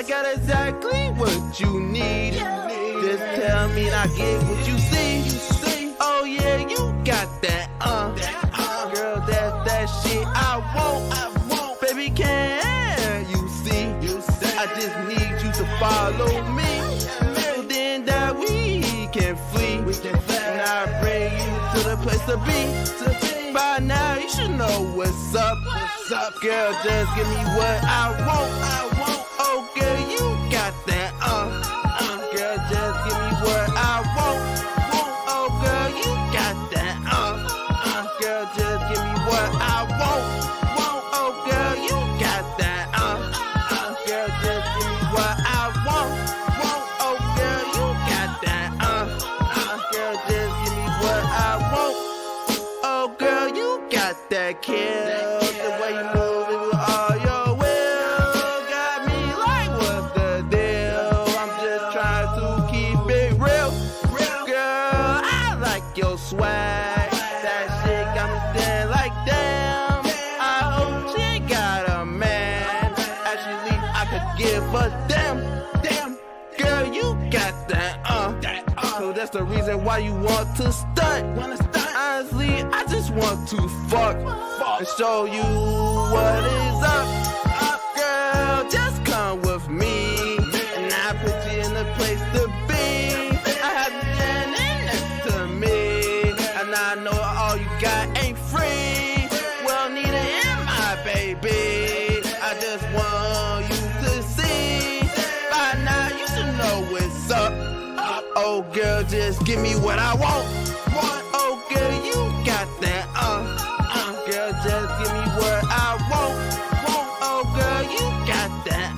got exactly what you need. Just tell me and I get what you see. Oh yeah, you got that, girl, that's that shit I want. Baby, can you see? I just need you to follow me. So then that we can flee. And I bring you to the place to be. By now you should know what's up. Girl, just give me what I want. Oh girl, you got that, girl, just give me what I want. Oh girl, you got that, girl, just give me what I want. Oh girl, you got that, girl, just give me what I want. Oh girl, you got that, girl, just give me what I want. Oh girl, you got that kill. The way you move it with all your will got me like what's the deal? I'm just trying to keep it real. Girl, I like your swag. That shit got me stand like damn. I hope she got a man. Actually, I could give a damn. Girl, you got that, so that's the reason why you want to stunt. Honestly, I just want to fuck and show you what is up. Girl, just come with me, and I put you in the place to be. I have you standing next to me, and I know all you got ain't free. Well, neither am I, baby. I just want you to see. By now, you should know what's up. Oh, girl, just give me what I want. Oh, girl, you got that, girl, just give me what I want. Oh, girl, you got that,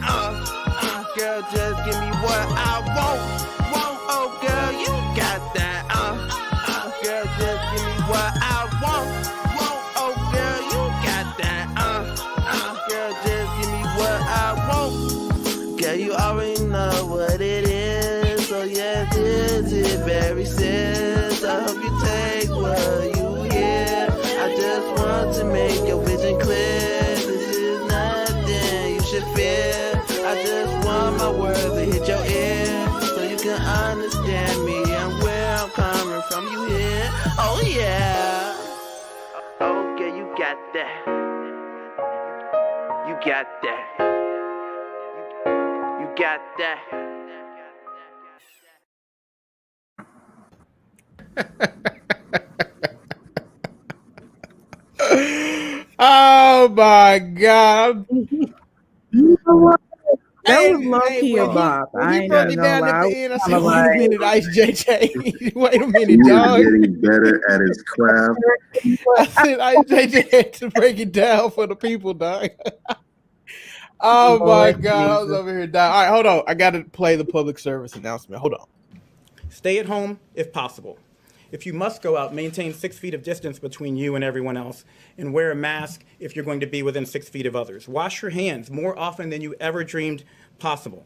girl, just give me what I want. Oh, girl, you got that, girl, just give me what I want. Oh, girl, you got that, girl, just give me what I want. Girl, you already know what it is, so yeah, this is very serious. I hope you take what you hear. I just want to make your vision clear. This is nothing you should fear. I just want my words to hit your ear, so you can understand me and where I'm coming from. You hear? Oh yeah. Okay, you got that. You got that. You got that. Oh my God. You know what? That Hey, was low key a bop. when I he ain't broke even it gonna down at lie. the end, I said, Kinda wait a like, minute, Ice JJ. Wait a minute, He is dog. getting better at his craft. I said, Ice JJ had to break it down for the people, dog. Oh my Lord God, I was Jesus. over here dying. All right, hold on. I got to play the public service announcement. Hold on. Stay at home if possible. If you must go out, maintain 6 feet of distance between you and everyone else, and wear a mask if you're going to be within 6 feet of others. Wash your hands more often than you ever dreamed possible.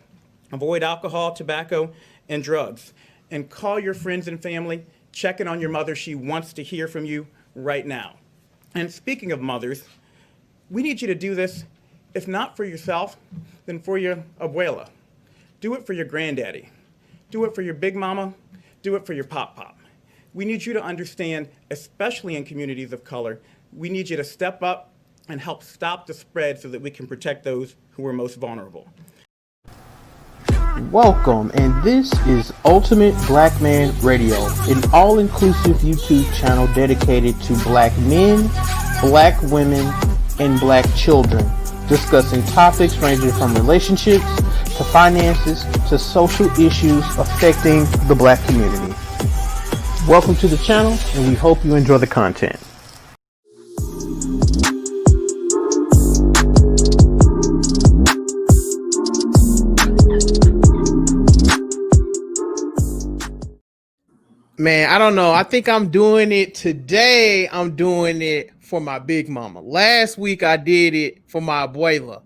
Avoid alcohol, tobacco, and drugs. And call your friends and family. Check in on your mother. She wants to hear from you right now. And speaking of mothers, we need you to do this, if not for yourself, then for your abuela. Do it for your granddaddy. Do it for your big mama. Do it for your pop-pop. We need you to understand, especially in communities of color, we need you to step up and help stop the spread so that we can protect those who are most vulnerable. Welcome, and this is Ultimate Black Man Radio, an all-inclusive YouTube channel dedicated to black men, black women, and black children, discussing topics ranging from relationships to finances to social issues affecting the black community. Welcome to the channel, and we hope you enjoy the content. Man, I don't know. I think I'm doing it today. I'm doing it for my big mama. Last week I did it for my abuela.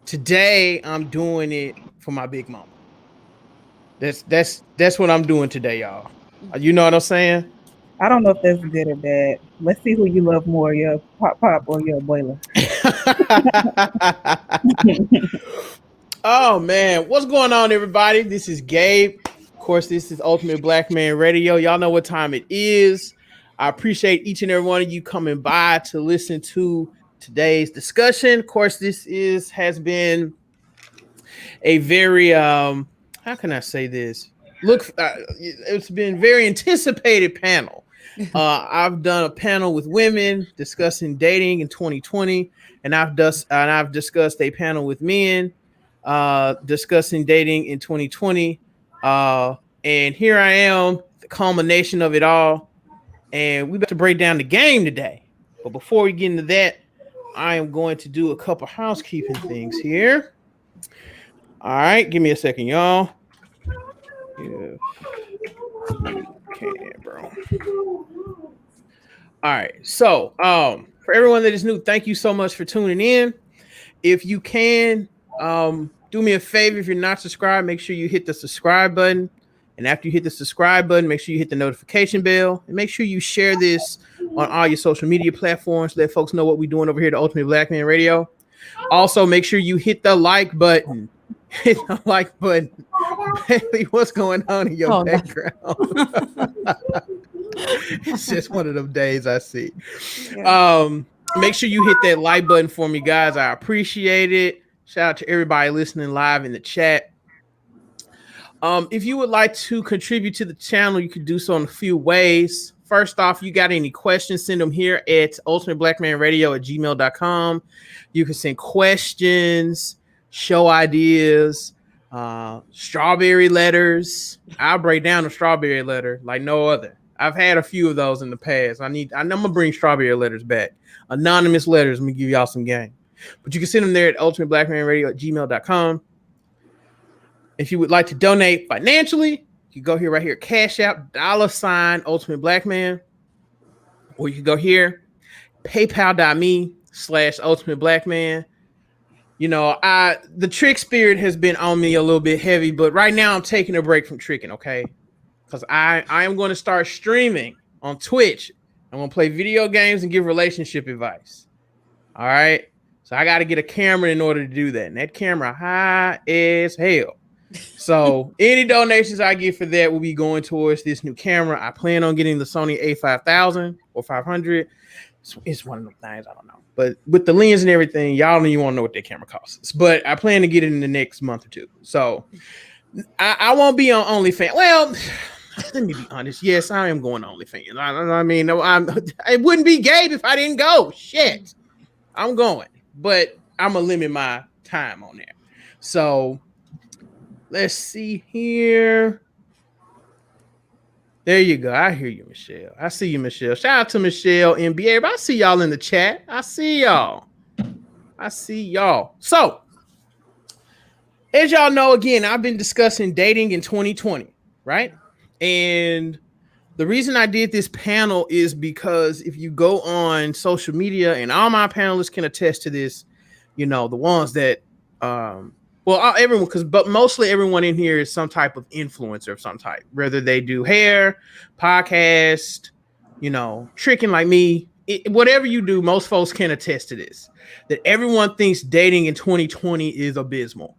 Today I'm doing it for my big mama. That's what I'm doing today, y'all. You know what I'm saying? I don't know if that's good or bad. Let's see who you love more, your pop or your abuela. Oh man, what's going on, everybody? This is Gabe. Of course, this is Ultimate Black Man Radio. Y'all know what time it is. I appreciate each and every one of you coming by to listen to today's discussion. Of course, has been a very how can I say this? It's been very anticipated panel. I've done a panel with women discussing dating in 2020, and I've discussed a panel with men discussing dating in 2020. And here I am, the culmination of it all. And we're about to break down the game today. But before we get into that, I am going to do a couple housekeeping things here. All right, give me a second, y'all. Yeah. Okay, bro. All right. So, for everyone that is new, thank you so much for tuning in. If you can, do me a favor. If you're not subscribed, make sure you hit the subscribe button. And after you hit the subscribe button, make sure you hit the notification bell. And make sure you share this on all your social media platforms. Let folks know what we're doing over here at Ultimate Black Man Radio. Also, make sure you hit the like button. Hit the like button. Bailey, what's going on in your background? It's just one of them days I see. Yeah. Make sure you hit that like button for me, guys. I appreciate it. Shout out to everybody listening live in the chat. If you would like to contribute to the channel, you can do so in a few ways. First off, you got any questions, send them here at ultimateblackmanradio@gmail.com. You can send questions, show ideas, strawberry letters. I'll break down a strawberry letter like no other. I've had a few of those in the past. I'm gonna bring strawberry letters back. Anonymous letters. Let me give y'all some game. But you can send them there at ultimateblackmanradio@gmail.com. If you would like to donate financially, you go here right here, Cash App, $ Ultimate Black Man. Or you can go here, paypal.me/Ultimate Black Man. You know, the trick spirit has been on me a little bit heavy, but right now I'm taking a break from tricking, okay? Because I am going to start streaming on Twitch. I'm going to play video games and give relationship advice. All right? So I got to get a camera in order to do that. And that camera high as hell. So any donations I get for that will be going towards this new camera. I plan on getting the Sony A5000 or 500. It's one of them things, I don't know. But with the lens and everything, y'all don't even want to know what that camera costs. But I plan to get it in the next month or two. So I won't be on OnlyFans. Well, let me be honest. Yes, I am going to OnlyFans. I mean, it wouldn't be Gabe if I didn't go. Shit. I'm going. But I'm going to limit my time on there. So let's see here. There you go. I hear you, Michelle. I see you, Michelle. Shout out to Michelle, NBA. I see y'all in the chat. I see y'all. So, as y'all know, again, I've been discussing dating in 2020, right? And the reason I did this panel is because if you go on social media, and all my panelists can attest to this, you know, the ones that, everyone, but mostly everyone in here is some type of influencer of some type, whether they do hair, podcast, you know, tricking like me, whatever you do, most folks can attest to this, that everyone thinks dating in 2020 is abysmal.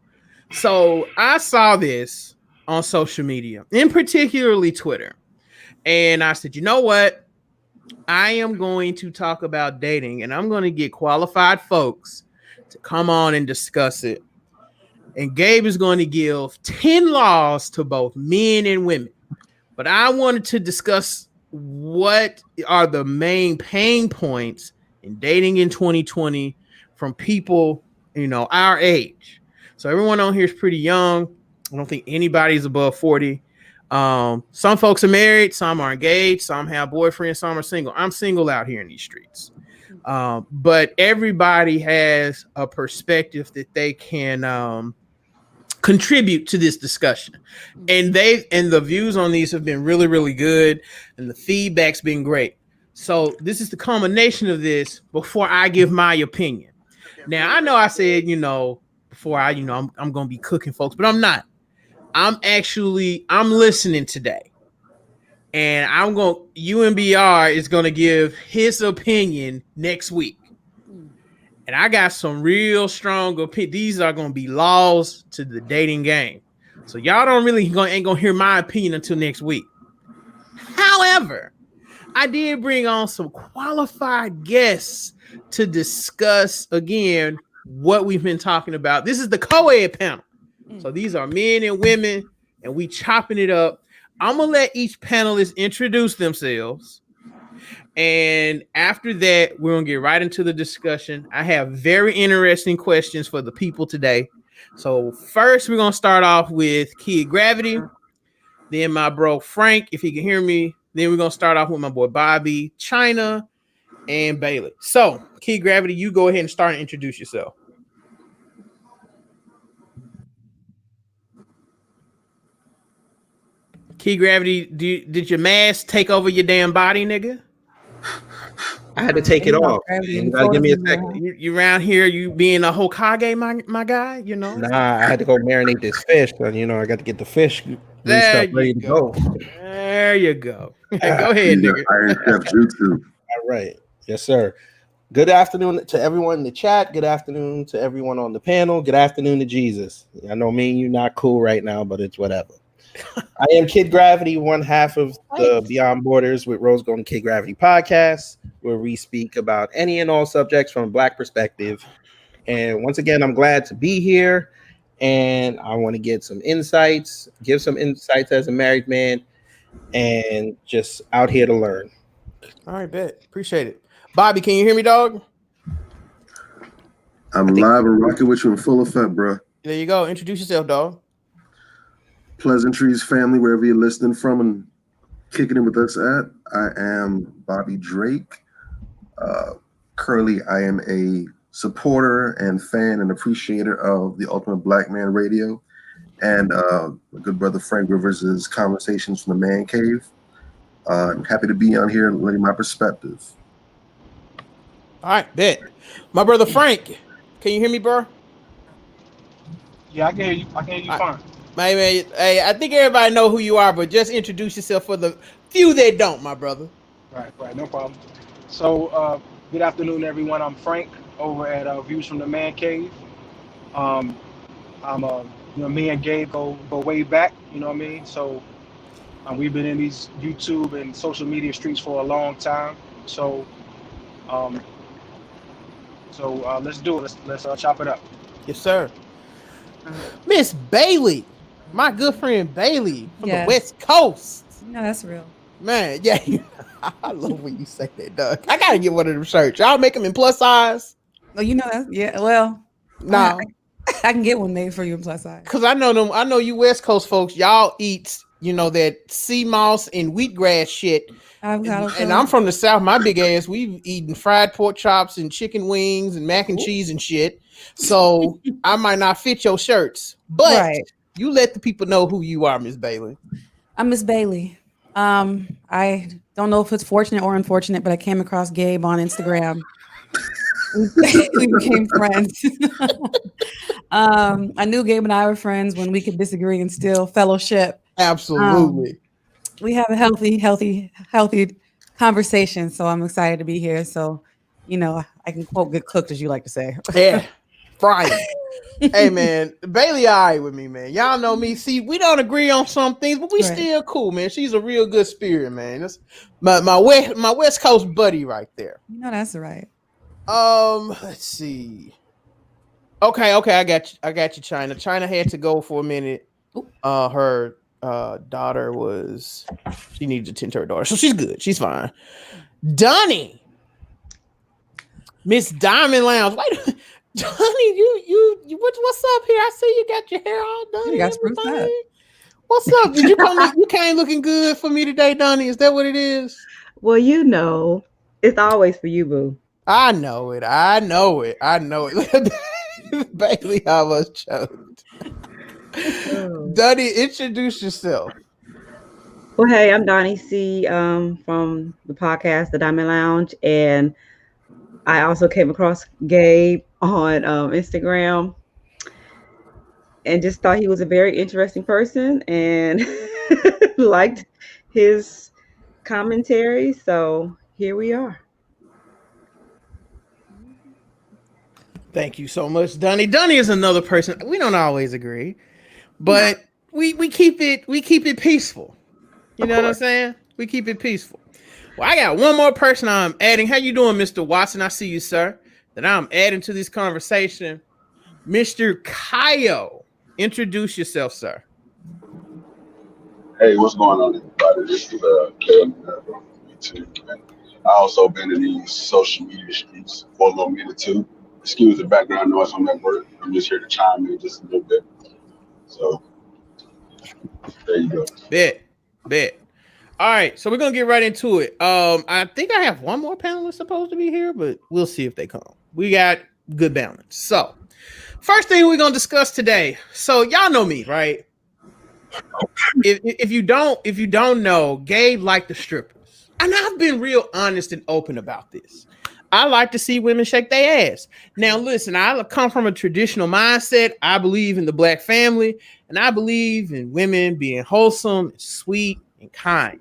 So I saw this on social media, in particularly Twitter. And I said, you know what? I am going to talk about dating, and I'm going to get qualified folks to come on and discuss it. And Gabe is going to give 10 laws to both men and women. But I wanted to discuss what are the main pain points in dating in 2020 from people, you know, our age. So everyone on here is pretty young. I don't think anybody's above 40. Some folks are married, some are engaged, some have boyfriends, some are single. I'm single out here in these streets. But everybody has a perspective that they can contribute to this discussion, and the views on these have been really, really good, and the feedback's been great. So this is the culmination of this before I give my opinion. Now I know I said, you know, before I'm gonna be cooking folks, but I'm not. I'm listening today, and UMBR is gonna give his opinion next week. And I got some real strong opinions. These are going to be laws to the dating game. So y'all don't really ain't going to hear my opinion until next week. However, I did bring on some qualified guests to discuss, again, what we've been talking about. This is the Coed panel. So these are men and women, and we chopping it up. I'm going to let each panelist introduce themselves. And after that, we're going to get right into the discussion. I have very interesting questions for the people today. So first, we're going to start off with Kid Gravity. Then my bro Frank, if he can hear me. Then we're going to start off with my boy Bobby, China, and Bailey. So, Kid Gravity, you go ahead and start and introduce yourself. Key Gravity, did your mask take over your damn body, nigga? I had to take it off. You gotta give me a second. You around here, you being a Hokage, my guy, you know? Nah, I had to go marinate this fish, but I got to get the fish ready to go. There you go. Go ahead, nigga. Iron Chef Jutsu. All right. Yes, sir. Good afternoon to everyone in the chat. Good afternoon to everyone on the panel. Good afternoon to Jesus. I know me and you not cool right now, but it's whatever. I am Kid Gravity, one half of the Beyond Borders with Rose Gold and Kid Gravity podcast, where we speak about any and all subjects from a Black perspective. And once again, I'm glad to be here, and I want to give some insights as a married man, and just out here to learn. All right, bet. Appreciate it. Bobby, can you hear me, dog? I'm live and rocking with you in full effect, bro. There you go. Introduce yourself, dog. Pleasantries family, wherever you're listening from and kicking it with us at. I am Bobby Drake. Currently, I am a supporter and fan and appreciator of the Ultimate Black Man Radio and my good brother Frank Rivers' Conversations from the Man Cave. I'm happy to be on here and letting my perspective. All right, bet. My brother Frank, can you hear me, bro? Yeah, I can hear you. I can hear you fine. Man, hey, I think everybody know who you are, but just introduce yourself for the few that don't, my brother. Right, no problem. So, good afternoon, everyone. I'm Frank over at Views from the Man Cave. Me and Gabe go way back. You know what I mean? So, we've been in these YouTube and social media streets for a long time. So, let's do it. Let's chop it up. Yes, sir. Miss Bailey. My good friend Bailey from the West Coast. No, that's real. Man, yeah. I love when you say that, Doug. I gotta get one of them shirts. Y'all make them in plus size. Oh, you know that? Yeah. Well, no, I can get one made for you in plus size. Cause I know them. I know you West Coast folks. Y'all eat, that sea moss and wheatgrass shit. And I'm from the South. My big ass, we've eaten fried pork chops and chicken wings and mac and cheese and shit. So I might not fit your shirts, but you let the people know who you are, Miss Bailey. I'm Miss Bailey. I don't know if it's fortunate or unfortunate, but I came across Gabe on Instagram. We became friends. I knew Gabe and I were friends when we could disagree and still fellowship. Absolutely. We have a healthy conversation. So I'm excited to be here. So, I can quote "get cooked," as you like to say. Yeah. Friday. Hey man, Bailey all right with me, man. Y'all know me. See, we don't agree on some things, but we still cool, man. She's a real good spirit, man. That's my West Coast buddy right there. That's right. Let's see. Okay, I got you, China. China had to go for a minute. Her daughter she needed to tend to her daughter, so she's good. She's fine. Donnie, Miss Diamond Lounge. Wait, Donnie, you what's up here? I see you got your hair all done. You got spruced up. What's up? Did you come? You came looking good for me today, Donnie. Is that what it is? Well, it's always for you, boo. I know it. Bailey, I was choked. Donnie, introduce yourself. Well, hey, I'm Donnie C. From the podcast, The Diamond Lounge, and I also came across Gabe on Instagram and just thought he was a very interesting person and liked his commentary. So here we are. Thank you so much, Dunny. Dunny is another person. We don't always agree, but we keep it peaceful. You know what I'm saying? We keep it peaceful. Well, I got one more person I'm adding. How you doing, Mr. Watson? I see you, sir. That I'm adding to this conversation. Mr. Kyle, introduce yourself, sir. Hey, what's going on, everybody? This is Coed from YouTube. And I also been in these social media streets for a little minute too. Excuse the background noise on that work. I'm just here to chime in just a little bit. So there you go. Bet. All right, so we're gonna get right into it. I think I have one more panelist supposed to be here, but we'll see if they come. We got good balance. So, first thing we're gonna discuss today. So y'all know me, right? If you don't know, Gabe liked the strippers, and I've been real honest and open about this. I like to see women shake their ass. Now, listen, I come from a traditional mindset. I believe in the black family, and I believe in women being wholesome, and sweet, and kind.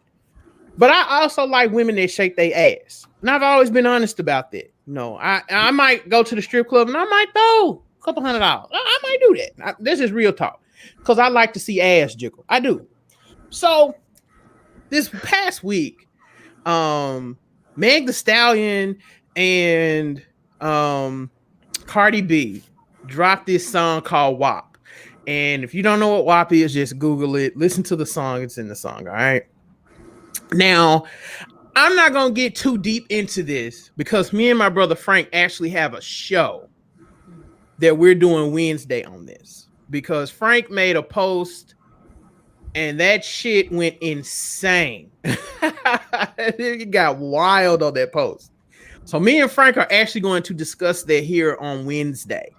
But I also like women that shake their ass. And I've always been honest about that. No, I might go to the strip club and I might throw a couple $100. I might do that. This is real talk. Because I like to see ass jiggle. I do. So this past week, Meg Thee Stallion and Cardi B dropped this song called WAP. And if you don't know what WAP is, just Google it. Listen to the song. It's in the song. All right. Now, I'm not going to get too deep into this because me and my brother Frank actually have a show that we're doing Wednesday on this because Frank made a post and that shit went insane. It got wild on that post. So me and Frank are actually going to discuss that here on Wednesday.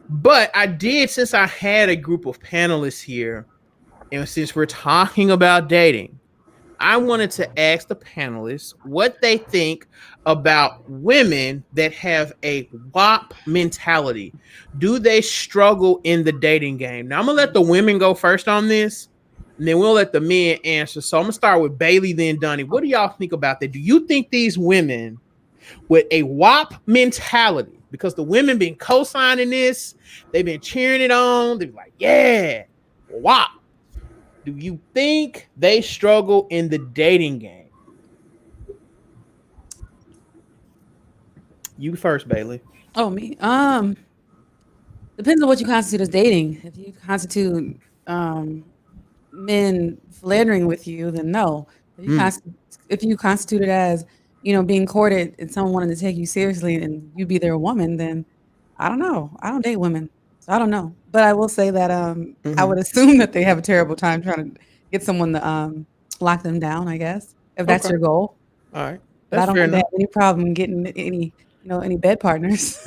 But I did, since I had a group of panelists here, and since we're talking about dating, I wanted to ask the panelists what they think about women that have a WAP mentality. Do they struggle in the dating game? Now, I'm going to let the women go first on this, and then we'll let the men answer. So I'm going to start with Bailey, then Dunny. What do y'all think about that? Do you think these women with a WAP mentality, because the women been co-signing this, they've been cheering it on, they're like, yeah, WAP. Do you think they struggle in the dating game? You first, Bailey. Oh, me. Depends on what you constitute as dating. If you constitute men philandering with you, then no. If you constitute it as, being courted and someone wanting to take you seriously and you be their woman, then I don't know. I don't date women, so I don't know. But I will say that I would assume that they have a terrible time trying to get someone to lock them down, I guess, if that's your goal. All right. But I don't think they have any problem getting any bed partners.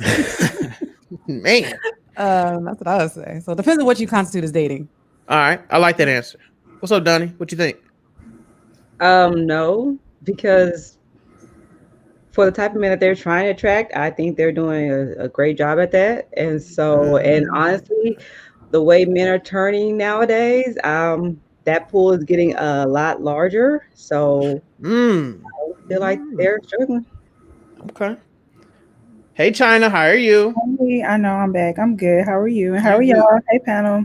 Man. That's what I would say. So it depends on what you constitute as dating. All right. I like that answer. What's up, Donnie? What you think? No, because for the type of men that they're trying to attract, I think they're doing a great job at that. And so, and honestly, the way men are turning nowadays, that pool is getting a lot larger. So I feel like they're struggling. Okay. Hey, China, how are you? Hey, I know I'm back. I'm good. How are you? And how are y'all? Hey, panel.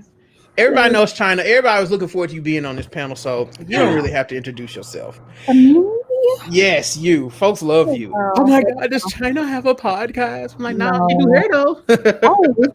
Everybody knows China. Everybody was looking forward to you being on this panel, so you don't really have to introduce yourself. Yes, you. Folks love you. Oh my God, does China have a podcast? I'm like, nah, you do her though.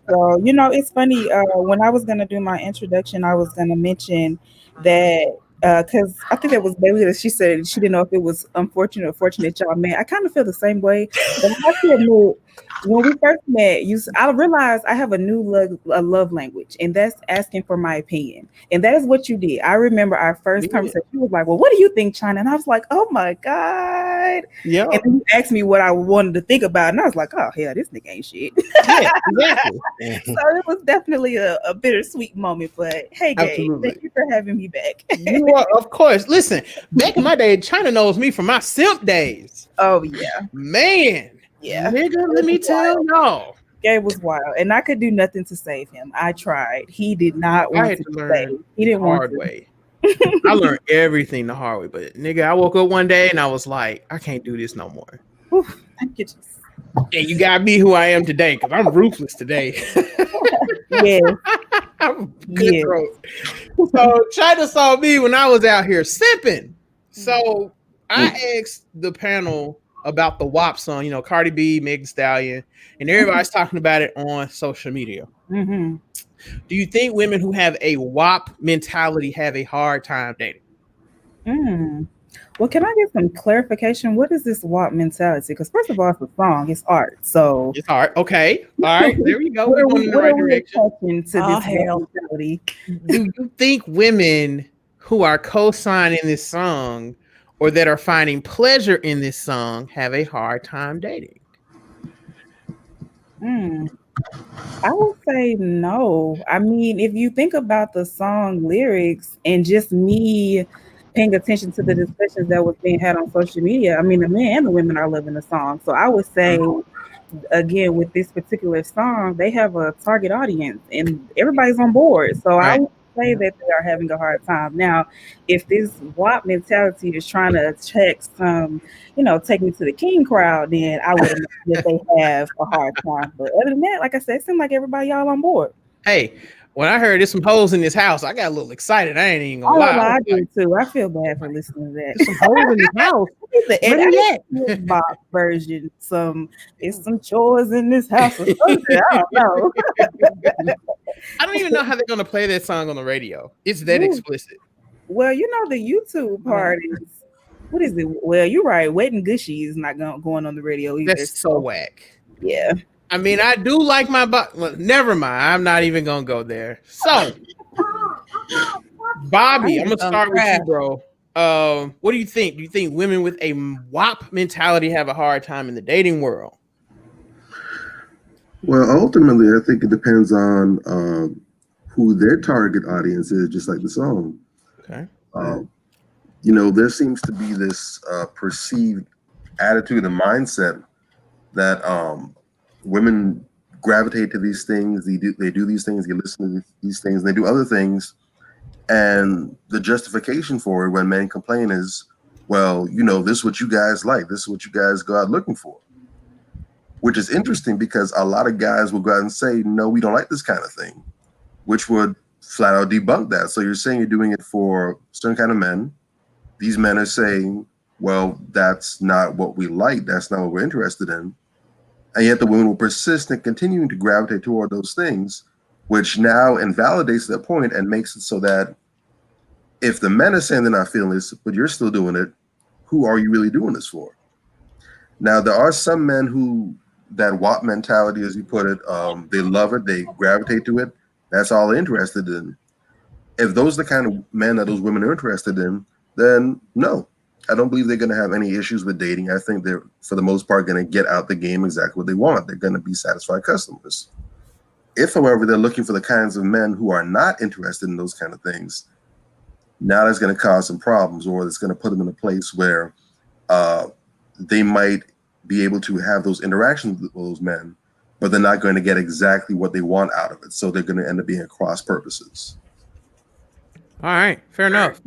So, it's funny. When I was going to do my introduction, I was going to mention that because I think that was Bailey that she said she didn't know if it was unfortunate or fortunate y'all met. I kind of feel the same way. But I have to admit, when we first met, I realized I have a new love language, and that's asking for my opinion. And that is what you did. I remember our first conversation. You was like, well, what do you think, China? And I was like, oh my God. Yeah. And then you asked me what I wanted to think about. And I was like, oh, hell, this nigga ain't shit. Yeah, exactly. So it was definitely a bittersweet moment. But hey, Gabe, thank you for having me back. You are, of course. Listen, back in my day, China knows me from my simp days. Oh, yeah. Man. Yeah, nigga, let me tell y'all. Gabe was wild, and I could do nothing to save him. I tried. He did not want to learn. He didn't the hard way. I learned everything the hard way, but nigga, I woke up one day and I was like, I can't do this no more. Thank you. And you got me who I am today because I'm ruthless today. Yeah. I'm good Yeah. throat. So China saw me when I was out here sipping. So I asked the panel about the WAP song, you know, Cardi B, Meg Thee Stallion, and everybody's talking about it on social media. Mm-hmm. Do you think women who have a WAP mentality have a hard time dating? Well, can I get some clarification? What is this WAP mentality? Because first of all, it's a song, it's art. So It's hard. Okay. All right. There we go. We're going in the what right are we direction. attaching to Oh, this hell. WAP mentality? Do you think women who are co-signing this song or that are finding pleasure in this song have a hard time dating? I would say no. I mean, if you think about the song lyrics and just me paying attention to the discussions that was being had on social media, I mean, the men and the women are loving the song. So I would say, again, with this particular song, they have a target audience and everybody's on board. So I Right. would say that they are having a hard time. Now, if this WAP mentality is trying to attract some, take me to the king crowd, then I would imagine that they have a hard time. But other than that, like I said, it seems like everybody y'all on board. Hey, when I heard there's some hoes in this house, I got a little excited. I ain't even gonna Oh, lie. no, I I was do like, too. I feel bad for listening to that. there's some hoes in this house. The Where they at? box version. It's some chores in this house or something. I don't know. I don't even know how they're gonna play that song on the radio. It's that Ooh. explicit. Well, the YouTube part is what is it? Well, you're right. Wet and Gushy is not going on the radio either. That's so whack. Yeah. I mean, I do like my well, never mind. I'm not even gonna go there. So, Bobby, I'm gonna start with you, bro. What do you think? Do you think women with a WAP mentality have a hard time in the dating world? Well, ultimately, I think it depends on who their target audience is, just like the song. Okay. There seems to be this perceived attitude and mindset that women gravitate to these things. They do these things. They listen to these things. And they do other things. And the justification for it when men complain is, well, this is what you guys like. This is what you guys go out looking for. Which is interesting because a lot of guys will go out and say, no, we don't like this kind of thing, which would flat out debunk that. So you're saying you're doing it for certain kind of men. These men are saying, well, that's not what we like. That's not what we're interested in. And yet the women will persist in continuing to gravitate toward those things, which now invalidates their point and makes it so that if the men are saying they're not feeling this, but you're still doing it, who are you really doing this for? Now, there are some men who, that WAP mentality, as you put it, they love it, they gravitate to it. That's all they're interested in. If those are the kind of men that those women are interested in, then no, I don't believe they're going to have any issues with dating. I think they're, for the most part, going to get out the game exactly what they want. They're going to be satisfied customers. If, however, they're looking for the kinds of men who are not interested in those kind of things, now that's going to cause some problems, or it's going to put them in a place where they might be able to have those interactions with those men, but they're not going to get exactly what they want out of it. So they're going to end up being cross purposes. All right. Fair enough.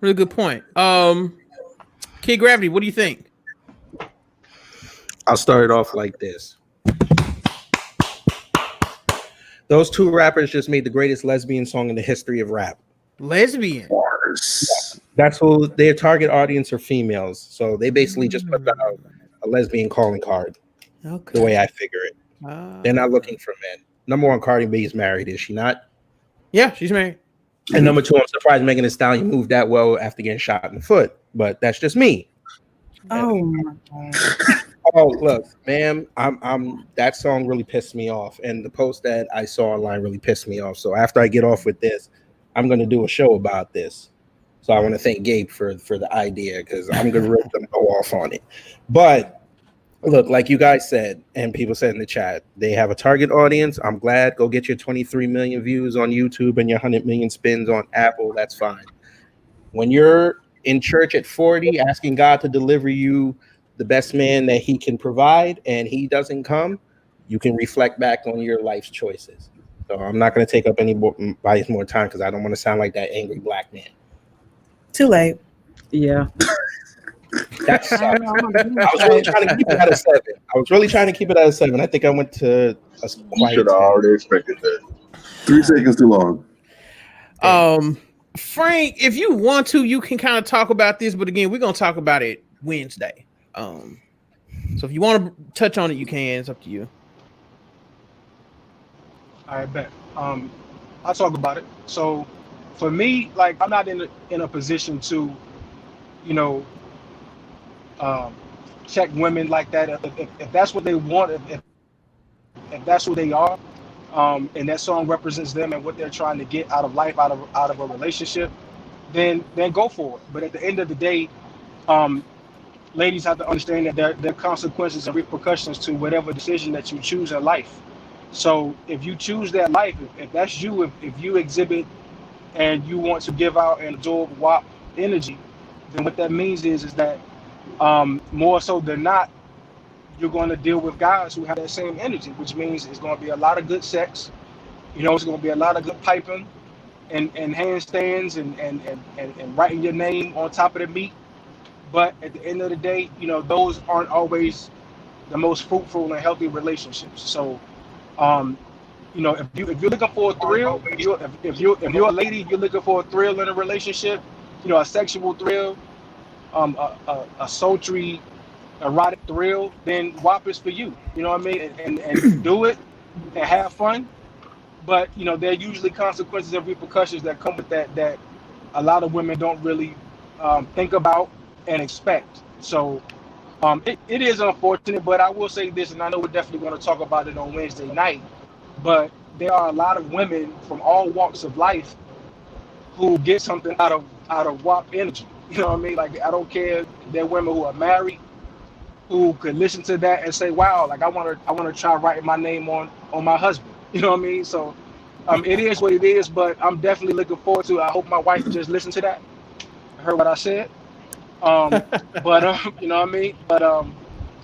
Really good point. Kid Gravity, what do you think? I'll start it off like this. Those two rappers just made the greatest lesbian song in the history of rap. Lesbian? Yes. That's who their target audience are, females. So they basically just put out a lesbian calling card. Okay. The way I figure it. They're not looking for men. Number one, Cardi B is married, is she not? Yeah, she's married. And number two, I'm surprised Megan Thee Stallion moved that well after getting shot in the foot. But that's just me. Oh my God. Oh, look, ma'am, I'm that song really pissed me off. And the post that I saw online really pissed me off. So after I get off with this, I'm gonna do a show about this. So I want to thank Gabe for the idea, because I'm gonna rip them go off on it. But look, like you guys said, and people said in the chat, they have a target audience. I'm glad. Go get your 23 million views on YouTube and your 100 million spins on Apple. That's fine. When you're in church at 40 asking God to deliver you the best man that he can provide and he doesn't come, you can reflect back on your life's choices. So I'm not going to take up anybody's more time because I don't want to sound like that angry black man. Too late. Yeah. That's I don't know. I'm on the I human was really side. trying to keep it at a 7. I was really trying to keep it at a 7. I think I went to a You quiet should have 10. already expected that. 3 seconds too long. Frank, if you want to, you can kind of talk about this, but again, we're gonna talk about it Wednesday. So if you want to touch on it, you can. It's up to you. I bet. I'll talk about it. So, for me, like I'm not in a position to, you know, um, check women like that. If that's what they want, if that's who they are, and that song represents them and what they're trying to get out of life, out of a relationship, then go for it. But at the end of the day, um, ladies have to understand that there are consequences and repercussions to whatever decision that you choose in life. So if you choose that life, if that's you, if you exhibit and you want to give out and absorb WAP energy, then what that means is that more so than not, you're going to deal with guys who have that same energy, which means it's going to be a lot of good sex. You know, it's going to be a lot of good piping and handstands and writing your name on top of the meat. But at the end of the day, you know, those aren't always the most fruitful and healthy relationships. So, um, you know, if you're looking for a thrill, if you're a lady, you're looking for a thrill in a relationship, you know, a sexual thrill, a sultry, erotic thrill, then WAP is for you. You know what I mean? And do it and have fun. But you know, there are usually consequences and repercussions that come with that a lot of women don't really think about and expect. So it is unfortunate, but I will say this, and I know we're definitely going to talk about it on Wednesday night. But there are a lot of women from all walks of life who get something out of WAP energy. You know what I mean? Like I don't care. There are women who are married who could listen to that and say, "Wow, like I want to try writing my name on my husband." You know what I mean? So it is what it is. But I'm definitely looking forward to it. I hope my wife just listened to that, heard what I said. Um, but you know what I mean?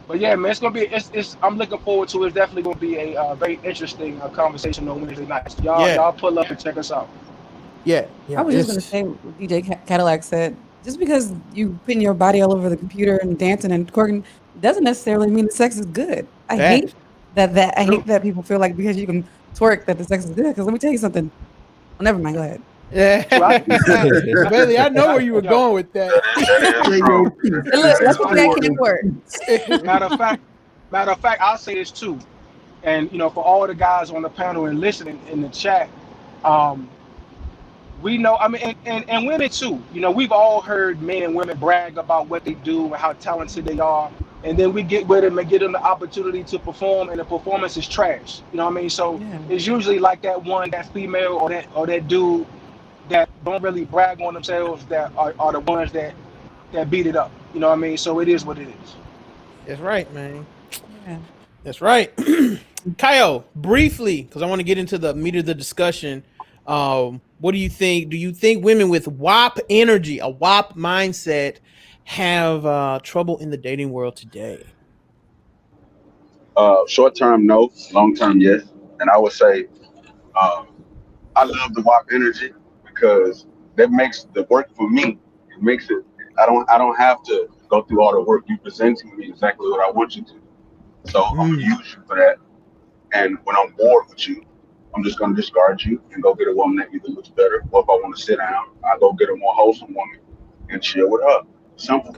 But yeah, man, it's gonna be. It's. I'm looking forward to it. It's definitely gonna be a very interesting conversation on Wednesday night. So Yeah, y'all pull up and check us out. yeah. I was just gonna It's say what DJ Cadillac said. Just because you putting your body all over the computer and dancing and twerking doesn't necessarily mean the sex is good. I hate fact. that. I True. hate that people feel like because you can twerk that the sex is good. Because let me tell you something. Oh, never mind. Go ahead. True. Bailey, I know where you were Yo, going with that. That is Hey, yo, true. peace. That And is look, that let's is say I true. can't twerk. matter of fact, I'll say this too. And you know, for all the guys on the panel and listening in the chat, um, we know. I mean, and women too. You know, we've all heard men and women brag about what they do and how talented they are, and then we get with them and get them the opportunity to perform, and the performance is trash. You know what I mean? So Yeah. it's usually like that female or that dude that don't really brag on themselves that are the ones that beat it up. You know what I mean? So it is what it is. That's right, man. Yeah. That's right. Kyle, briefly, because I want to get into the meat of the discussion. What do you think? Do you think women with WAP energy, a WAP mindset, have trouble in the dating world today? Short term, no. Long term, yes. And I would say um, I love the WAP energy because that makes the work for me. It makes it. I don't have to go through all the work you presenting me exactly what I want you to. So I'm gonna use you for that. And when I'm bored with you, I'm just gonna discard you and go get a woman that either looks better, or if I want to sit down, I go get a more wholesome woman and chill with her. Simple.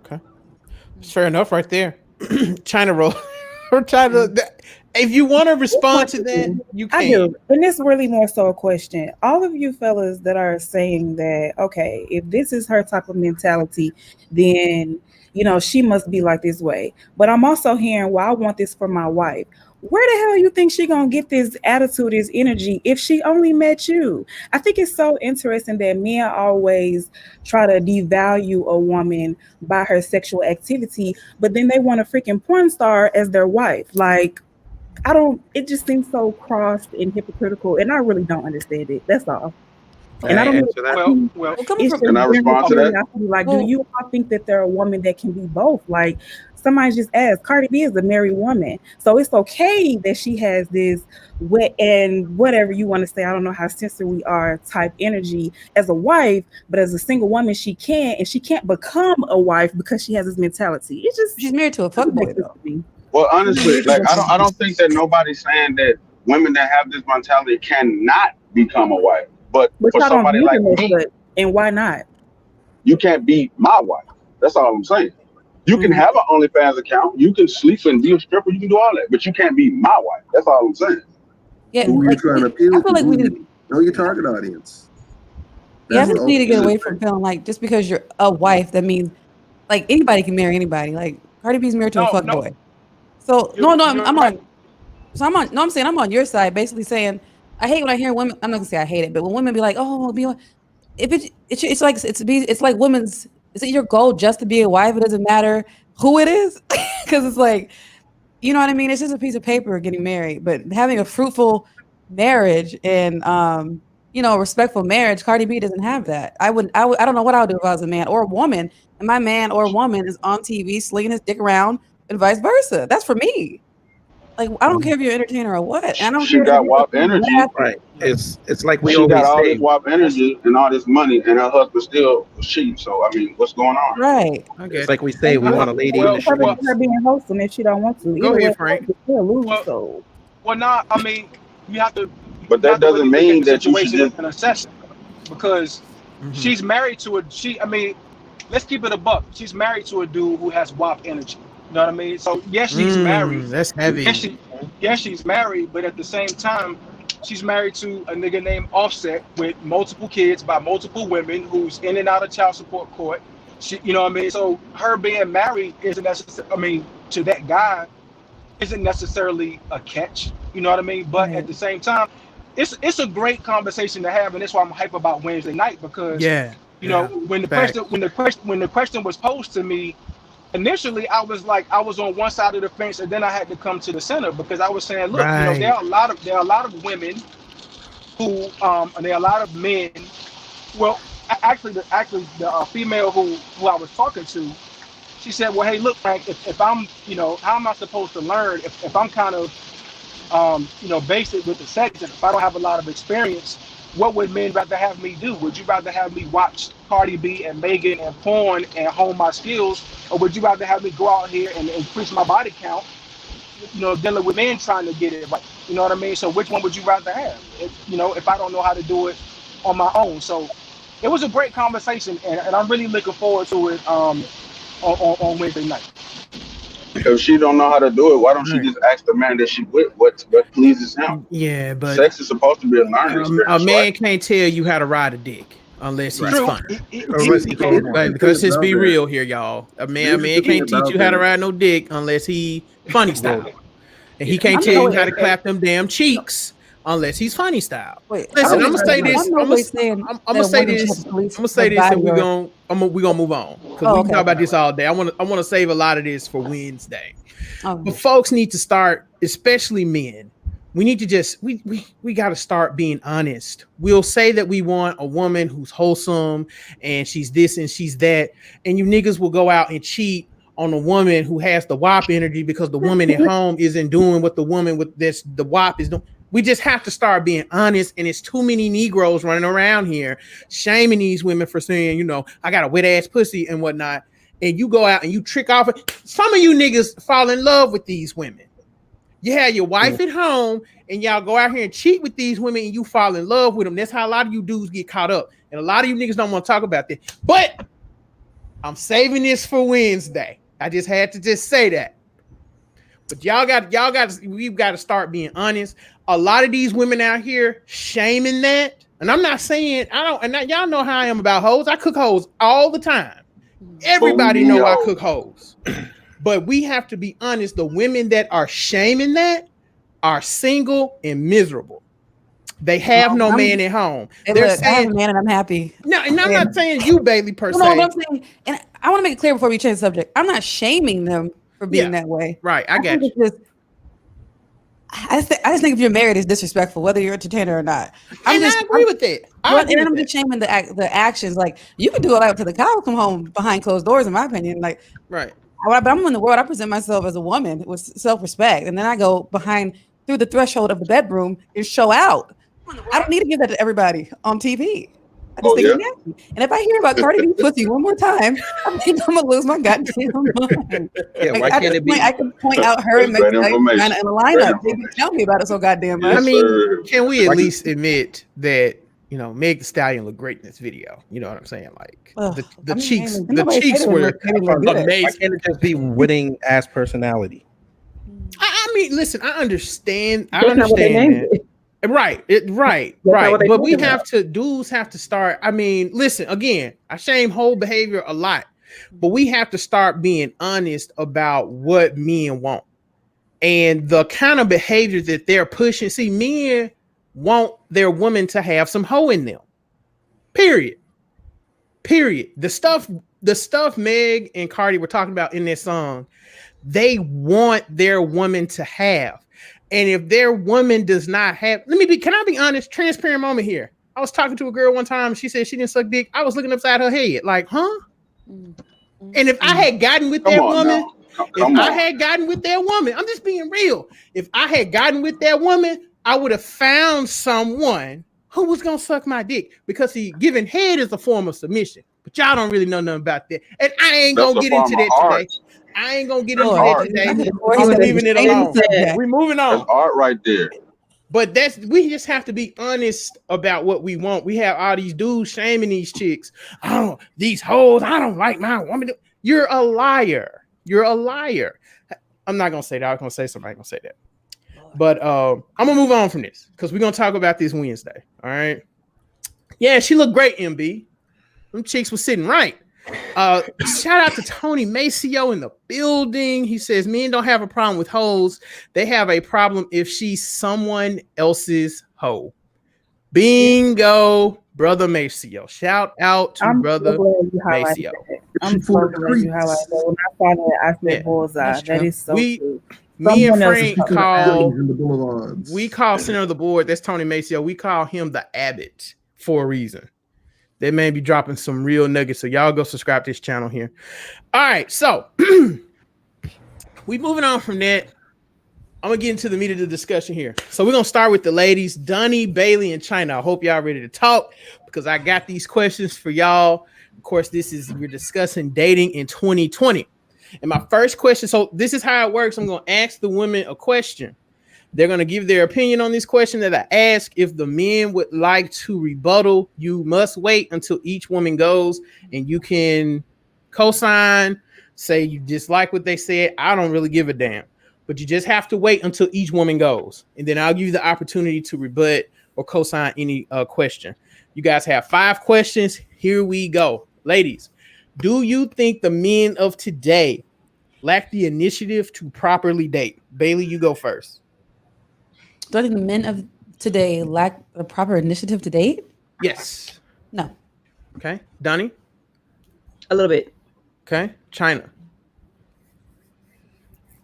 Okay, it's fair enough, right there. China roll. Or China. If you want to respond to that, you I can. do. And it's really more so a question. All of you fellas that are saying that, okay, if this is her type of mentality, then, she must be like this way. But I'm also hearing, well, I want this for my wife. Where the hell you think she gonna get this attitude, this energy, if she only met you? I think it's so interesting that men always try to devalue a woman by her sexual activity, but then they want a freaking porn star as their wife. Like, it just seems so crossed and hypocritical, and I really don't understand it. That's all. Can And I I don't answer that? Well, Well, coming it's from just Can I general respond to that? curiosity. Like, do well, you all think that there are women that can be both? Like, somebody just asked, Cardi B is a married woman, so it's okay that she has this wet and whatever you want to say. I don't know how censored we are type energy as a wife, but as a single woman, she can't, and she can't become a wife because she has this mentality. It's just She's married to a fuckboy though. Well, honestly, like I don't think that nobody's saying that women that have this mentality cannot become a wife. But for y'all don't somebody live like in this, me, but- and why not? you can't be my wife. That's all I'm saying. You can have an OnlyFans account. You can sleep and be a stripper. You can do all that, but you can't be my wife. That's all I'm saying. Yeah, Who are you trying to appeal I feel like we need. Know your target audience. Yeah, I That's think the we need to get ultimate away thing. from feeling like just because you're a wife, that means like anybody can marry anybody. Like Cardi B's married to a fuck boy. So no, I'm right. on. So I'm on. No, I'm saying I'm on your side, basically saying I hate when I hear women. I'm not gonna say I hate it, but when women be like, "Oh, be on," if it's like it's like women's. Is it your goal just to be a wife? It doesn't matter who it is, because it's like, you know what I mean. It's just a piece of paper getting married, but having a fruitful marriage and you know, respectful marriage. Cardi B doesn't have that. I don't know what I would do if I was a man or a woman, and my man or woman is on TV slinging his dick around, and vice versa. That's for me. Like, I don't care if you're an entertainer or what. And I don't She care got if WAP you're energy. Right. It's like we She got always all say. this WAP energy and all this money, and her husband still cheating. So I mean, what's going on? right. It's like we say, we want a lady in the It's perfect for streets. her being wholesome if she don't want to. Go Either way, ahead, Frank. it's still lose. Well, So well, not. I mean, you have to. But that doesn't really look at mean the that you should situation just. and assess it, because she's married to a. I mean, let's keep it a buck. She's married to a dude who has WAP energy. You know what I mean? So yes, she's married. That's heavy. Yes, she's married, but at the same time, she's married to a nigga named Offset with multiple kids by multiple women, who's in and out of child support court. She, you know what I mean? So her being married isn't necessarily. I mean, to that guy, isn't necessarily a catch. You know what I mean? But at the same time, it's a great conversation to have, and that's why I'm hype about Wednesday night, because you know, when the question was posed to me, initially I was on one side of the fence, and then I had to come to the center, because I was saying, look, you know, there are a lot of women who and there are a lot of men. Well, actually the female who I was talking to, she said, well, hey, look, Frank, if I'm, you know, how am I supposed to learn if I'm kind of you know, basic with the sex, and if I don't have a lot of experience, what would men rather have me do? Would you rather have me watch Cardi B and Megan and porn and hone my skills, or would you rather have me go out here and increase my body count, you know, dealing with men trying to get it right? You know what I mean? So which one would you rather have? You know, if I don't know how to do it on my own. So it was a great conversation, and I'm really looking forward to it on Wednesday night. If she don't know how to do it, why don't she just ask the man that she with what pleases him? Yeah, but sex is supposed to be a learning experience. a man right? can't tell you how to ride a dick unless he's True. funny. Unless he goes Like, because let's be real here, y'all. A man can't teach you how to ride no dick unless he funny style, and he can't tell you how to clap them damn cheeks unless he's funny style. Listen, I'm gonna say this. I'm gonna say this. I'm gonna say this, and we're gonna move on, because we can talk about this all day. I want to save a lot of this for Wednesday. But folks need to start, especially men. We need to just we got to start being honest. We'll say that we want a woman who's wholesome and she's this and she's that, and you niggas will go out and cheat on a woman who has the WAP energy because the woman at home isn't doing what the woman with the WAP is doing. We just have to start being honest, and it's too many Negroes running around here shaming these women for saying, you know, I got a wet ass pussy and whatnot. And you go out and you trick off. Some of you niggas fall in love with these women. You have your wife at home, and y'all go out here and cheat with these women, and you fall in love with them. That's how a lot of you dudes get caught up. And a lot of you niggas don't want to talk about that. But I'm saving this for Wednesday. I just had to just say that. But we've got to start being honest. A lot of these women out here shaming that. And I'm not saying y'all know how I am about hoes. I cook hoes all the time. Everybody know I cook hoes. But we have to be honest. The women that are shaming that are single and miserable. They have no man at home. They're saying, I have a man and I'm happy. No, and I'm not saying you, Bailey, per se. No, but I'm saying, and I want to make it clear before we change the subject. I'm not shaming them for being that way. Right, I got you. I just think if you're married, it's disrespectful, whether you're an entertainer or not. I agree with it. I'm just shaming the actions. Like, you can do all that to the cow, come home behind closed doors, in my opinion. Like, right. But I'm in the world. I present myself as a woman with self-respect, and then I go through the threshold of the bedroom and show out. I don't need to give that to everybody on TV. I just Oh think yeah. it's nasty. And if I hear about Cardi B pussy one more time, I think I'm gonna lose my goddamn mind. Yeah, Like, why at can't this it be? point, I can point out her That's and great Mexico information. in a Great lineup. They information. tell me about it so goddamn much. Yes, I mean, sir. can we at Why- least admit that Meg Thee Stallion looked great in this video? You know what I'm saying? Like Ugh, the I mean, cheeks, didn't the nobody say cheeks they were look good. Why amazing. can't it just be winning ass personality? I mean, listen, I understand. I That's not what they understand named that. it. Right, right. not what they But we named it. have to, dudes have to start. I mean, listen, again, I shame whole behavior a lot, but we have to start being honest about what men want and the kind of behavior that they're pushing. See, men want their women to have some hoe in them. Period. The stuff Meg and Cardi were talking about in this song, they want their woman to have. And if their woman does not have, can I be honest? Transparent moment here. I was talking to a girl one time. She said she didn't suck dick. I was looking upside her head, like, huh? And if I had gotten with that woman, I'm just being real. If I had gotten with that woman, I would have found someone who was gonna suck my dick, because giving head is a form of submission. But y'all don't really know nothing about that, and I ain't gonna get into that today. I ain't gonna get into that today. I'm leaving it alone. We're moving on. That's art right there. But we just have to be honest about what we want. We have all these dudes shaming these chicks. Oh, these hoes, I don't like my woman. You're a liar. I'm not gonna say that. I was gonna say somebody gonna say that. But I'm gonna move on from this because we're gonna talk about this Wednesday. All right. Yeah, she looked great, MB. Them chicks was sitting right. Shout out to Tony Maceo in the building. He says men don't have a problem with hoes. They have a problem if she's someone else's hoe. Bingo, brother Maceo. Shout out to brother Maceo. I'm so glad you highlighted that. When I saw that, I said bullseye. That is so true. Me and Frank call call center of the board. That's Tony Maceo. We call him the Abbott for a reason. They may be dropping some real nuggets, so y'all go subscribe to this channel here. All right, so we moving on from that. I'm gonna get into the meat of the discussion here. So we're gonna start with the ladies, Dunny, Bailey, and China. I hope y'all ready to talk because I got these questions for y'all. Of course, we're discussing dating in 2020. And my first question, so this is how it works. I'm gonna ask the women a question. They're going to give their opinion on this question that I ask. If the men would like to rebuttal, you must wait until each woman goes, and you can co-sign, say you dislike what they said. I don't really give a damn, but you just have to wait until each woman goes. And then I'll give you the opportunity to rebut or co-sign any question. You guys have 5 questions. Here we go. Ladies, do you think the men of today lack the initiative to properly date? Bailey, you go first. Do I think the men of today lack the proper initiative to date? Yes. No. Okay. Donnie? A little bit. Okay. China?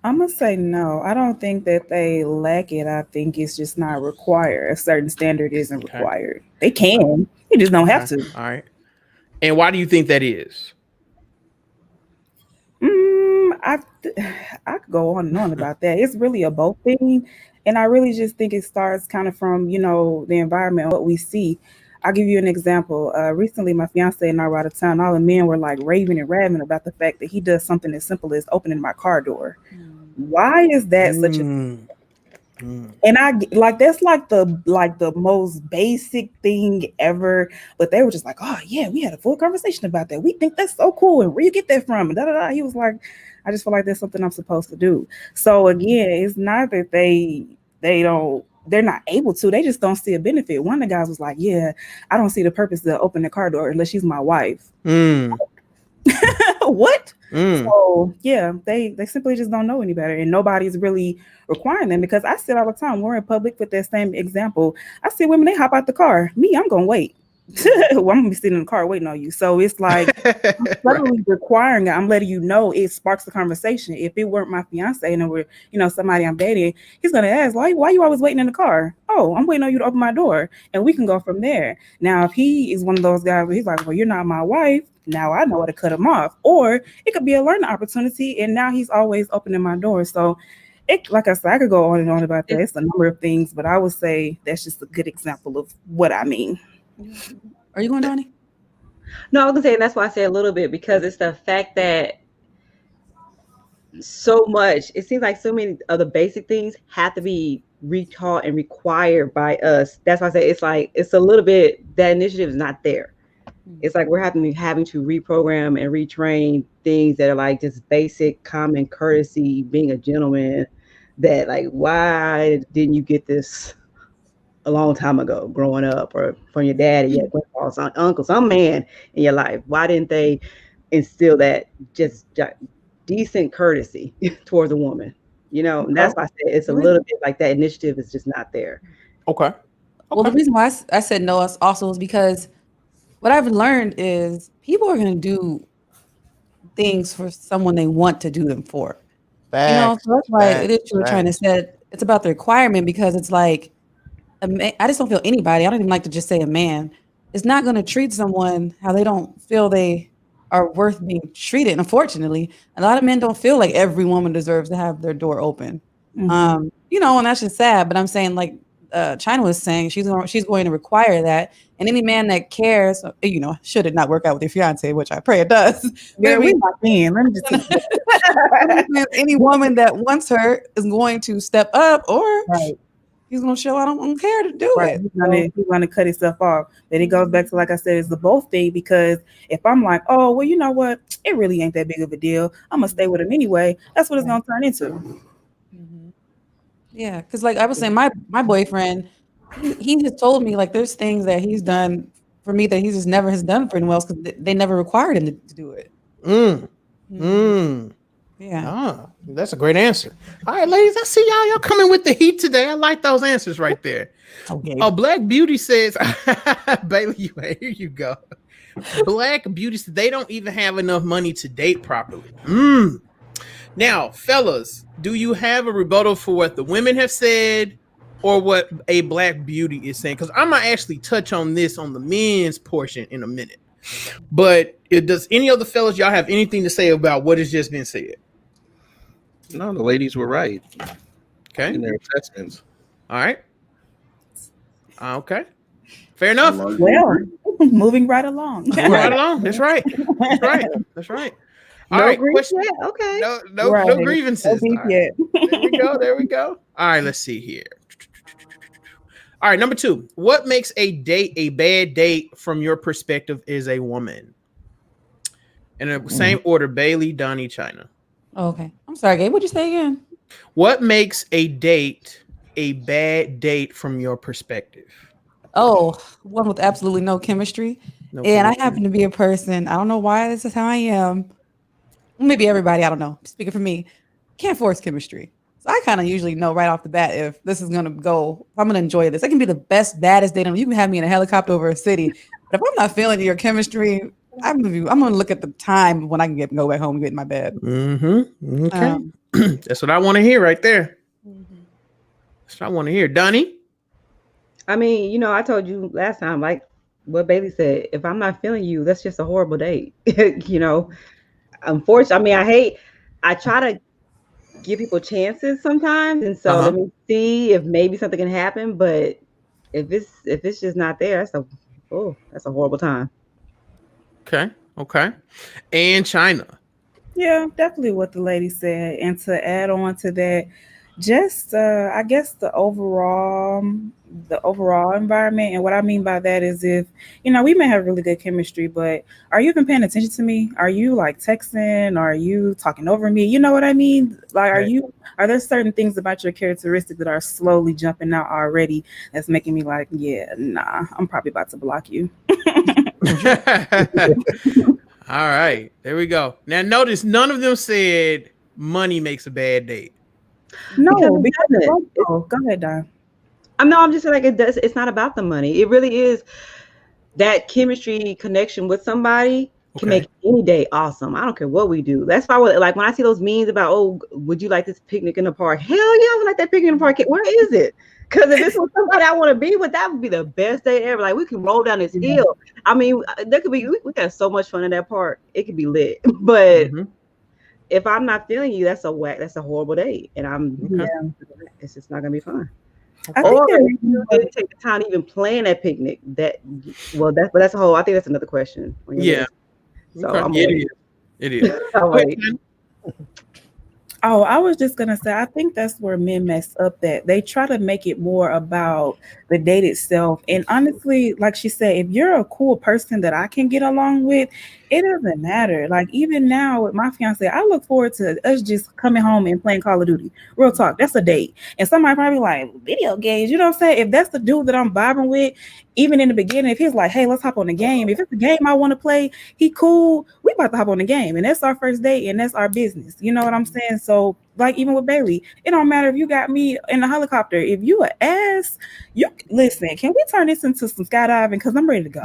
I'm going to say no. I don't think that they lack it. I think it's just not required. A certain standard isn't required. They can. You just don't have to. All right. And why do you think that is? I could go on and on about that. It's really a both thing. And I really just think it starts kind of from, the environment, what we see. I'll give you an example. Recently, my fiance and I were out of town. All the men were like raving and raving about the fact that he does something as simple as opening my car door. Why is that such a... And I like that's like the most basic thing ever, but they were just like, oh yeah, we had a full conversation about that. We think that's so cool, and where you get that from? And da da da. He was like, I just feel like that's something I'm supposed to do. So again, it's not that they're not able to, they just don't see a benefit. One of the guys was like, yeah, I don't see the purpose to open the car door unless she's my wife. What? So yeah, they simply just don't know any better, and nobody's really requiring them, because I see it all the time. We're in public with that same example. I see women, they hop out the car. Me, I'm gonna wait. Well, I'm gonna be sitting in the car waiting on you. So it's like I'm subtly requiring it. I'm letting you know it sparks the conversation. If it weren't my fiance and it were, somebody I'm dating, he's gonna ask, why you always waiting in the car? Oh, I'm waiting on you to open my door and we can go from there. Now, if he is one of those guys where he's like, well, you're not my wife, now I know how to cut him off. Or it could be a learning opportunity and now he's always opening my door. So like I said, I could go on and on about that. It's a number of things, but I would say that's just a good example of what I mean. Are you going, Donnie? No, I was gonna say, and that's why I say a little bit, because it's the fact that so much, it seems like so many of the basic things have to be retaught and required by us. That's why I say it's like it's a little bit, that initiative is not there. It's like we're having to reprogram and retrain things that are like just basic common courtesy, being a gentleman. That like, why didn't you get this a long time ago, growing up, or from your daddy, your grandpa, some uncle, some man in your life? Why didn't they instill that just decent courtesy towards a woman? And that's why I said it's a little bit like that initiative is just not there. Okay. Well, the reason why I said no also is because what I've learned is people are going to do things for someone they want to do them for. Facts, so that's why it is you're facts. trying to say it's about the requirement, because it's like I just don't feel anybody. I don't even like to just say a man is not going to treat someone how they don't feel they are worth being treated. And unfortunately, a lot of men don't feel like every woman deserves to have their door open. Mm-hmm. And that's just sad. But I'm saying, like China was saying, she's going to require that. And any man that cares, should it not work out with your fiance, which I pray it does. Yeah, we locked in. Let me just any woman that wants her is going to step up, or right. He's gonna show I don't care to do it. He's gonna cut himself off. Then it goes back to, like I said, it's the both thing, because if I'm like, oh well, you know what, it really ain't that big of a deal, I'm gonna stay with him anyway. That's what it's gonna turn into. Mm-hmm. Yeah, because like I was saying, my boyfriend, he just told me like there's things that he's done for me that he just never has done for anyone else, because they never required him to do it. Yeah. That's a great answer. All right, ladies, I see y'all coming with the heat today. I like those answers right there. Okay. Oh, Black Beauty says, Bailey, here you go. Black Beauty says they don't even have enough money to date properly. Now, fellas, do you have a rebuttal for what the women have said or what a Black Beauty is saying? Because I'm going to actually touch on this on the men's portion in a minute. But does any of the fellas, y'all have anything to say about what has just been said? No, the ladies were right. Okay. In their assessments. All right. Okay. Fair enough. Well, moving right along. Right along. That's right. That's right. That's right. All No right. grief Question. yet? Okay. No grievances. No beef All right. yet. There we go. All right. Let's see here. All right. Number 2. What makes a date a bad date from your perspective as a woman? In the same order, Bailey, Donnie, China. Okay. I'm sorry, Gabe. What'd you say again? What makes a date a bad date from your perspective? Oh, one with absolutely no chemistry. I happen to be a person, I don't know why this is how I am. Maybe everybody, I don't know. Speaking for me, can't force chemistry. So I kind of usually know right off the bat if this is going to go, if I'm going to enjoy this. It can be the best, baddest date. You can have me in a helicopter over a city. But if I'm not feeling your chemistry, I'm going to look at the time when I can go back home and get in my bed. Mm-hmm. Okay. That's what I want to hear right there. That's what I want to hear. Donnie? I mean, I told you last time, like what Bailey said, if I'm not feeling you, that's just a horrible date. Unfortunately, I mean, I try to give people chances sometimes. And so let me see if maybe something can happen. But if it's just not there, that's a horrible time. Okay. And China. Yeah, definitely what the lady said. And to add on to that, just I guess the overall environment. And what I mean by that is, if we may have really good chemistry, but are you even paying attention to me? Are you like texting? Are you talking over me? You know what I mean? Like, are there certain things about your characteristics that are slowly jumping out already that's making me like, yeah, nah, I'm probably about to block you. All right, there we go. Now notice none of them said money makes a bad date. No, because go ahead, Don. I'm just like, it does. It's not about the money. It really is. that chemistry connection with somebody can Okay. make any day awesome. I don't care what we do. That's why, like, when I see those memes about, oh, would you like this picnic in the park? Hell yeah, I would like that picnic in the park. Where is it? Because if it's with somebody I want to be with, that would be the best day ever. Like, we can roll down this hill. I mean, there could be, we got so much fun in that park. It could be lit. But if I'm not feeling you, that's a horrible day. And it's just not gonna be fun. I Or think if you didn't take the time to even plan that picnic, that's a whole. I think that's another question. On your list. So I'm It is. I'll wait. Oh, I was just gonna say, I think that's where men mess up. That they try to make it more about the date itself. And honestly, like she said, if you're a cool person that I can get along with, it doesn't matter. Like even now with my fiance, I look forward to us just coming home and playing Call of Duty. Real talk, that's a date. And somebody probably like video games. You know what I'm saying? If that's the dude that I'm vibing with, even in the beginning, if he's like, hey, let's hop on the game. If it's a game I want to play, he cool. We about to hop on the game, and that's our first date, and that's our business. You know what I'm saying? So, like even with Bailey, it don't matter if you got me in a helicopter. If you an ass, you listen. Can we turn this into some skydiving? Because I'm ready to go.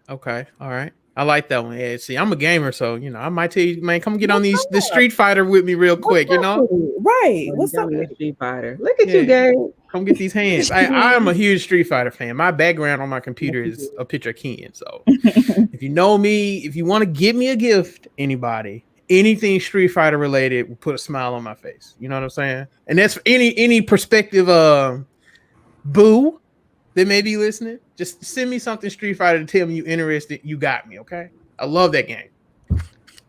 Okay. All right. I like that one. Yeah, see, I'm a gamer, so I might tell you, man, come get on this Street Fighter with me real quick, Right. What's up with Street Fighter? Look at you, Gabe. Come get these hands. I am a huge Street Fighter fan. My background on my computer is a picture of Ken. So if you know me, if you want to give me a gift, anybody, anything Street Fighter related will put a smile on my face. You know what I'm saying? And that's any perspective boo that may be listening. Just send me something Street Fighter to tell me you interested. You got me, okay? I love that game.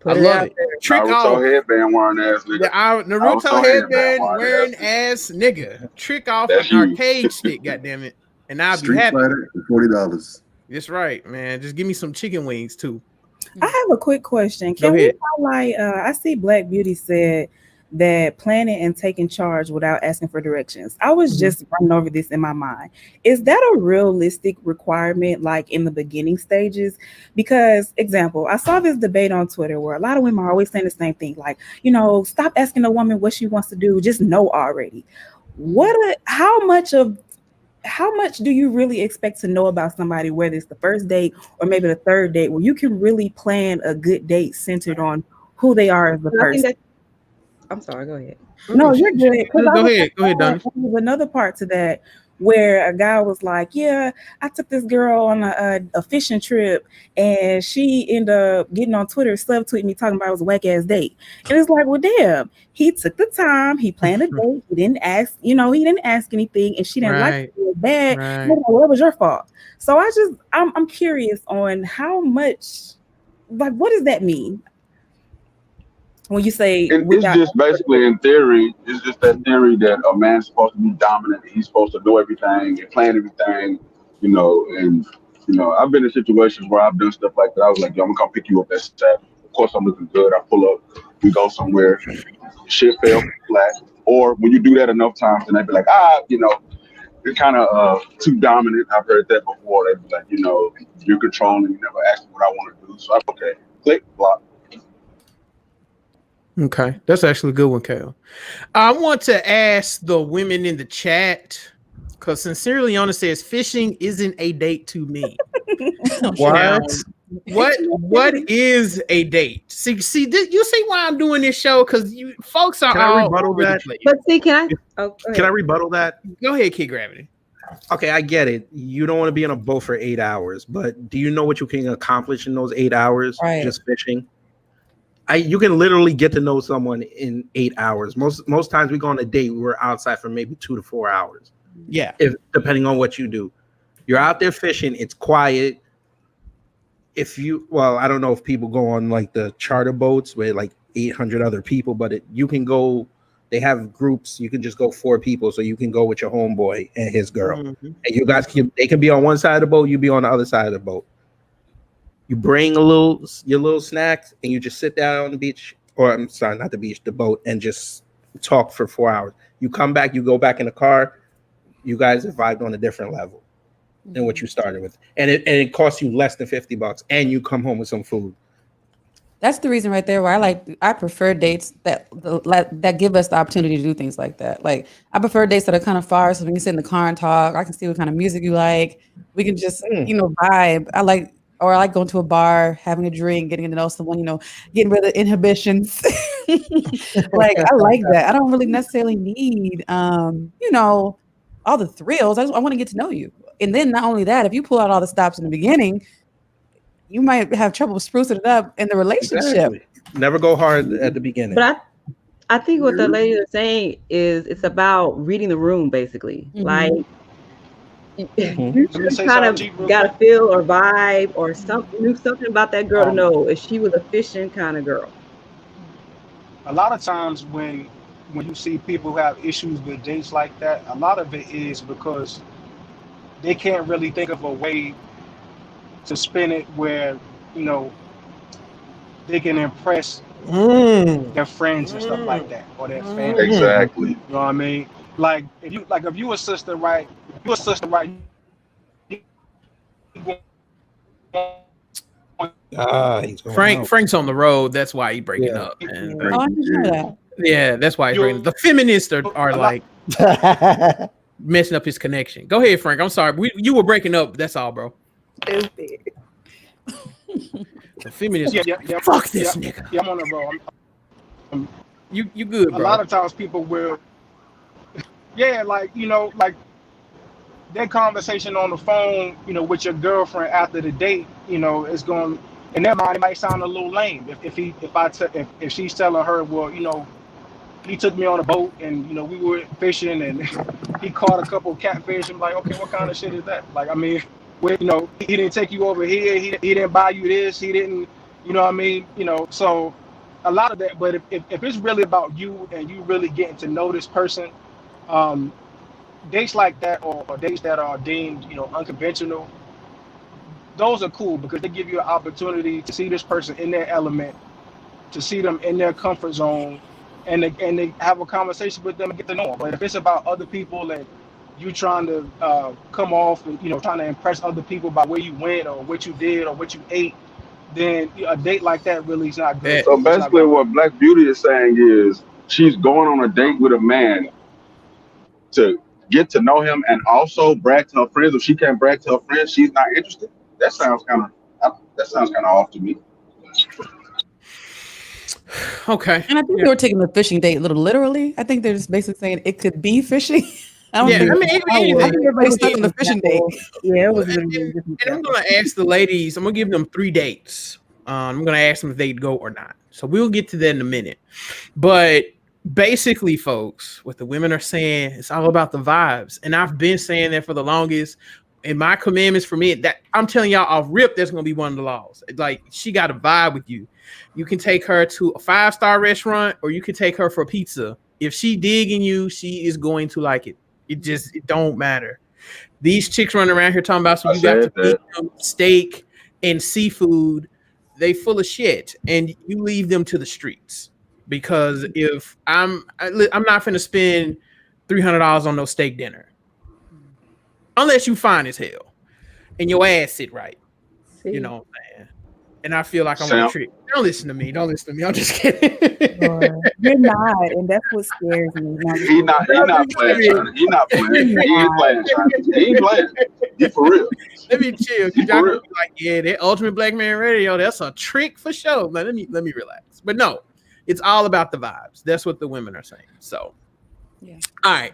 I love it. Trick off. Headband wearing ass nigga. Naruto headband wearing ass nigga. Trick off an arcade stick, goddammit. And I'll be happy. Street Fighter for $40. That's right, man. Just give me some chicken wings too. I have a quick question. Can we highlight? I see Black Beauty said that planning and taking charge without asking for directions. I was just running over this in my mind. Is that a realistic requirement, like in the beginning stages? Because, example, I saw this debate on Twitter where a lot of women are always saying the same thing, like, stop asking a woman what she wants to do, just know already. How much do you really expect to know about somebody, whether it's the first date or maybe the third date, where you can really plan a good date centered on who they are as a person? I'm sorry, go ahead. No, you're good. Go ahead, Donnie. There's another part to that where a guy was like, yeah, I took this girl on a fishing trip and she ended up getting on Twitter, subtweeting me talking about it was a whack ass date. And it's like, well, damn, he took the time, he planned a date, he didn't ask, he didn't ask anything, and she didn't like it, it was bad. Right. What was your fault? So I'm curious on how much, like, what does that mean? When you say it's just basically in theory, it's just that theory that a man's supposed to be dominant, he's supposed to know everything and plan everything, and I've been in situations where I've done stuff like that. I was like, yo, I'm gonna come pick you up at 7. Of course I'm looking good. I pull up, we go somewhere, shit fell flat. Or when you do that enough times, and they be like, you're kind of too dominant. I've heard that before. They be like, you're controlling, you never ask me what I want to do. So I'm okay. Click, block. Okay, that's actually a good one, Kale. I want to ask the women in the chat, because Sincerely Honest says fishing isn't a date to me. What is a date? See, you see why I'm doing this show? Because you folks are all over the place. But see, can I rebuttal that? Go ahead, Kid Gravity. Okay, I get it. You don't want to be on a boat for 8 hours, but do you know what you can accomplish in those 8 hours just fishing? You can literally get to know someone in 8 hours. Most times we go on a date, we're outside for maybe 2 to 4 hours. Yeah. Depending on what you do. You're out there fishing, it's quiet. I don't know if people go on like the charter boats with like 800 other people, but you can go, they have groups, you can just go 4 people, so you can go with your homeboy and his girl. Mm-hmm. And you guys they can be on one side of the boat, you be on the other side of the boat. You bring your little snacks and you just sit down on the beach, or I'm sorry, not the beach, the boat, and just talk for 4 hours. You come back, you go back in the car, you guys have vibed on a different level than what you started with. And it costs you less than $50 and you come home with some food. That's the reason right there why I prefer dates that give us the opportunity to do things like that. Like I prefer dates that are kind of far, so we can sit in the car and talk. I can see what kind of music you like. We can just vibe. I like going to a bar, having a drink, getting to know someone. Getting rid of the inhibitions. Like I like that. I don't really necessarily need all the thrills. I want to get to know you. And then not only that, if you pull out all the stops in the beginning, you might have trouble sprucing it up in the relationship. Exactly. Never go hard at the beginning. But I think what the lady is saying is it's about reading the room, basically. Mhm. Like Let you me just say kind something, G, of real got a quick. feel or vibe or knew something about that girl to Um, know if she was a fishing kind of girl. a lot of times when you see people who have issues with dates like that, a lot of it is because they can't really think of a way to spin it where you know they can impress their friends and stuff like that or their family. Exactly. You know what I mean? Like if you a sister, right? If you a sister, right? You He's going out. Frank's on the road. That's why he's breaking Yeah. up. And Oh, I didn't know that. yeah, that's why he's breaking. The feminists are a lot- like messing up his connection. Go ahead, Frank. I'm sorry. You were breaking up. That's all, bro. Stupid. The feminists. yeah, Fuck this nigga. Yeah, I'm on the road. You good, bro? A lot of times people will, like that conversation on the phone, with your girlfriend after the date, is going. In their mind, it might sound a little lame if she's telling her, well, he took me on a boat and we were fishing and he caught a couple of catfish. I'm like, okay, what kind of shit is that? Like, I mean, he didn't take you over here. He didn't buy you this. He didn't, what I mean? So a lot of that. But if it's really about you and you really getting to know this person, dates like that or dates that are deemed, unconventional, those are cool because they give you an opportunity to see this person in their element, to see them in their comfort zone, and they have a conversation with them and get to know them. But if it's about other people and you trying to come off and trying to impress other people by where you went or what you did or what you ate, then a date like that really is not good. So basically, what Black Beauty is saying is she's going on a date with a man to get to know him and also brag to her friends. If she can't brag to her friends, she's not interested. That sounds kind of off to me. Okay. And I think they were taking the fishing date a little literally. I think they're just basically saying it could be fishing. I think everybody's stuck on the fishing date. Yeah, it was and I'm gonna ask the ladies. I'm gonna give them 3 dates. I'm gonna ask them if they'd go or not. So we'll get to that in a minute. But basically, folks, what the women are saying, it's all about the vibes. And I've been saying that for the longest. And my commandments for me, that I'm telling y'all off rip, that's gonna be one of the laws. Like, she got to vibe with you. You can take her to a 5-star restaurant, or you can take her for pizza. If she digging you, she is going to like it. It don't matter. These chicks running around here talking about you got to feed them steak and seafood. They full of shit, and you leave them to the streets. Because if I'm not finna spend $300 on no steak dinner. Unless you fine as hell and your ass sit right. See? You know what I'm saying? And I feel like I'm on a trick. Don't listen to me. I'm just kidding. You're not, and that's what scares me. He's not playing, China. He's not playing. He ain't playing, China. He ain't playing. He for real. Let me chill. Y'all be like, yeah, that Ultimate Black Man Radio, that's a trick for sure. Now, let me relax. But no, it's all about the vibes. That's what the women are saying. So, yeah. All right.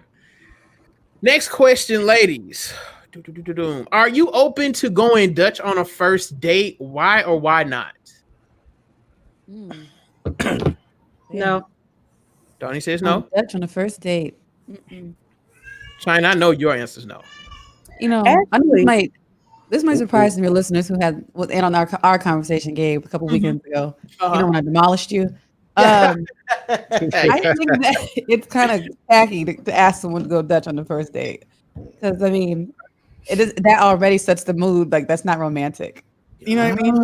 Next question, ladies. Are you open to going Dutch on a first date? Why or why not? No. Donnie says no. Dutch on a first date. China, I know your answer is no. This might surprise some of your listeners who was in on our conversation, Gabe, a couple weekends ago. When I demolished you. I think that it's kind of tacky to ask someone to go Dutch on the first date, because I mean, that already sets the mood. Like, that's not romantic. You know what I mean?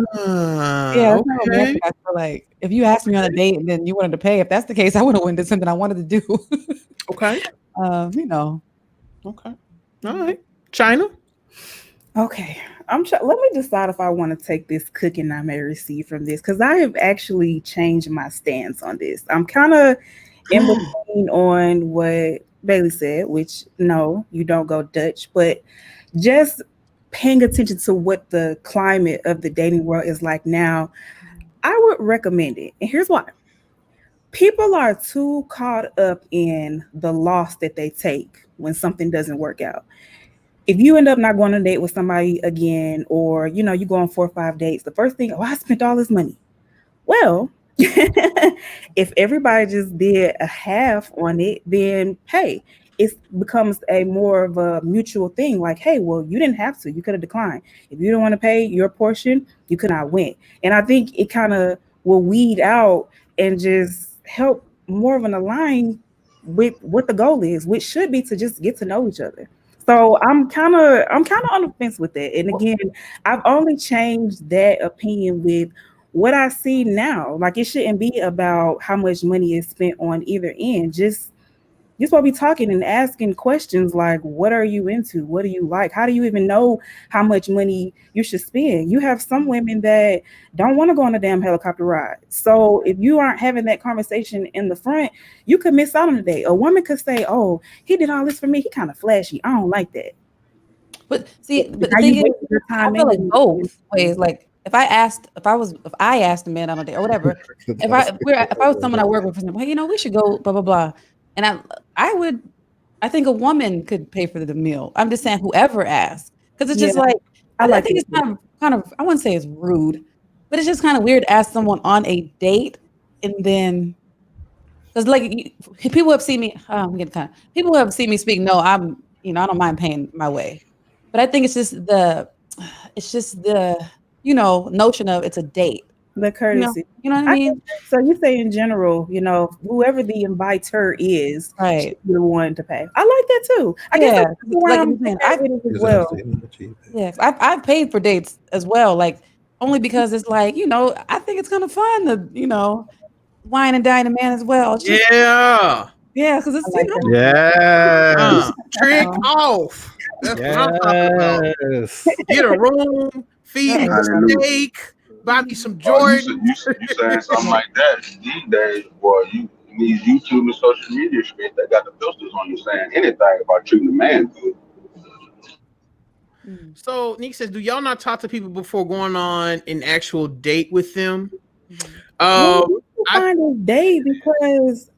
Yeah, that's not romantic. I feel like if you asked me on a date and then you wanted to pay, if that's the case, I would have went to something I wanted to do. Okay. Okay. All right. China. Okay, let me decide if I want to take this cooking I may receive from this because I have actually changed my stance on this. I'm kind of in between on what Bailey said, which no, you don't go Dutch, but just paying attention to what the climate of the dating world is like now, I would recommend it. And here's why. People are too caught up in the loss that they take when something doesn't work out. If you end up not going on a date with somebody again, or you go on 4 or 5 dates, the first thing, oh, I spent all this money. Well, if everybody just did a half on it, then hey, it becomes a more of a mutual thing. Like, hey, well, you didn't have to. You could have declined. If you don't want to pay your portion, you could not win. And I think it kind of will weed out and just help more of an align with what the goal is, which should be to just get to know each other. So I'm kind of on the fence with that. And again, I've only changed that opinion with what I see now. Like it shouldn't be about how much money is spent on either end. Just want to be talking and asking questions like, what are you into? What do you like? How do you even know how much money you should spend? You have some women that don't want to go on a damn helicopter ride. So if you aren't having that conversation in the front, you could miss out on the day. A woman could say, oh, he did all this for me. He kind of flashy. I don't like that. But see, but the How thing you is, waste your I time feel like anyway. both ways. Like if I asked a man on a date or whatever, if I was someone I work with, for example, hey, we should go, blah blah blah, and I think a woman could pay for the meal. I'm just saying whoever asks, because it's Yeah, just like I I like think it. it's kind of I wouldn't say it's rude, but it's just kind of weird to ask someone on a date and then because like people have seen me. I'm getting kind of people have seen me speak. No, I don't mind paying my way, but I think it's just the notion of it's a date. The courtesy. You know what I I guess, mean? so you say in general, whoever the inviter is should Right. be the one to pay. I like that too. I guess Yeah. that's where Like I'm I'm saying, at with it as well. yeah, I've paid for dates as well, like only because it's like I think it's kind of fun to wine and dine a man as well. It's just Yeah. yeah, because I it's like that. Yes. Trick off. That's what I'm talking about. Yes. Get a room, feed me right. some Hallelujah. steak, buy me some Oh, Jordan. you saying something like that these days, boy? These YouTube and social media streets, they got the filters on you saying anything about treating a man good. Mm, So Nick says, do y'all not talk to people before going on an actual date with them? mhm. Well, Um, you can I find a day because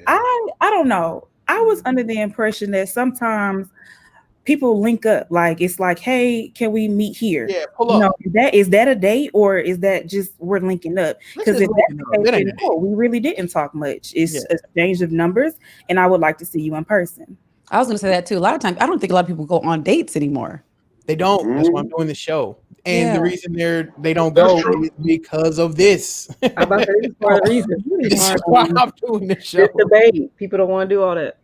I don't know. I was under the impression that sometimes people link up. Like it's like, hey, can we meet here? yeah, pull up. Is that a date or is that just we're linking up? Let's Because just if look that's it the up. case, That ain't then a date. no, we really didn't talk much. Yeah. It's a exchange of numbers, and I would like to see you in person. I was gonna say that too. A lot of times, I don't think a lot of people go on dates anymore. They don't. That's why I'm Mhm. doing the show. And the Yeah. reason they don't That's go true. is because of this. I about to say this is part of the reason. Really This is hard why on I'm doing the this show. debate. People don't want to do all that.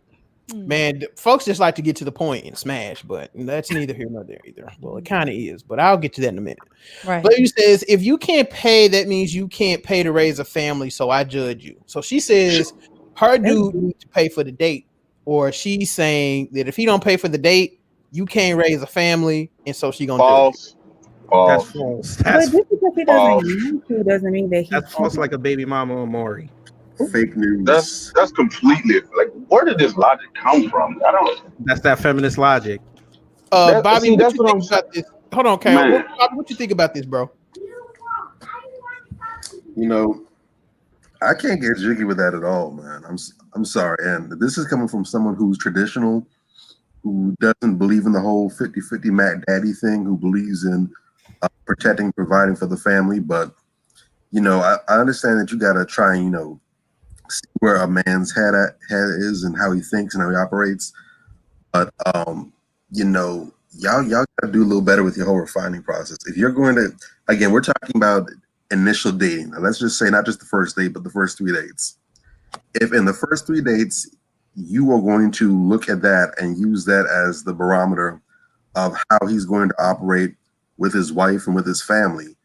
Mm, Man, folks just like to get to the point and smash, but that's neither here nor there either. Well, it kind of is, but I'll get to that in a minute. right. Lady says, if you can't pay, that means you can't pay to raise a family, so I judge you. So she says her That's dude needs to pay for the date, or she's saying that if he don't pay for the date, you can't raise a family, and so she gonna judge you. False, That's false, false. but just because he doesn't false. want to doesn't mean that he That's false can't. like a baby mama or Maury. Fake That's news. that's completely like, where did this logic come from? I don't. That's that feminist logic. Bobby, what That's you what think I'm saying, about this? Hold on, Kyle. man. Bobby, what you think about this, bro? You know, I can't get jiggy with that at all, man. I'm sorry, and this is coming from someone who's traditional, who doesn't believe in the whole 50-50 Mac Daddy thing, who believes in protecting, providing for the family. But I understand that you got to try and see where a man's head is and how he thinks and how he operates. But y'all gotta do a little better with your whole refining process. If you're going to, again, we're talking about initial dating. Now, let's just say not just the first date, but the first 3 dates. If in the first 3 dates you are going to look at that and use that as the barometer of how he's going to operate with his wife and with his family,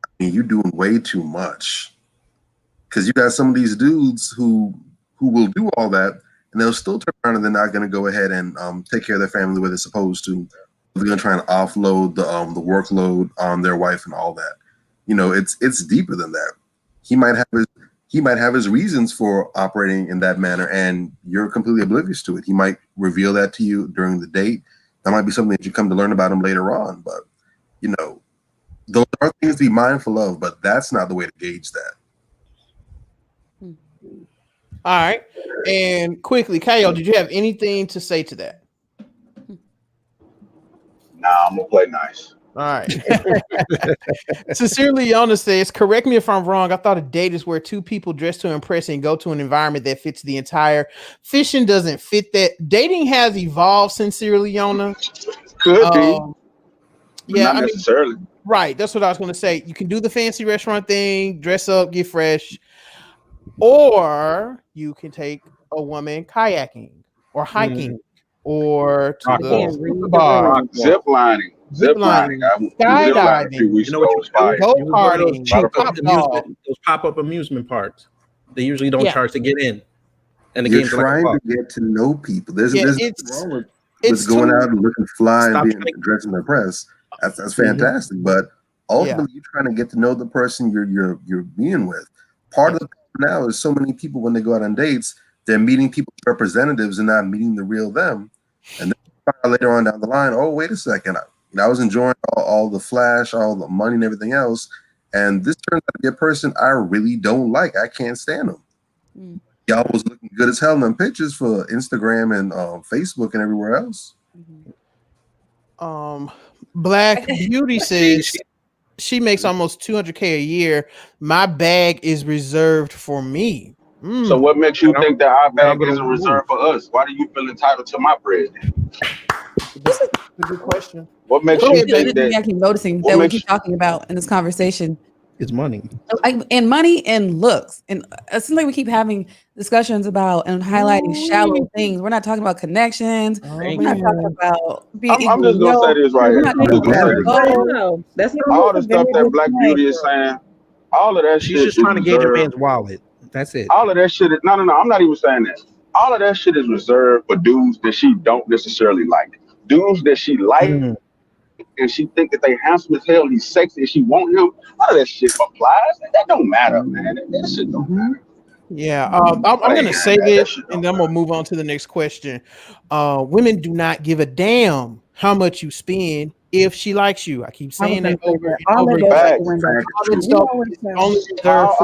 I mean, you're doing way too much. Because you got some of these dudes who will do all that and they'll still turn around and they're not going to go ahead and take care of their family the way they're supposed to, they're gonna try and offload the workload on their wife and all that. You know, it's deeper than that. He might have his reasons for operating in that manner, and you're completely oblivious to it. He might reveal that to you during the date. That might be something that you come to learn about him later on. But you know, those are things to be mindful of. But that's not the way to gauge that. All right. And quickly, Kyle, did you have anything to say to that? Nah, I'm gonna play nice. All right. Sincerely, Yona says, correct me if I'm wrong. I thought a date is where two people dress to impress and go to an environment that fits the entire. Fishing doesn't fit that. Dating has evolved, sincerely, Yona. Could be. Yeah, not necessarily. Right. That's what I was going to say. You can do the fancy restaurant thing, dress up, get fresh, or you can take a woman kayaking or hiking or to the bar, zip lining, skydiving, You know what you go karting, those pop-up amusement parks. They usually don't charge to get in, and the You're game's trying like to get to know people. There's nothing wrong it's with going out and looking fly and being dressed in the press. That's fantastic. But ultimately, you're trying to get to know the person you're being with. Part of the problem now is so many people, when they go out on dates, they're meeting people's representatives and not meeting the real them. And then later on down the line, oh, wait a second, I was enjoying all the flash, all the money and everything else, and this turns out to be a person I really don't like. I can't stand them. Y'all was looking good as hell in them pictures for Instagram and Facebook and everywhere else. Black Beauty says she makes almost $200K a year. My bag is reserved for me. So what makes you think that our bag isn't reserved for us? Why do you feel entitled to my bread? That's a good question. What makes you think that? I keep noticing that we keep talking about in this conversation is money, and money and looks, and it seems like we keep having discussions about and highlighting shallow things. We're not talking about connections. We're not talking about. I'm just gonna say this right here. That's all the stuff that Black Beauty is saying. All of that shit. She's just trying to gauge a man's wallet. That's it. All of that shit is no. I'm not even saying that. All of that shit is reserved for dudes that she don't necessarily like. Dudes that she like, and she think that they handsome as hell, he's sexy, and she want him. None of that shit applies. That don't matter, man. That shit don't matter. Yeah, I'm going to say this, and then I'm going to move on to the next question. Women do not give a damn how much you spend if she likes you. I keep saying that over and over again. How are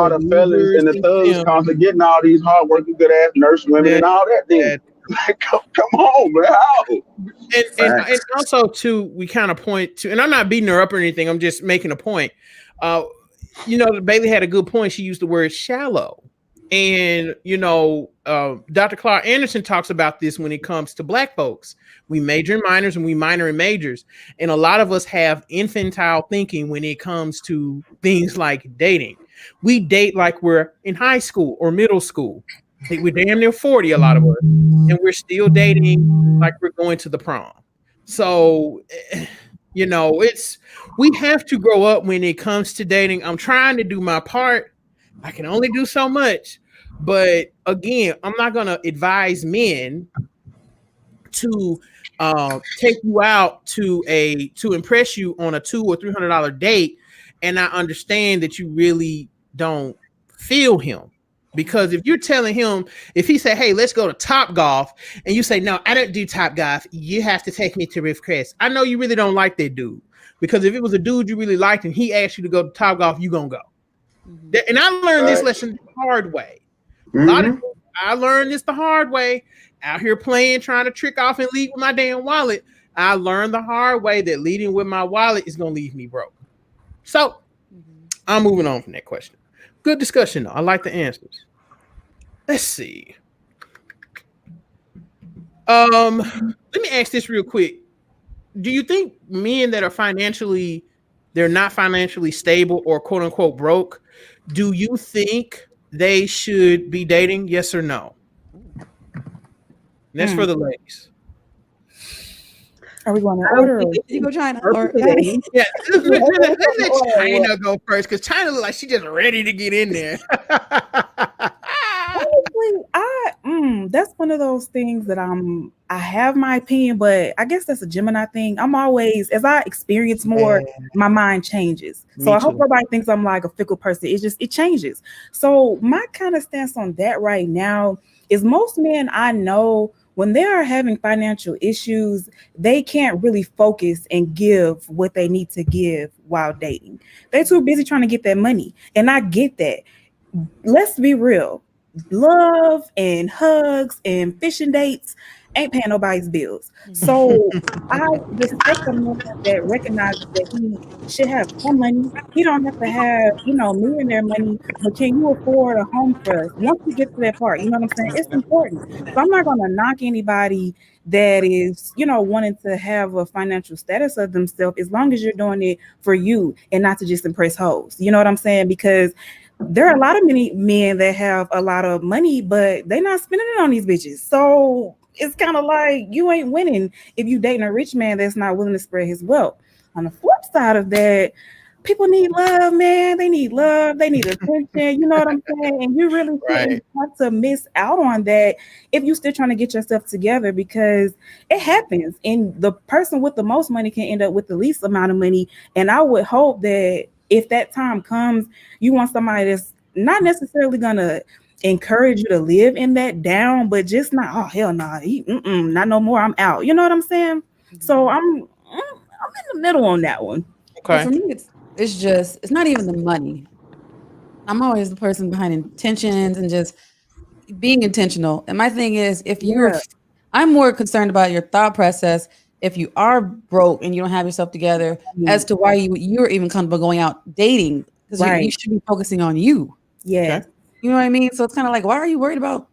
the fellas and the thugs constantly getting all these hard-working, good-ass nurse women and all that? Then come on, man. How? And also, too, we kind of point to, and I'm not beating her up or anything. I'm just making a point. Bailey had a good point. She used the word shallow. And, Dr. Clark Anderson talks about this when it comes to Black folks. We major in minors and we minor in majors. And a lot of us have infantile thinking when it comes to things like dating. We date like we're in high school or middle school. We're damn near 40, a lot of us. And we're still dating like we're going to the prom. So, we have to grow up when it comes to dating. I'm trying to do my part. I can only do so much, but again, I'm not going to advise men to take you out to impress you on a $200 or $300 date, and I understand that you really don't feel him. Because if you're telling him, if he said, hey, let's go to Top Golf, and you say, no, I don't do Top Golf, you have to take me to Riff Crest. I know you really don't like that dude, because if it was a dude you really liked and he asked you to go to Top Golf, you're going to go. And I learned this lesson the hard way. I learned this the hard way. Out here playing, trying to trick off and lead with my damn wallet. I learned the hard way that leading with my wallet is going to leave me broke. So I'm moving on from that question. Good discussion, though. I like the answers. Let's see. Let me ask this real quick. Do you think men that are they're not financially stable or quote unquote broke, do you think they should be dating? Yes or no? And that's for the ladies. Are we going to order? You go China or yeah, let China go first, because China looks like she's just ready to get in there. Honestly, that's one of those things that I have my opinion, but I guess that's a Gemini thing. I'm always, as I experience more, my mind changes. So Me I hope too. nobody thinks I'm like a fickle person. It's just, it changes. So my kind of stance on that right now is most men I know, when they are having financial issues, they can't really focus and give what they need to give while dating. They're too busy trying to get that money. And I get that. Let's be real. Love and hugs and fishing dates ain't paying nobody's bills. So I respect a man that recognizes that he should have some money. He don't have to have, millionaire money, but can you afford a home first? Once we get to that part, you know what I'm saying? It's important. So I'm not gonna knock anybody that is, wanting to have a financial status of themselves as long as you're doing it for you and not to just impress hoes. You know what I'm saying? Because there are a lot of many men that have a lot of money, but they're not spending it on these bitches. So it's kind of like you ain't winning if you dating a rich man that's not willing to spread his wealth. On the flip side of that, people need love, man. They need love. They need attention. You know what I'm saying? And you really shouldn't have to miss out on that if you're still trying to get yourself together, because it happens. And the person with the most money can end up with the least amount of money. And I would hope that if that time comes, you want somebody that's not necessarily gonna encourage you to live in that down, but just not, oh hell nah, not no more. I'm out. You know what I'm saying? So I'm in the middle on that one. But for me, it's not even the money. I'm always the person behind intentions and just being intentional. And my thing is, I'm more concerned about your thought process. If you are broke and you don't have yourself together, as to why you're even comfortable going out dating, because you should be focusing on you. Yeah. Okay. You know what I mean? So it's kind of like, why are you worried about,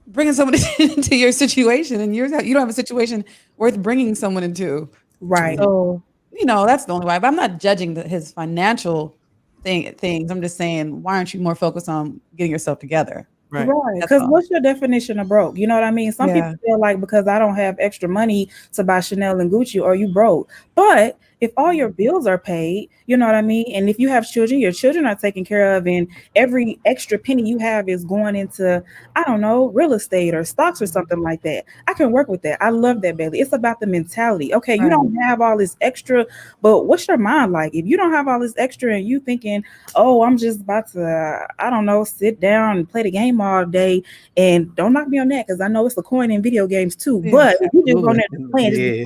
bringing someone into your situation, and you don't have a situation worth bringing someone into. Right. So, that's the only why. But I'm not judging his financial things. I'm just saying, why aren't you more focused on getting yourself together? Right. Because what's your definition of broke? You know what I mean? Some people feel like because I don't have extra money to buy Chanel and Gucci, or you broke. But if all your bills are paid, you know what I mean? And if you have children, your children are taken care of, and every extra penny you have is going into, I don't know, real estate or stocks or something like that. I can work with that. I love that, Bailey. It's about the mentality. Okay, you don't have all this extra, but what's your mind like? If you don't have all this extra and you thinking, oh, I'm just about to, I don't know, sit down and play the game all day, and don't knock me on that, because I know it's a coin in video games too. But if you just go there to play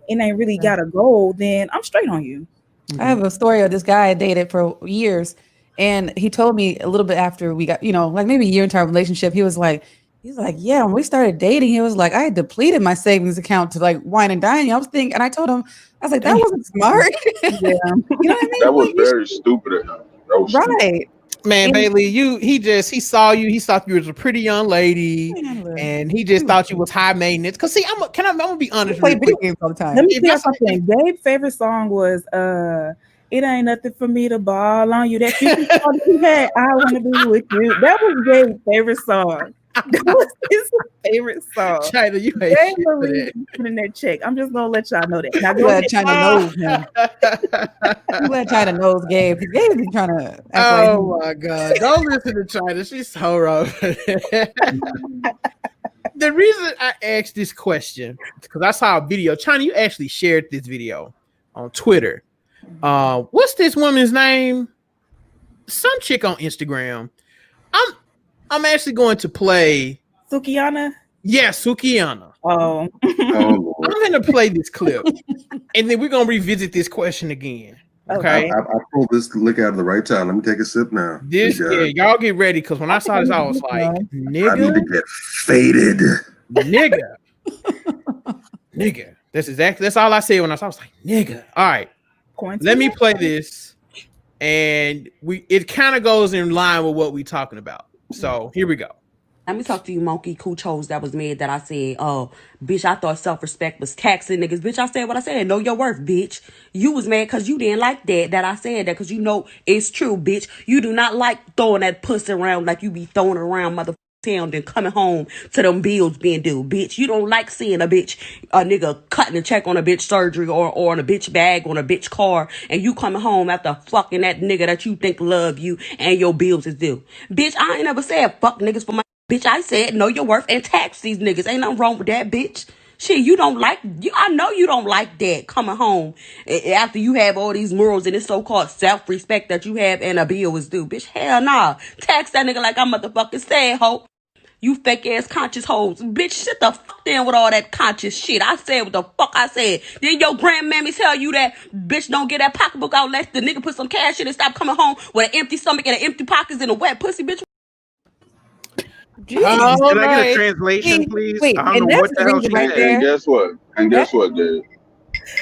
and ain't really got a goal, then I'm straight on you. I have a story of this guy I dated for years, and he told me a little bit after we got, like maybe a year into our relationship, he's like, yeah, when we started dating, he was like, I had depleted my savings account to like wine and dine. I was thinking, and I told him, I was like, that wasn't smart. Yeah. You know what I mean? That was very stupid of him. That was right. Man, And- Bailey, he saw you. He thought you was a pretty young lady, and he just thought you was high maintenance. Cause see, I'm gonna be honest. Play video games all the time. Let me tell you something. Gabe's favorite song was "It Ain't Nothing for Me to Ball on You." That future song he had, "I Want to Be With You." That was Gabe's favorite song. That was his favorite song. China, you hate Gabe shit for Marie that. putting that check. I'm just gonna let y'all know that. Now I'm go glad ahead. China knows him. I'm glad China knows Gabe. Gabe be trying to act like Oh my god! Don't listen to China. She's so wrong. The reason I asked this question is because I saw a video. China, you actually shared this video on Twitter. What's this woman's name? Some chick on Instagram. I'm actually going to play Sukiana. Yeah, Sukiana. Oh. I'm going to play this clip, and then we're going to revisit this question again. Okay. I pulled this liquor out of the right time. Let me take a sip now. Y'all get ready, because when I saw this, I was like, nigga. I need to get faded. Nigga. Nigga. That's all I said when I saw it. I was like, nigga. All right. Let me play this. And it kind of goes in line with what we're talking about. So here we go. Let me talk to you, monkey cooch hoes that was mad that I said, oh, bitch, I thought self-respect was taxing niggas. Bitch, I said what I said. Know your worth, bitch. You was mad because you didn't like that I said that, because you know it's true, bitch. You do not like throwing that pussy around like you be throwing around, motherfucker. town than coming home to them bills being due, bitch. You don't like seeing a nigga cutting a check on a bitch surgery or on a bitch bag on a bitch car, and you coming home after fucking that nigga that you think love you and your bills is due. Bitch, I ain't never said fuck niggas for my bitch. I said know your worth and tax these niggas. Ain't nothing wrong with that, bitch. Shit, you don't like you. I know you don't like that coming home after you have all these morals and this so-called self-respect that you have and a bill is due, bitch. Hell nah. Tax that nigga like I'm motherfucking saying, ho. You fake ass conscious hoes. Bitch, sit the fuck down with all that conscious shit. I said what the fuck I said. Then your grandmammy tell you that bitch don't get that pocketbook out unless the nigga put some cash in and stop coming home with an empty stomach and an empty pockets and a wet pussy, bitch. Jesus. Can I get a right. translation, please? Wait, I don't and know that's what the the hell reason she right said. there. And guess what? And guess what, Gabe?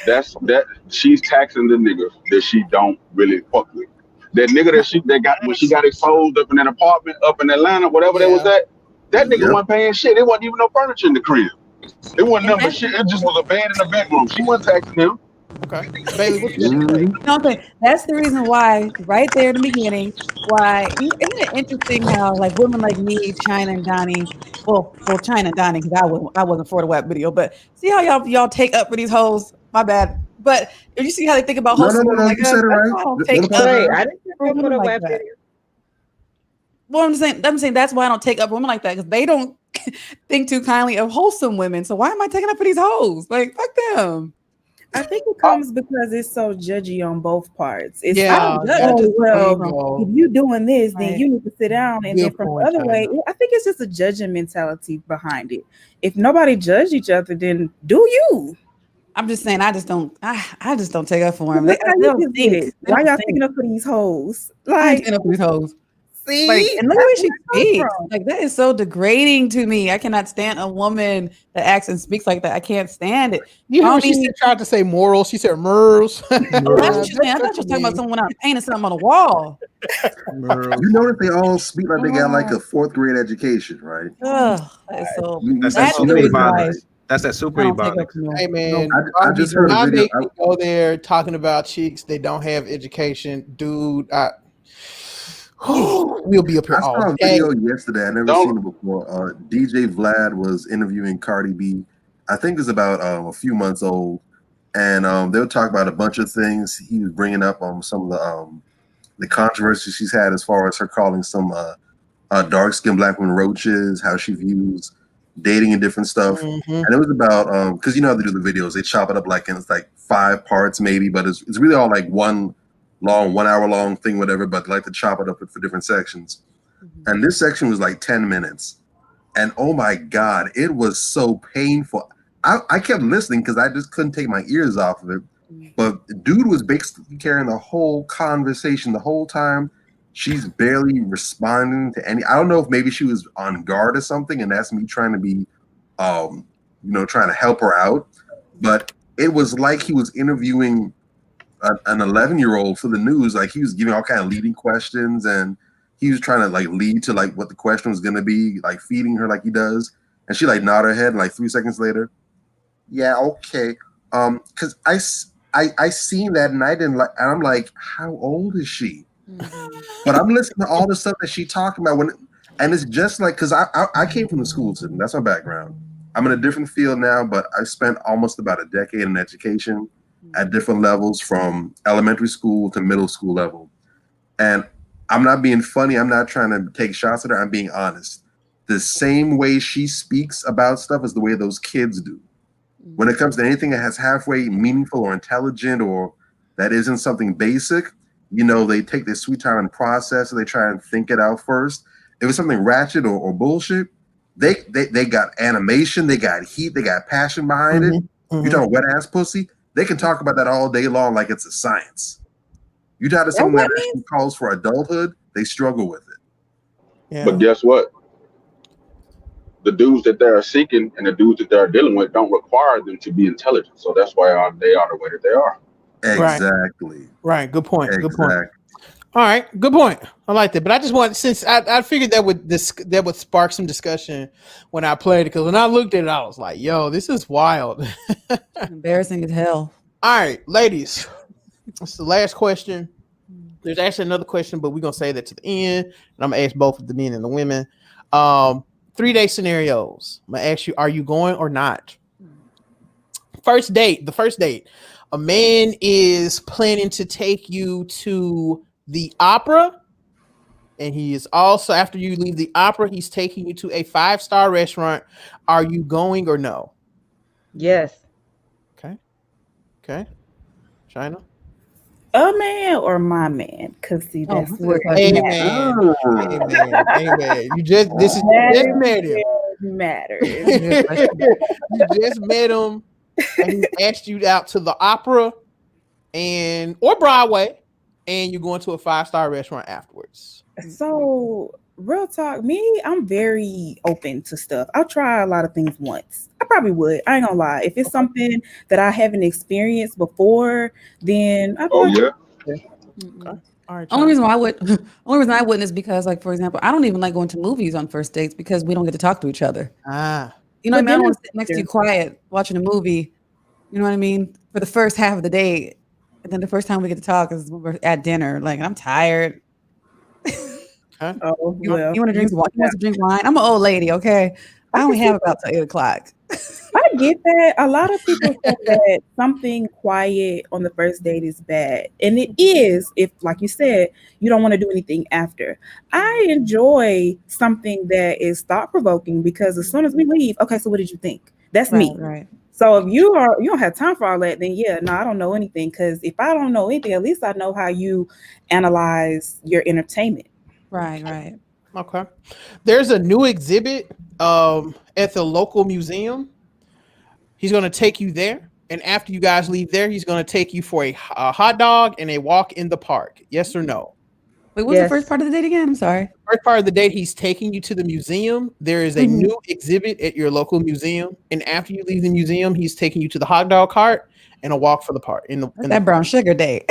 That's that she's taxing the nigga that she don't really fuck with. That nigga that got when she got exposed up in that apartment up in Atlanta, whatever that was Yeah. at, that nigga Yep. wasn't paying shit. It wasn't even no furniture in the crib. It wasn't And nothing but shit. It just was a bed in the bedroom. She wasn't taxing him. Okay. Bailey, what you got to say? Mhm. no, but that's the reason why, right there in the beginning, why isn't it interesting how like women like me, China and Donnie, well, China and Donnie, because I wasn't for the web video, but see how y'all take up for these hoes. My bad. But if you see how they think about No, no, wholesome no, women no. like You us, said it that's right. why I don't Don't take up apologize. Wait, I didn't for go for women the like web that. video. Well, I'm saying that's why I don't take up women like that because they don't think too kindly of wholesome women. So why am I taking up for these hoes? Like, fuck them. I think it comes because it's so judgy on both parts. It's I like, Yeah, don't judge. I that's just oh the well, thing, from if though. you doing this, then right. you need to sit down. And then Good from the point, other way, China. I think it's just a judging mentality behind it. If nobody judge each other, then do you? I'm just saying. I just don't take up for them. Look how They you don't just did think. it. They Why don't y'all think. taking up for these hoes? I ain't Like, taking up for these hoes. Like, see, and look at the that's way she where it comes speaks. from. Like, that is so degrading to me. I cannot stand a woman that acts and speaks like that. I can't stand it. You hear Call what she me. said? Tried to say morals. She said morals. Oh, that's Merle. what she's saying. I thought you was talking about someone out painting something on the wall. Morals. You notice they all speak like they got like Oh, a fourth grade education, right? ugh, that is so. That's that That's You the super notice reason that, why ebonics. right? That's that super I don't take up ebonics. for no. Hey man, I Bobby, just do heard a not video. make me go there talking about chicks they don't have education, dude. We'll be up here I all saw a day. video yesterday. I never seen it before. DJ Vlad was interviewing Cardi B. I think it's about a few months old, and they were talking about a bunch of things. He was bringing up some of the controversy she's had as far as her calling some dark skinned black women roaches, how she views dating and different stuff. Mm-hmm. And it was about because you know how they do the videos, they chop it up like in it's like 5 parts maybe, but it's really all like one 1 hour long thing, whatever. But they like to chop it up for different sections. And this section was like 10 minutes. And oh my God, it was so painful. I kept listening because I just couldn't take my ears off of it. But the dude was basically carrying the whole conversation the whole time. She's barely responding to any. I don't know if maybe she was on guard or something, and that's me trying to be, trying to help her out. But it was like he was interviewing an 11-year-old for the news. Like he was giving all kind of leading questions, and he was trying to like lead to like what the question was gonna be, like feeding her like he does. And she like nodded her head, and like 3 seconds later, yeah, okay. Because I seen that and I didn't like, and I'm like, how old is she? But I'm listening to all the stuff that she talking about and it's just like because I came from the school system. That's my background. I'm in a different field now, but I spent almost about a decade in education at different levels from elementary school to middle school level. And I'm not being funny. I'm not trying to take shots at her. I'm being honest. The same way she speaks about stuff is the way those kids do. When it comes to anything that has halfway meaningful or intelligent or that isn't something basic, they take their sweet time and process it. They try and think it out first. If it's something ratchet or bullshit, they got animation, they got heat, they got passion behind it. You talking wet ass pussy? They can talk about that all day long like it's a science. You talk to someone that actually calls for adulthood, they struggle with it. Yeah. But guess what? The dudes that they're seeking and the dudes that they're dealing with don't require them to be intelligent. So that's why they are the way that they are. Exactly. Right. Good point. Exactly. Good point. All right. Good point. I like that. But I just want, since I figured that would spark some discussion when I played it, because when I looked at it, I was like, yo, this is wild. Embarrassing as hell. All right, ladies. That's the last question. There's actually another question, but we're gonna say that to the end, and I'm gonna ask both of the men and the women. 3-day scenarios. I'm gonna ask you, are you going or not? First date, the first date. A man is planning to take you to the opera, and he is also, after you leave the opera, he's taking you to a 5-star restaurant. Are you going or no? Yes. Okay. Okay. China. A man or my man? Cause see, Oh, that's that's a where good question. it matters. Amen. You just this is That just is met him. where it matters. That's a good question. You just met him, and he asked you out to the opera or Broadway, and you're going to a 5-star restaurant afterwards. So, real talk, me, I'm very open to stuff. I'll try a lot of things once. I probably would. I ain't gonna lie. If it's something that I haven't experienced before, then I'd be Oh like, yeah. Okay. All right. Only reason I wouldn't is because, like, for example, I don't even like going to movies on first dates because we don't get to talk to each other. You know what I mean? I don't want to sit next to you quiet watching a movie. You know what I mean? For the first half of the day, and then the first time we get to talk is when we're at dinner. Like, I'm tired. oh, You well, want to drink? You want to drink wine? I'm an old lady. Okay, I only have about till 8:00. I get that. A lot of people say that something quiet on the first date is bad. And it is if, like you said, you don't want to do anything after. I enjoy something that is thought-provoking because as soon as we leave, okay, so what did you think? That's me. Right. So if you don't have time for all that, then yeah, no, I don't know anything. Because if I don't know anything, at least I know how you analyze your entertainment. Right. Okay. There's a new exhibit at the local museum. He's going to take you there, and after you guys leave there, he's going to take you for a hot dog and a walk in the park. Yes or no? Wait, what's the first part of the date again? I'm sorry. First part of the date, he's taking you to the museum. There is a new exhibit at your local museum, and after you leave the museum, he's taking you to the hot dog cart and a walk for the park. That brown sugar date.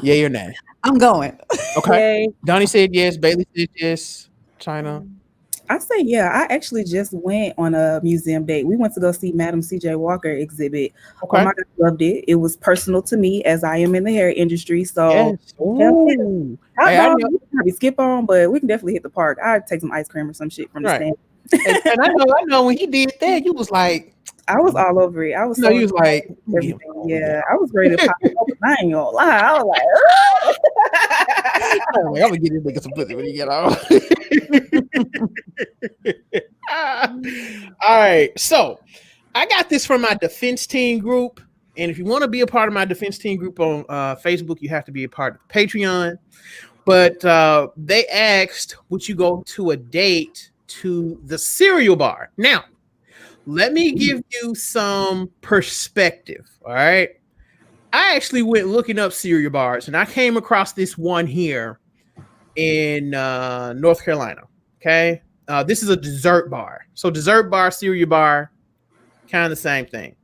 Yay or nay? I'm going. Okay. Yay. Donnie said yes. Bailey said yes. China. I say yeah. I actually just went on a museum date. We went to go see Madam C.J. Walker exhibit. Okay. Oh my God, loved it. It was personal to me as I am in the hair industry. So Yes. we can probably skip on, but we can definitely hit the park. I'd take some ice cream or some shit from the stand. and I know when he did that, you was like, I was all over it. I was you was like, everything. Yeah, I was ready to pop it open. I ain't gonna lie. I was like, I'm gonna get this nigga some pussy when he get off. All right, so I got this from my defense team group, and if you want to be a part of my defense team group on Facebook, you have to be a part of the Patreon. But they asked, would you go to a date to the cereal bar? Now, let me give you some perspective. All right. I actually went looking up cereal bars, and I came across this one here in North Carolina. Okay. This is a dessert bar. So dessert bar, cereal bar, kind of the same thing.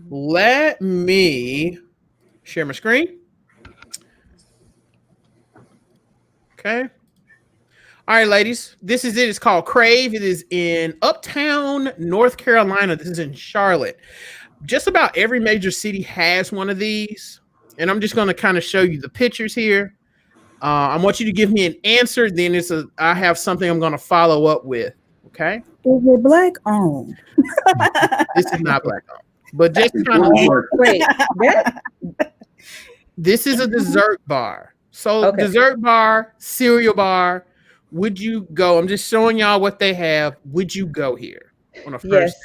Let me share my screen. Okay. All right, ladies, this is it. It's called Crave. It is in Uptown, North Carolina. This is in Charlotte. Just about every major city has one of these, and I'm just going to kind of show you the pictures here. I want you to give me an answer. Then I have something I'm going to follow up with. Okay. Is it black owned? This is not black owned, but just kind of wait. This is a dessert bar. So dessert bar, cereal bar. Would you go? I'm just showing y'all what they have. Would you go here on a first? Yes.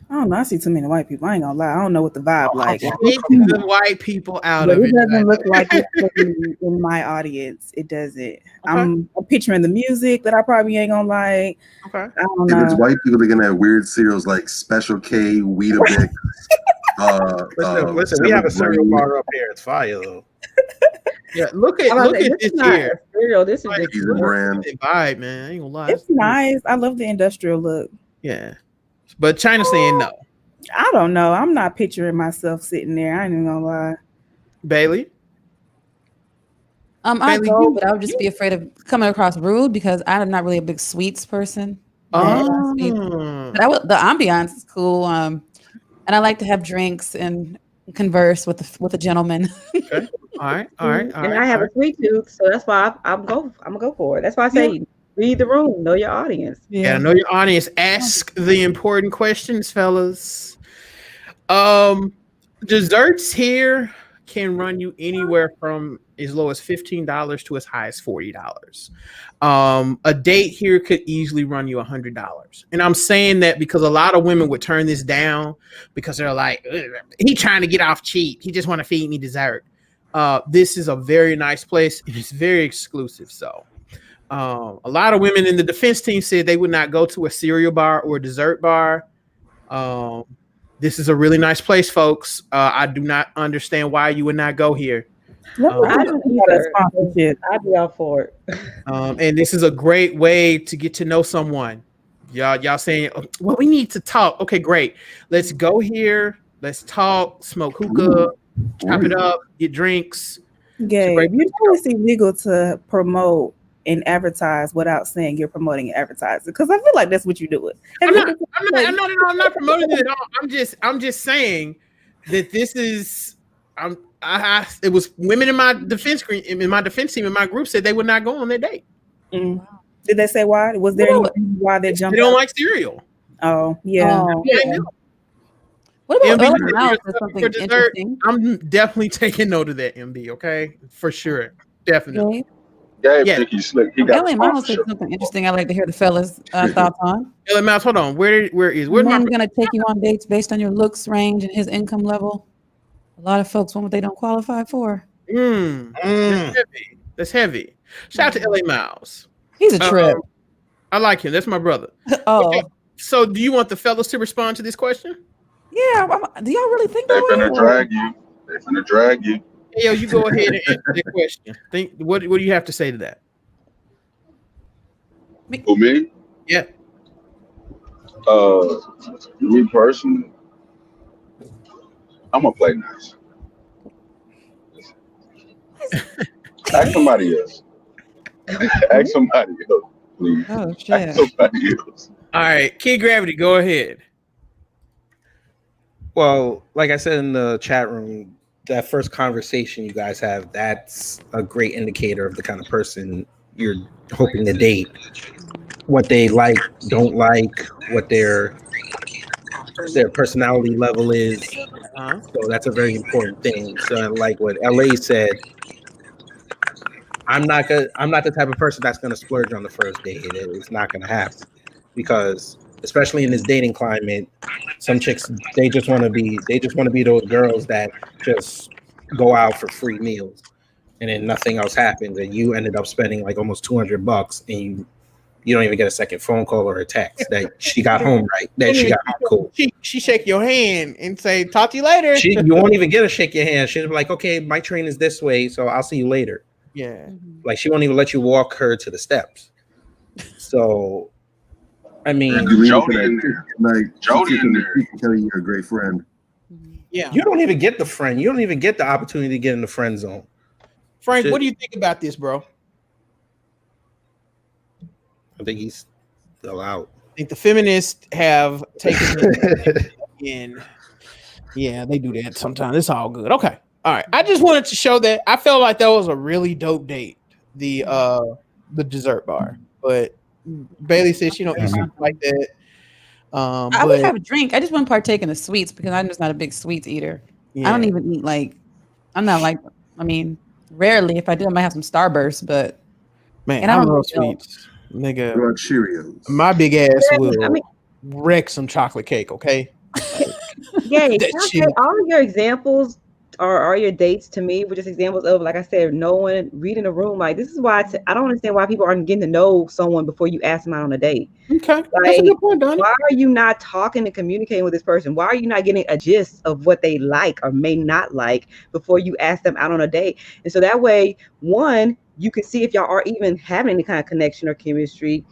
I don't know. I see too many white people. I ain't gonna lie. I don't know what the vibe like. Take the white people out But of it it. doesn't look like it's in my audience. It doesn't. I'm picturing the music that I probably ain't gonna like. Okay. I don't If know. it's white people, they're gonna have weird cereals like Special K, Weetabix. Listen, we have a cereal bar up here. It's fire though. Yeah, look at this here. Cereal. This is the brand. Vibe, man. I ain't gonna lie. It's nice. I love the industrial look. Yeah, but China's saying no. I don't know. I'm not picturing myself sitting there. I ain't even gonna lie. Bailey. I go, but I would just be afraid of coming across rude because I'm not really a big sweets person. But the ambiance is cool. And I like to have drinks and converse with a gentleman. Okay. And I have a sweet tooth, so that's why I'm gonna go for it. That's why I say read the room, know your audience. Yeah, know your audience. Ask the important questions, fellas. Desserts here can run you anywhere from as low as $15 to as high as $40. A date here could easily run you $100. And I'm saying that because a lot of women would turn this down because they're like, he trying to get off cheap. He just want to feed me dessert. This is a very nice place and it's very exclusive. So a lot of women in the defense team said they would not go to a cereal bar or a dessert bar. This is a really nice place, folks. I do not understand why you would not go here. I don't either. I'd be all for it. And this is a great way to get to know someone. Y'all saying, well, we need to talk. Okay, great. Let's go here. Let's talk, smoke hookah, chop it up, get drinks. Gabe, you know it's illegal to promote and advertise without saying you're promoting and advertising, because I feel like that's what you're doing. I'm not promoting it at all. I'm just saying that this is it was women in my defense team in my group said they would not go on their date. Mm. Did they say why? Was there any reason why they jumped? They don't like cereal. Oh yeah. What about MB, else is something interesting? I'm definitely taking note of that, MB. Okay, for sure, definitely. Gabe think he's slick. He got LA Miles said something interesting. I'd like to hear the fellas' thoughts on. LA Miles, hold on. Where's men gonna take you on dates based on your looks range and his income level? A lot of folks want what they don't qualify for. That's heavy. Shout out to LA Miles. He's a trip. I like him. That's my brother. Okay. So do you want the fellas to respond to this question? Yeah. Do y'all really think they that finna drag you? They finna drag you. Hey, yo, you go ahead and answer the question. What do you have to say to that? Who, me? Yeah. Me personally, I'm gonna play nice. Ask somebody else. Ask somebody else, please. Oh shit. Ask somebody else. All right, Kid Gravity, go ahead. Well, like I said in the chat room, that first conversation you guys have, that's a great indicator of the kind of person you're hoping to date. What they like, don't like, what their personality level is. So that's a very important thing. So like what LA said, I'm not the type of person that's gonna splurge on the first date. It's not gonna happen, because especially in this dating climate, some chicks they just want to be those girls that just go out for free meals, and then nothing else happens, and you ended up spending like almost $200, and you don't even get a second phone call or a text that she got home right, that she got home cool. She shake your hand and say, "Talk to you later." You won't even get a shake your hand. She'll be like, "Okay, my train is this way, so I'll see you later." Yeah, like she won't even let you walk her to the steps. So, I mean, Jody in there. Like Jody in there. Tell you you're a great friend. Yeah, you don't even get the friend. You don't even get the opportunity to get in the friend zone. Frank, what do you think about this, bro? I think he's still out. I think the feminists have taken it in. Yeah, they do that sometimes. It's all good. Okay. All right. I just wanted to show that I felt like that was a really dope date, the dessert bar. But Bailey said she don't eat something like that. I would have a drink. I just wouldn't partake in the sweets because I'm just not a big sweets eater. Yeah. I don't even eat rarely. If I do, I might have some Starburst, but man, I don't love sweets. Nigga, what about Cheerios? My big ass will wreck some chocolate cake, okay? Yeah, all of your examples are your dates to me, were just examples of, like I said, no one reading the room. Like, this is why I don't understand why people aren't getting to know someone before you ask them out on a date. Okay, like, that's a good point, Donnie. Why are you not talking and communicating with this person? Why are you not getting a gist of what they like or may not like before you ask them out on a date? And so that way, one, you can see if y'all are even having any kind of connection or chemistry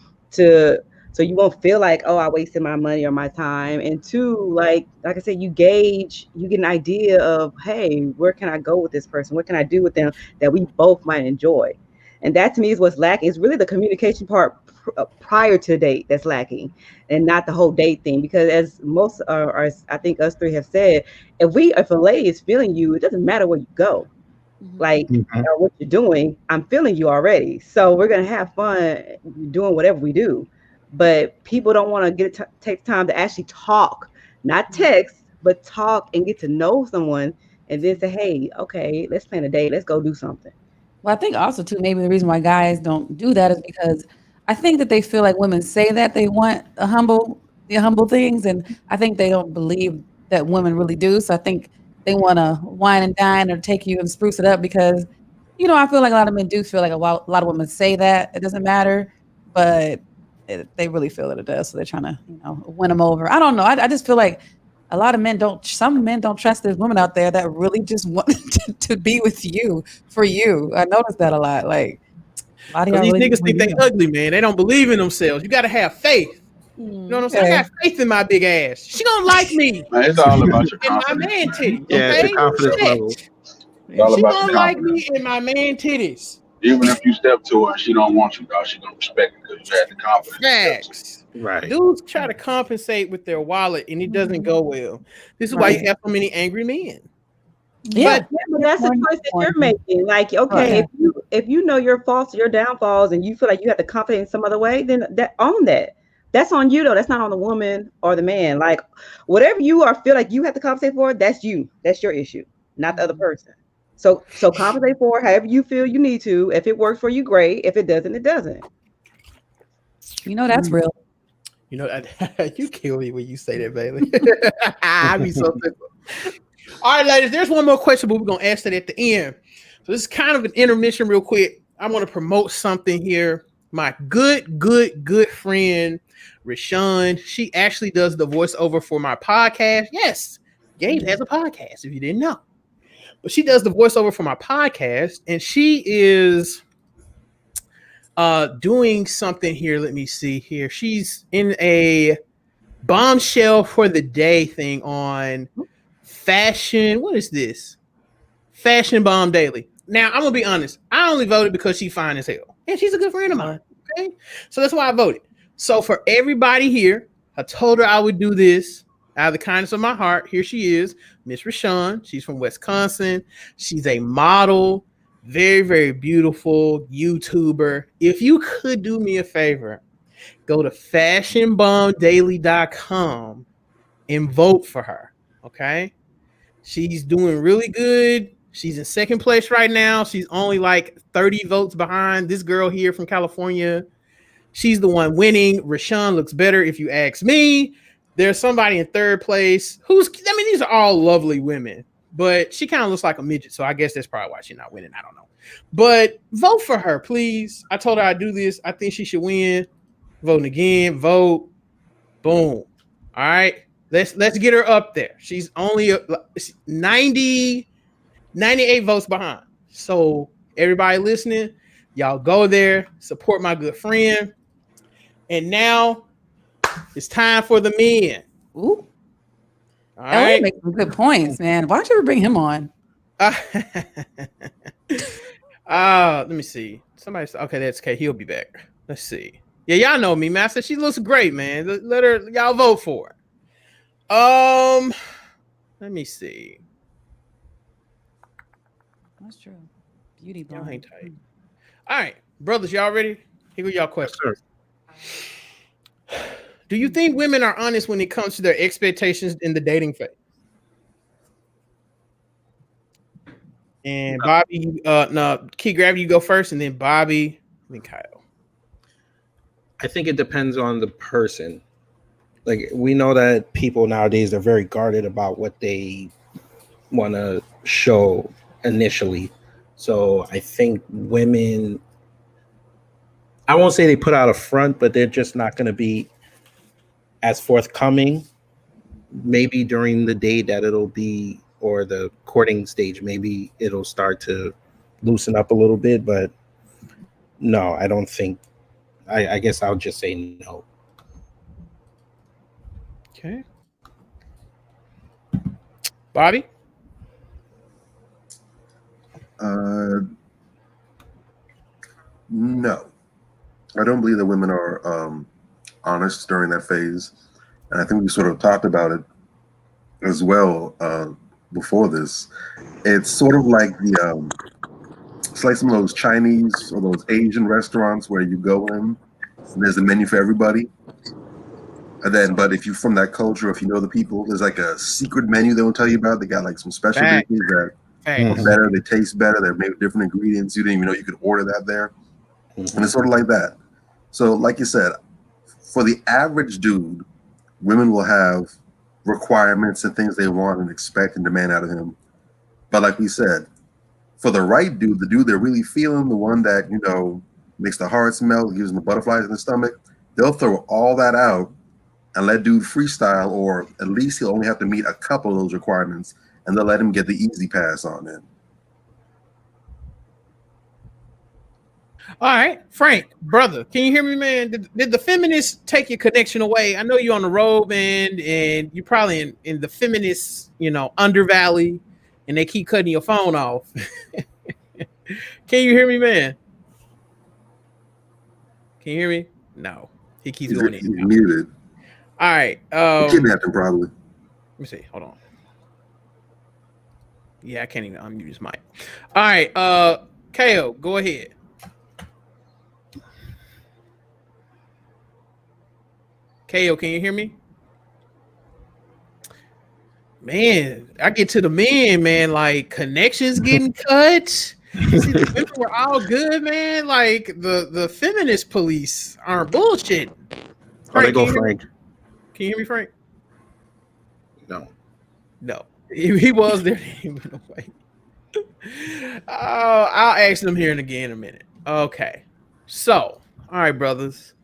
so you won't feel like, oh, I wasted my money or my time. And two, like I said, you get an idea of, hey, where can I go with this person? What can I do with them that we both might enjoy? And that to me is what's lacking. It's really the communication part prior to the date that's lacking, and not the whole date thing. Because as most I think us three have said, if a lady is feeling you, it doesn't matter where you go. like Mhm. what you're doing. I'm feeling you already, so we're gonna have fun doing whatever we do. But people don't want to take time to actually talk, not text, but talk and get to know someone, and then say, "Hey, okay, let's plan a date. Let's go do something." Well, I think also too, maybe the reason why guys don't do that is because I think that they feel like women say that they want the humble things, and I think they don't believe that women really do. So I think they want to wine and dine or take you and spruce it up because, I feel like a lot of men do feel like a lot of women say that it doesn't matter, but they really feel that it does. So they're trying to, win them over. I don't know. I just feel like a lot of men don't. Some men don't trust there's women out there that really just want to be with you for you. I noticed that a lot. Like a lot of Because y'all these really just niggas want think to they be ugly, man. They don't believe in themselves. You got to have faith. You know what I'm saying? I Okay. got faith in my big ass. She gonna like me Man, it's all about your in my confidence, man man. titties, Yeah, it's the okay? confidence Shit. level. It's all She about your gonna like confidence. me in my man titties. Even if you step to her and she don't want you, dog, she gonna respect it because you had the confidence to step to her. Facts. Right. Dudes try to compensate with their wallet and it doesn't go well. This is why you Right. have so many angry men. Yeah. But Yeah, but that's a choice that you're making. Like, Right. okay, if you know your faults, your downfalls, and you feel like you have to compensate in some other way, then that own that. That's on you though. That's not on the woman or the man. Like, whatever you are feel like you have to compensate for, that's you. That's your issue, not the other person. So compensate for however you feel you need to. If it works for you, great. If it doesn't, it doesn't. That's real. you know, you kill me when you say that, Bailey. I be so simple. All right, ladies, there's one more question, but we're gonna ask that at the end. So this is kind of an intermission, real quick. I want to promote something here. My good friend Rashawn, she actually does the voiceover for my podcast. Yes, Gabe has a podcast, if you didn't know. But she does the voiceover for my podcast, and she is doing something here. Let me see here. She's in a bombshell for the day thing on fashion. What is this? Fashion Bomb Daily. Now, I'm gonna be honest. I only voted because she's fine as hell, and she's a good friend of mine. Okay, so that's why I voted. So for everybody here, I told her I would do this out of the kindness of my heart. Here she is, Miss Rashawn. She's from Wisconsin. She's a model, very very beautiful YouTuber. If you could do me a favor, go to fashionbombdaily.com and vote for her. Okay. She's doing really good. She's in second place right now. She's only like 30 votes behind this girl here from California. She's the one winning. Rashawn looks better if you ask me. There's somebody in third place these are all lovely women, but she kind of looks like a midget. So I guess that's probably why she's not winning. I don't know. But vote for her, please. I told her I'd do this. I think she should win. Voting again. Vote. Boom. All right. Let's get her up there. She's only 98 votes behind. So everybody listening, y'all go there, support my good friend. And now it's time for the men. Ooh. All LA right. makes some good points, man. Why don't you ever bring him on? Let me see. Somebody said, okay, that's okay. He'll be back. Let's see. Yeah, y'all know me, man. I said she looks great, man. Let her, y'all vote for her. Let me see. That's true. Beauty Y'all hang blind. tight. All right, brothers, y'all ready? Here go y'all questions. Do you think women are honest when it comes to their expectations in the dating phase? And Bobby, no, Key, grab you go first, and then Bobby, then Kyle. I think it depends on the person. Like, we know that people nowadays are very guarded about what they want to show initially. So I think women, I won't say they put out a front, but they're just not going to be as forthcoming. Maybe during the date that it'll be, or the courting stage, maybe it'll start to loosen up a little bit. But no, I don't think, I guess I'll just say no. Okay. Bobby? No. I don't believe that women are honest during that phase. And I think we sort of talked about it as well. before this. It's sort of like it's like some of those Chinese or those Asian restaurants where you go in and there's a menu for everybody. And then, but if you're from that culture, if you know the people, there's like a secret menu they won't tell you about. They got like some special Fact. dishes that are better, they taste better, they're made with different ingredients. You didn't even know you could order that there. And it's sort of like that. So, like you said, for the average dude, women will have requirements and things they want and expect and demand out of him. But like we said, for the right dude, the dude they're really feeling, the one that, you know, makes the hearts melt, gives them the butterflies in the stomach, they'll throw all that out and let dude freestyle, or at least he'll only have to meet a couple of those requirements, and they'll let him get the easy pass on it. All right, Frank, brother, can you hear me, man? Did the feminists take your connection away? I know you're on the road, man, and you're probably in the feminist, undervalley, and they keep cutting your phone off. Can you hear me, man? Can you hear me? No, he keeps doing it. He's muted. All right. Kidnapped him, probably. Let me see. Hold on. Yeah, I can't even unmute his mic. All right. KO, go ahead. KO, can you hear me? Man, I get to the men, man, like connections getting cut. See, the women were all good, man. Like the feminist police aren't bullshit. Oh, they go Frank. Can you hear me, Frank? No. He was there. I'll ask them here in a minute. Okay. So, all right, brothers.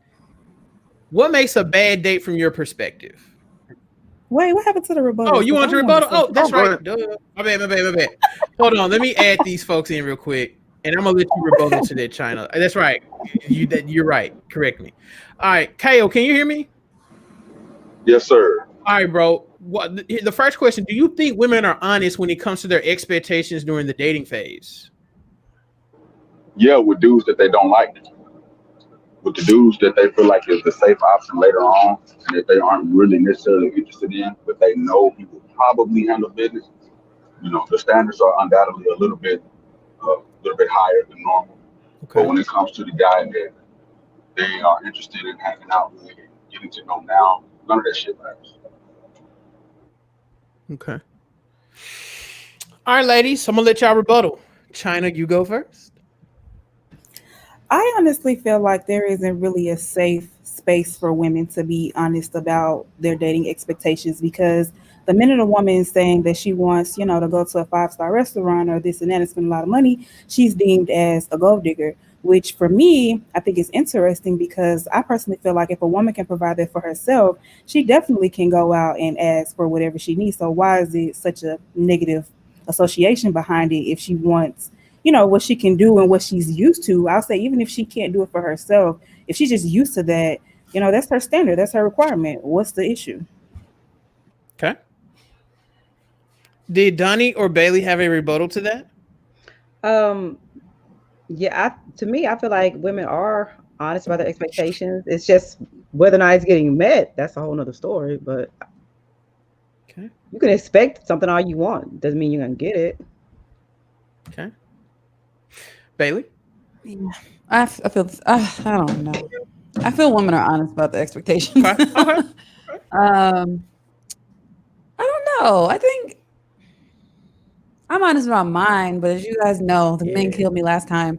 What makes a bad date from your perspective? Wait, what happened to the rebuttal? Oh, you want your rebuttal? Oh, that's right. Duh. My bad. Hold on. Let me add these folks in real quick, and I'm gonna let you rebuttal to that China. That's right. You're right. Correct me. All right, KO, can you hear me? Yes, sir. All right, bro. The first question: do you think women are honest when it comes to their expectations during the dating phase? Yeah, with dudes that they don't like. With the dudes that they feel like is the safe option later on, and that they aren't really necessarily interested in, but they know he will probably handle business. The standards are undoubtedly a little bit higher than normal. Okay. But when it comes to the guy that they are interested in hanging out with and getting to know now, none of that shit matters. Okay. All right, ladies, I'm gonna let y'all rebuttal. China, you go first. I honestly feel like there isn't really a safe space for women to be honest about their dating expectations, because the minute a woman is saying that she wants, to go to a 5-star restaurant or this and that and spend a lot of money, she's deemed as a gold digger, which for me, I think is interesting, because I personally feel like if a woman can provide that for herself, she definitely can go out and ask for whatever she needs. So why is it such a negative association behind it if she wants what she can do and what she's used to? I'll say even if she can't do it for herself, if she's just used to that, that's her standard, that's her requirement. What's the issue? Okay. Did Donnie or Bailey have a rebuttal to that? Yeah, to me, I feel like women are honest about their expectations. It's just whether or not it's getting met. That's a whole nother story. But okay, you can expect something all you want. Doesn't mean you're gonna get it. Okay. Bailey? Yeah, I feel. I don't know. I feel women are honest about the expectations. Okay. I don't know. I think I'm honest about mine, but as you guys know, the men killed me last time.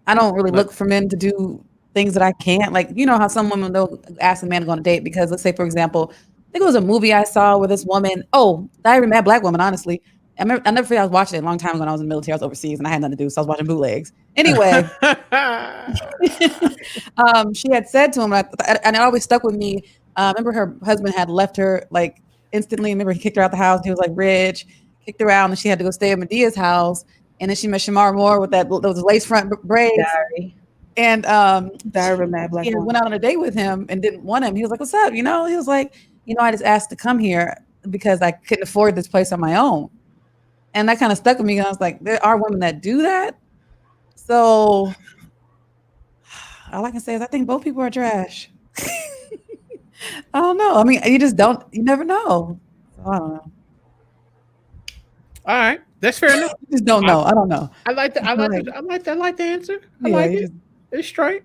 I don't really look for men to do things that I can't. Like, you know how some women, they'll ask a man to go on a date because, let's say, for example, I think it was a movie I saw where this woman, Diary of a Mad Black Woman, honestly. I never forget I was watching it a long time ago when I was in the military. I was overseas and I had nothing to do, so I was watching bootlegs. Anyway, she had said to him, and it always stuck with me. I remember her husband had left her like instantly. I remember he kicked her out the house. He was like rich, kicked her out, and she had to go stay at Medea's house. And then she met Shamar Moore with those lace front braids. Diary. And Diary of a Mad Black Woman. Went out on a date with him and didn't want him. He was like, "What's up?" He was like, "I just asked to come here because I couldn't afford this place on my own." And that kind of stuck with me. And I was like, there are women that do that. So all I can say is I think both people are trash. I don't know. I mean, you never know. So I don't know. All right, that's fair enough. I just don't know. I don't know. I like the answer. I Yeah, like you it. just- It's straight.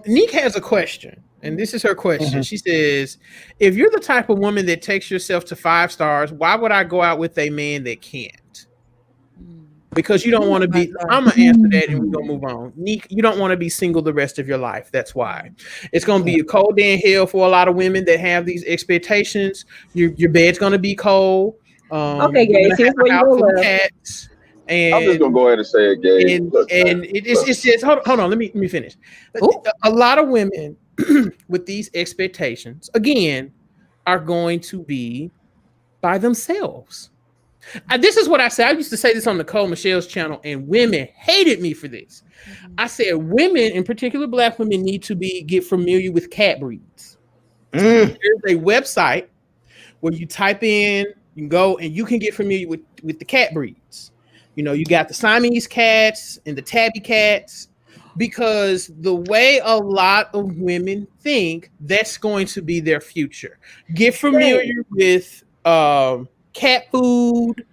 Neek has a question, and this is her question. Mhm. She says, "If you're the type of woman that takes yourself to 5 stars, why would I go out with a man that can't?" Because you don't want to be. I'm gonna answer that, and we're gonna move on. Neek, you don't want to be single the rest of your life. That's why it's gonna be a cold day in hell for a lot of women that have these expectations. Your bed's gonna be cold. Okay, You're guys, gonna have here's a where you house go full of left. cats, I'm just gonna and go ahead and say it, Gabe. and Look, man, and look. it's just hold on. Let me finish. Ooh. A lot of women with these expectations again are going to be by themselves. This is what I said. I used to say this on Nicole Michelle's channel, and women hated me for this. I said women, in particular black women, need to get familiar with cat breeds. There's a website where you type in, you can go and you can get familiar with the cat breeds. You know, you got the Siamese cats and the tabby cats, because the way a lot of women think, that's going to be their future. Get familiar with cat food,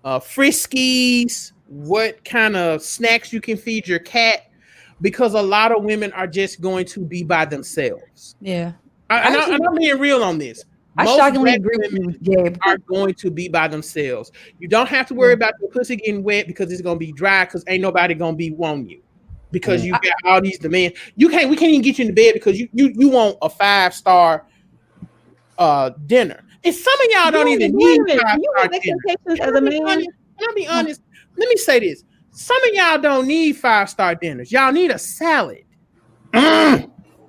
friskies, what kind of snacks you can feed your cat, because a lot of women are just going to be by themselves. Yeah. I'm being real on this. I Most shockingly black agree with women you, Gabe. are going to be by themselves. You don't have to worry about your pussy getting wet because it's gonna be dry, because ain't nobody gonna be wanting you, because you got all these demands. We can't even get you in the bed because you want a 5-star dinner. And some of y'all don't even need Wait a minute. Do you 5-star have dinner. expectations as a man? Can I be honest? Let me say this. Some of y'all don't need 5-star dinners. Y'all need a salad.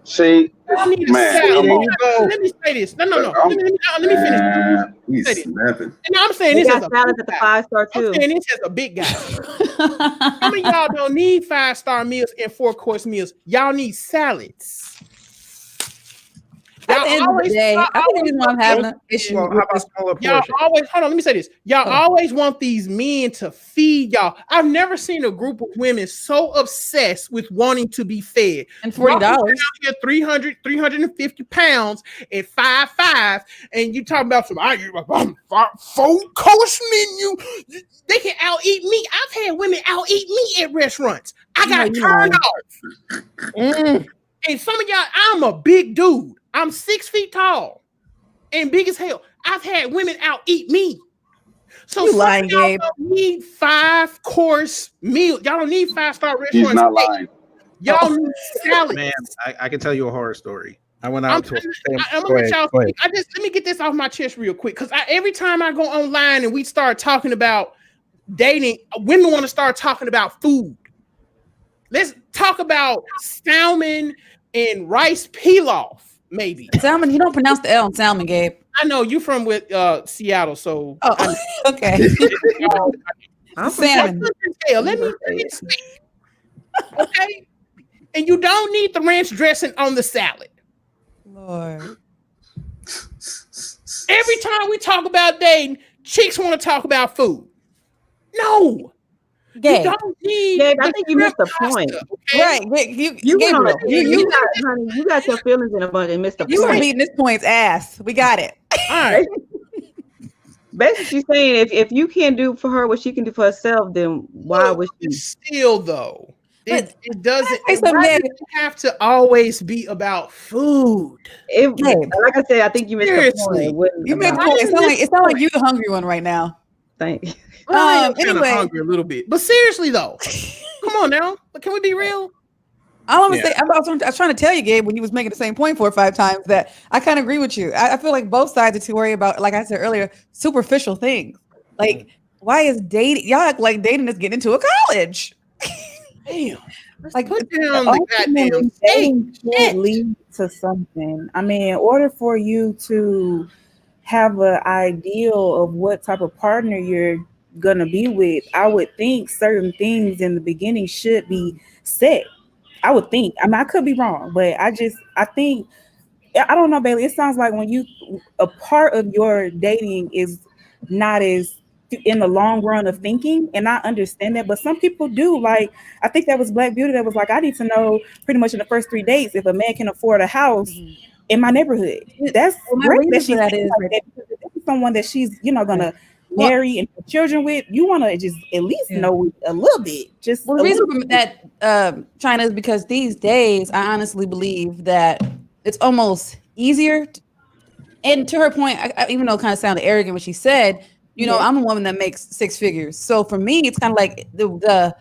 See, Y'all need a man, salad. come on. Let me say this. No. Let me finish. Man, he's Say this. snapping. And I'm saying They this as got a salads big at the guy. 5-star too. I'm saying this as a big guy. Some of y'all don't need 5-star meals and 4-course meals. Y'all need salads. At the end of the day, I think the reason why I'm having an issue Well, how with about this. smaller Y'all portion? always hold on. Let me say this. Y'all always want these men to feed y'all. I've never seen a group of women so obsessed with wanting to be fed. And $40. Y'all out here 300, 350 pounds at 5'5", and you talking about some 4-course menu. They can out eat me. I've had women out eat me at restaurants. I got turned off. And some of y'all, I'm a big dude. I'm 6 feet tall and big as hell. I've had women out eat me. So You lying, y'all Gabe. don't need 5-course meal. Y'all don't need 5-star restaurants. He's not lying. Y'all need salad. Man, I can tell you a horror story. I went I'm out to a gonna let y'all speak. Let me get this off my chest real quick, because every time I go online and we start talking about dating, women want to start talking about food. Let's talk about salmon and rice pilaf, maybe. Salmon, you don't pronounce the L in salmon, Gabe. I know you from with Seattle, so okay. I'm salmon. Let me speak. Okay, and you don't need the ranch dressing on the salad. Lord. Every time we talk about dating, chicks want to talk about food. No. Gabe. You don't need. Gabe, I think you missed the point. Okay? Right. You went on a, Gabriel, you got, honey, you got your feelings in a bunch and missed the you were point. beating this point's ass. We got it. All right. Basically, she's saying if you can't do for her what she can do for herself, then why would she? Still, though, it doesn't. Why does it have to always be about food? Like I said, I think you missed Seriously. the point. You missed the point. It sounds like you're the hungry one right now. Thank you. I'm kind of Anyway. hungry a little bit, but seriously though, come on now, can we be real? I was trying to tell you, Gabe, when you was making the same point 4 or 5 times, that I kind of agree with you. I feel like both sides are too worried about, like I said earlier, superficial things. Like, why is dating? Y'all act like dating is getting into a college. Damn. Like, put down the goddamn dating should lead to something. I mean, in order for you to have an ideal of what type of partner you're gonna be with, I would think certain things in the beginning should be set. I would think. I mean, I could be wrong, but I think, I don't know, Bailey. It sounds like when a part of your dating is not as in the long run of thinking, and I understand that, but some people do. Like, I think that was Black Beauty that was like, I need to know pretty much in the first 3 dates if a man can afford a house in my neighborhood. That's great that she's like that, because if this is someone that she's gonna marry and have children with, you want to just at least know a little bit. Just the reason that China is because these days, I honestly believe that it's almost easier. And to her point, even though it kind of sounded arrogant when she said, you know, I'm a woman that makes 6 figures. So for me, it's kind of like the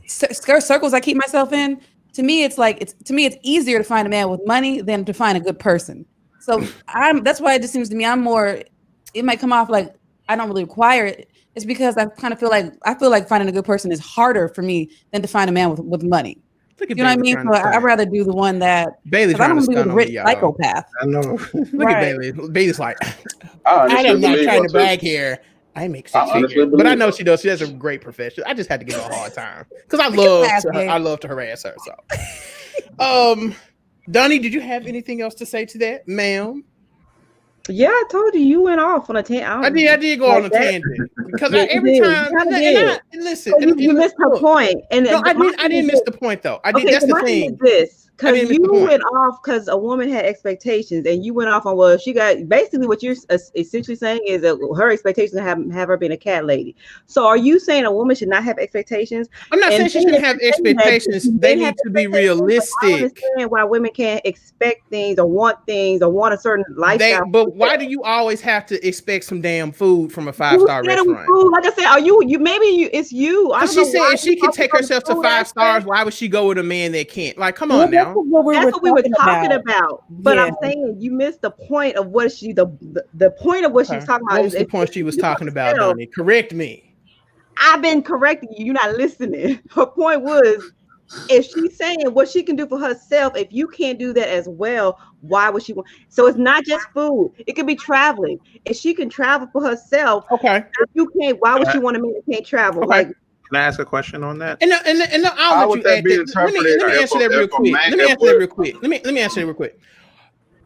circles I keep myself in. To me, it's easier to find a man with money than to find a good person. So that's why it just seems to me it might come off like I don't really require it. It's because I kind of feel like finding a good person is harder for me than to find a man with money. You know what I mean? So I'd rather do the one that Bailey's I don't want to be with a rich y'all. psychopath. I know. Look at Bailey. Bailey's like, I I'm not trying to too. brag here. I make 6 figures, but I know she does. She has a great profession. I just had to give her a hard time because I love to harass her. So, Donnie, did you have anything else to say to that, ma'am? Yeah, I told you went off on a tangent. I did go on a tangent because every time. Listen, you missed her point. And no, I didn't miss the point though. I did. That's the thing. Because you went off because a woman had expectations, and you went off on she got basically what you're essentially saying is that her expectations have her being a cat lady. So are you saying a woman should not have expectations? I'm not saying she shouldn't have expectations. They need to be realistic. I understand why women can't expect things or want a certain lifestyle. But why do you always have to expect some damn food from a 5-star restaurant? Like I said, it's you. She said if she can take herself to 5 stars, why would she go with a man that can't? Like, come on now. That's what we were talking about. But I'm saying you missed the point of what the point of what she was talking about. What was the point she was talking about, Donnie? Correct me. I've been correcting you. You're not listening. Her point was, if she's saying what she can do for herself, if you can't do that as well, why would she want? So it's not just food. It could be traveling. If she can travel for herself, okay. If you can't, why would she want a man that can't travel? Okay. Like, can I ask a question on that? And I'll let you add that. Let me answer that real quick. Let me answer that real quick.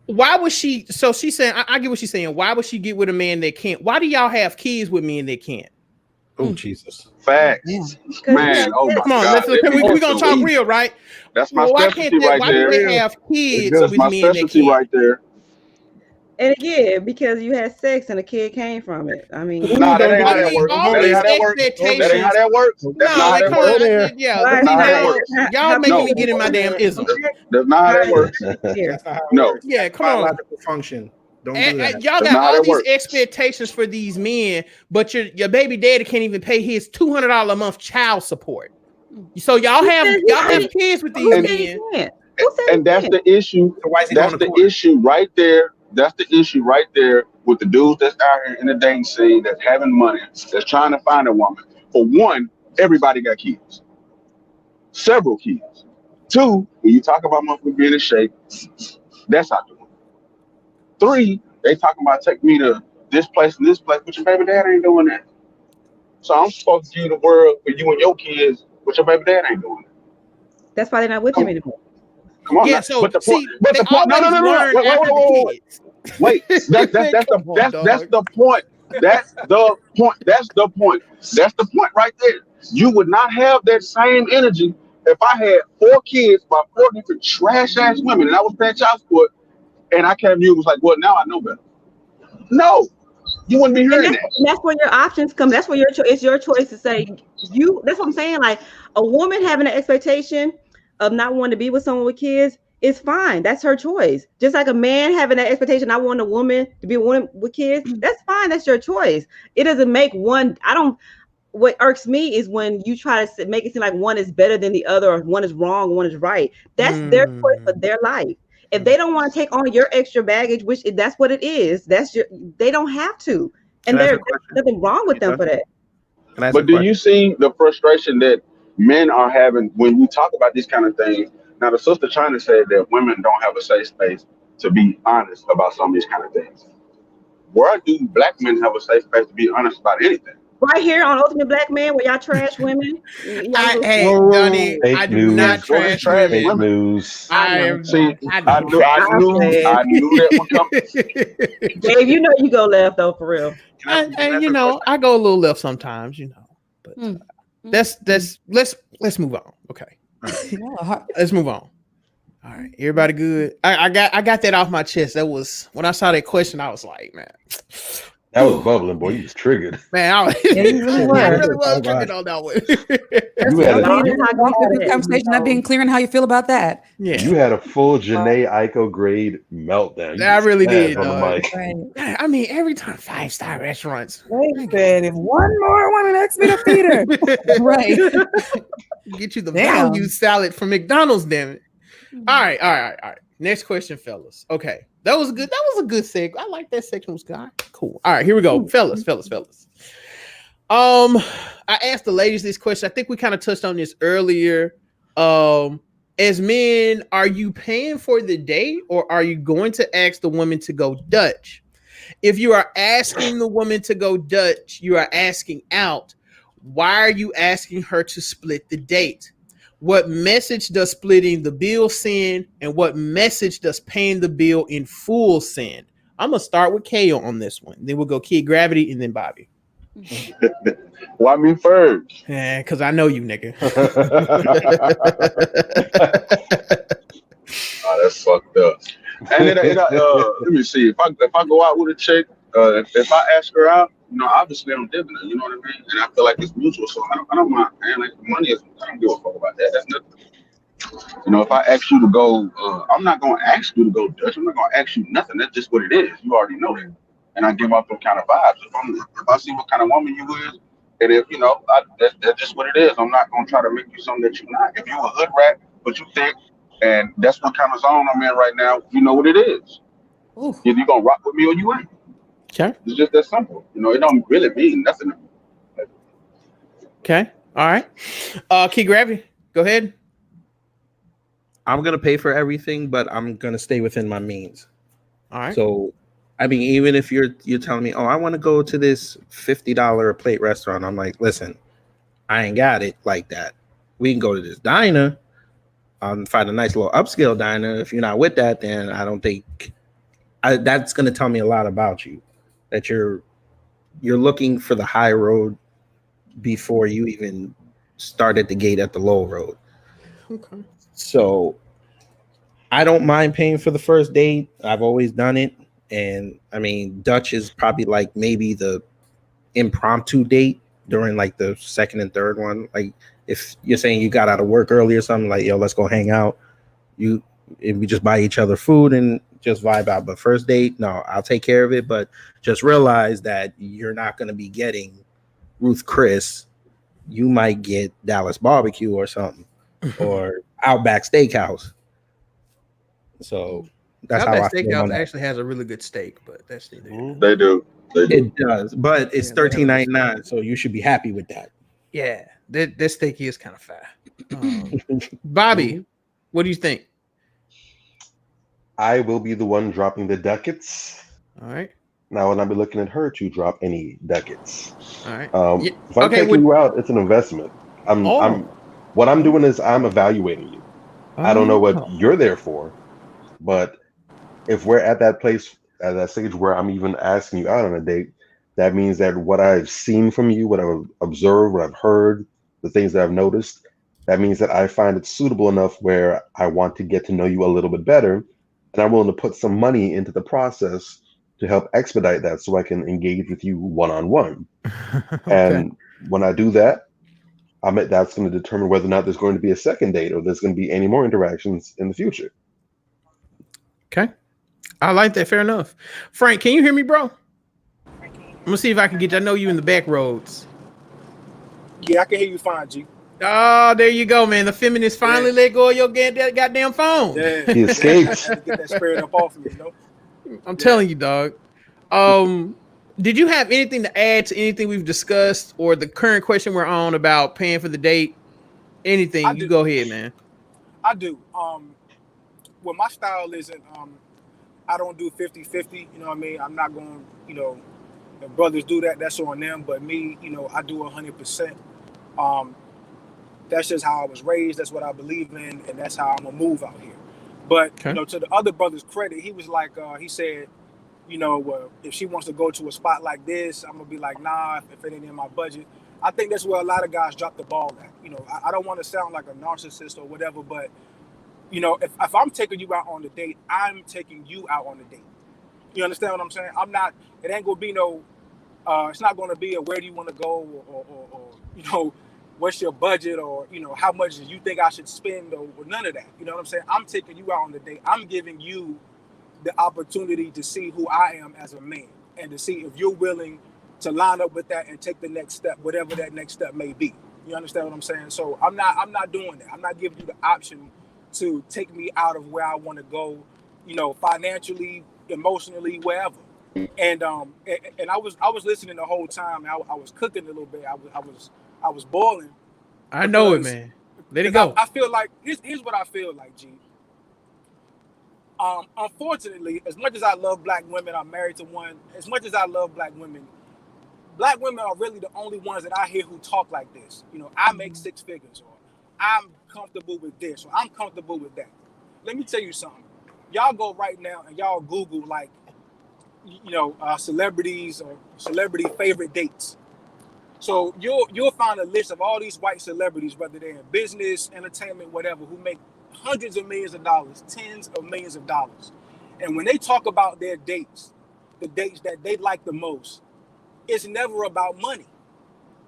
Why would she? So she's saying, I get what she's saying. Why would she get with a man that can't? Why do y'all have kids with men that can't? Oh, Jesus. Facts. Man, oh my come on, God. We're going to talk real, right? That's my specialty right there. Why do they have kids with my men that specialty can't? right there. And again, because you had sex and a kid came from it. I mean, that ain't how that works. That ain't how that works. That ain't how that works. That's not how that works. Yeah, y'all making me get in my damn ism. That's not how that works. No. Yeah, come on. Biological function. Don't do that. Y'all got all these expectations for these men, but your baby daddy can't even pay his $200 a month child support. So y'all have kids with these men. And that's the issue. That's the issue right there. That's the issue right there with the dudes that's out here in the dating scene that's having money, that's trying to find a woman. For one, everybody got kids. Several kids. Two, when you talk about motherfuckers being in shape, that's out the window. Three, they talking about take me to this place and this place, but your baby dad ain't doing that. So I'm supposed to give you the world for you and your kids, but your baby dad ain't doing it. That's why they're not with him anymore. Come on, yeah. Now. So but the point, no. Wait, that's the point. That's the point. That's the point. That's the point right there. You would not have that same energy if I had 4 kids by 4 different trash ass women, and I was paying child support, and I came to you and was like, "Well, now I know better." No, you wouldn't be hearing that. And that's where your options come. That's where it's your choice to say you. That's what I'm saying. Like a woman having an expectation of not wanting to be with someone with kids is fine. That's her choice. Just like a man having that expectation, I want a woman to be a woman with kids. That's fine. That's your choice. It doesn't make one. What irks me is when you try to make it seem like one is better than the other, or one is wrong, one is right. That's their choice for their life. If they don't want to take on your extra baggage, which that's what it is, they don't have to. And there's nothing wrong with them for that. But do you see the frustration that men are having when we talk about these kind of things? Now, the sister China said that women don't have a safe space to be honest about some of these kind of things. Where do black men have a safe space to be honest about anything? Right here on Ultimate Black Man, where y'all trash women. Donnie, I do not trash women. News. I knew that one coming. Dave, you know you go left though, for real. I go a little left sometimes, but let's move on. Okay. Let's move on. All right, everybody good? I got that off my chest. That was when I saw that question, I was like, man, That was bubbling, boy. You was triggered. Man, I Yeah, you really were. really was triggered on that one. You had Y'all need to talk Walk about through the it. conversation, not being clear on how you feel about that. Yeah, you had a full Janae Aiko grade meltdown. You I just really spazzed did, on the dog. mic. Right. Yeah, I mean, every time 5-star restaurants They said if one more woman asks me to feed her, Right. get you the Damn. value salad from McDonald's, damn it. All right. Next question, fellas. Okay, that was good. That was a good seg. I like that section. Was good. All right, cool. All right, here we go, fellas. I asked the ladies this question. I think we kind of touched on this earlier. As men, are you paying for the date or are you going to ask the woman to go Dutch? If you are asking the woman to go Dutch, you are asking out. Why are you asking her to split the date? What message does splitting the bill send? And what message does paying the bill in full send? I'm going to start with Kale on this one. Then we'll go Kid Gravity and then Bobby. Why me first? Yeah, because I know you, nigga. Oh, that's fucked up. And let me see. If I go out with a chick, if I ask her out, obviously I'm dipping her. You know what I mean? And I feel like it's mutual, so I don't mind. Man, like money is, I don't give a fuck about that. That's nothing. If I ask you to go, I'm not gonna ask you to go Dutch. I'm not gonna ask you nothing. That's just what it is. You already know that. And I give off those kind of vibes. If I see what kind of woman you is, and if that's just what it is. I'm not gonna try to make you something that you're not. If you a hood rat, but you think, and that's what kind of zone I'm in right now, you know what it is. Ooh. Either you gonna rock with me or you ain't. Okay. It's just that simple. It don't really mean nothing to me. Okay. All right. Key Gravity, go ahead. I'm gonna pay for everything, but I'm gonna stay within my means. All right. So, I mean, even if you're telling me, oh, I want to go to this $50 a plate restaurant, I'm like, listen, I ain't got it like that. We can go to this diner, find a nice little upscale diner. If you're not with that, then I don't think that's gonna tell me a lot about you. That you're looking for the high road before you even start at the gate at the low road. Okay. So I don't mind paying for the first date. I've always done it. And I mean, Dutch is probably like maybe the impromptu date during like the second and third one. Like if you're saying you got out of work early or something, like, yo, let's go hang out. We just buy each other food and just vibe out. But first date, no, I'll take care of it. But just realize that you're not going to be getting Ruth Chris. You might get Dallas barbecue or something or Outback Steakhouse. So that's Outback how I feel Steakhouse on that. actually has a really good steak, but that's the thing. They do. It does, but it's $13.99, so you should be happy with that. Yeah, that steak is kind of fat. Bobby, what do you think? I will be the one dropping the ducats. All right. Now, when I be looking at her to drop any ducats. All right. If I'm taking you out, it's an investment. What I'm doing is I'm evaluating you. I don't know what you're there for, but if we're at that place, at that stage where I'm even asking you out on a date, that means that what I've seen from you, what I've observed, what I've heard, the things that I've noticed, that means that I find it suitable enough where I want to get to know you a little bit better, and I'm willing to put some money into the process to help expedite that so I can engage with you one-on-one. Okay. And when I do that, that's going to determine whether or not there's going to be a second date or there's going to be any more interactions in the future. Okay. I like that. Fair enough. Frank, can you hear me, bro? I'm going to see if I can get you. I know you in the back roads. Yeah, I can hear you fine, G. Oh, there you go, man. The feminist finally let go of your goddamn phone. Yeah. He escaped. Get that spirit up off me, I'm telling you, dog. Did you have anything to add to anything we've discussed or the current question we're on about paying for the date? Anything, you go ahead, man. I do. Well, my style isn't, I don't do 50-50, you know what I mean? I'm not going, if brothers do that, that's on them. But me, I do 100%. That's just how I was raised. That's what I believe in. And that's how I'm going to move out here. But, to the other brother's credit, he was like, he said, well, if she wants to go to a spot like this, I'm going to be like, nah, if it ain't in my budget. I think that's where a lot of guys drop the ball at. I don't want to sound like a narcissist or whatever, but, if I'm taking you out on the date, I'm taking you out on the date. You understand what I'm saying? It ain't going to be no It's not going to be a where do you want to go, or you know, what's your budget, or you know, how much do you think I should spend, or none of that. You know what I'm saying? I'm taking you out on the date. I'm giving you the opportunity to see who I am as a man, and to see if you're willing to line up with that and take the next step, whatever that next step may be. You understand what I'm saying? So I'm not doing that. I'm not giving you the option to take me out of where I want to go, you know, financially, emotionally, wherever. And I was listening the whole time. I was cooking a little bit. I was boiling. I know it, man. Let it go. I feel like here's what I feel like, G. Unfortunately, as much as I love black women, I'm married to one. As much as I love black women are really the only ones that I hear who talk like this. You know, I make six figures, or I'm comfortable with this, or I'm comfortable with that. Let me tell you something. Y'all go right now and y'all Google like, you know, celebrities or celebrity favorite dates. So you'll find a list of all these white celebrities, whether they're in business, entertainment, whatever, who make hundreds of millions of dollars, tens of millions of dollars. And when they talk about their dates, the dates that they like the most, it's never about money.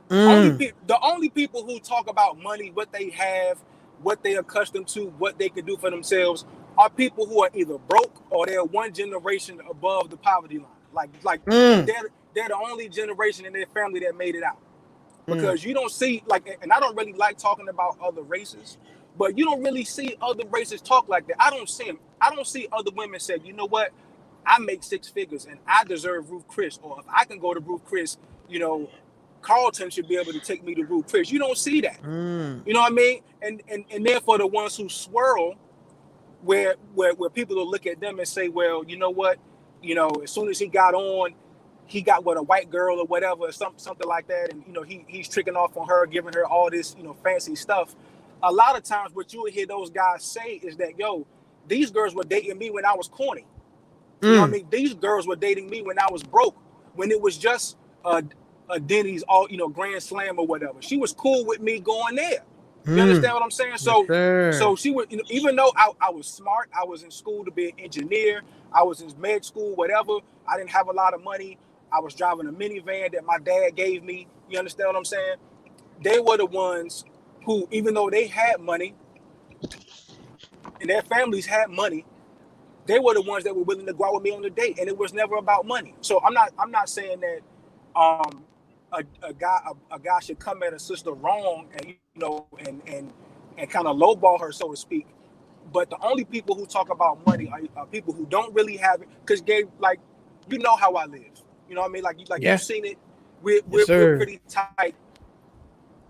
The only people who talk about money, what they have, what they're accustomed to, what they can do for themselves, are people who are either broke or they're one generation above the poverty line. They're the only generation in their family that made it out. Because you don't see, like, and I don't really like talking about other races, but you don't really see other races talk like that. I don't see them. I don't see other women say, you know what, I make six figures and I deserve Ruth Chris, or if I can go to Ruth Chris, you know, Carlton should be able to take me to Ruth Chris. You don't see that. You know what I mean? And therefore the ones who swirl, where people will look at them and say, well, you know what, you know, as soon as he got on, he got with a white girl or whatever, or something like that, and you know, he's tricking off on her, giving her all this, you know, fancy stuff. A lot of times what you would hear those guys say is that, yo, these girls were dating me when I was corny. You know what I mean? These girls were dating me when I was broke, when it was just a Denny's, all, you know, Grand Slam or whatever. She was cool with me going there. You understand what I'm saying? So, so she would, you know, even though I was smart, I was in school to be an engineer, I was in med school, whatever. I didn't have a lot of money. I was driving a minivan that my dad gave me. You understand what I'm saying? They were the ones who, even though they had money and their families had money, they were the ones that were willing to go out with me on the date, and it was never about money. So I'm not saying that a guy should come at a sister wrong and, you know, and kind of lowball her, so to speak. But the only people who talk about money are people who don't really have it. Because Gabe, like, you know how I live. You know what I mean? Like you've seen it. We're pretty tight.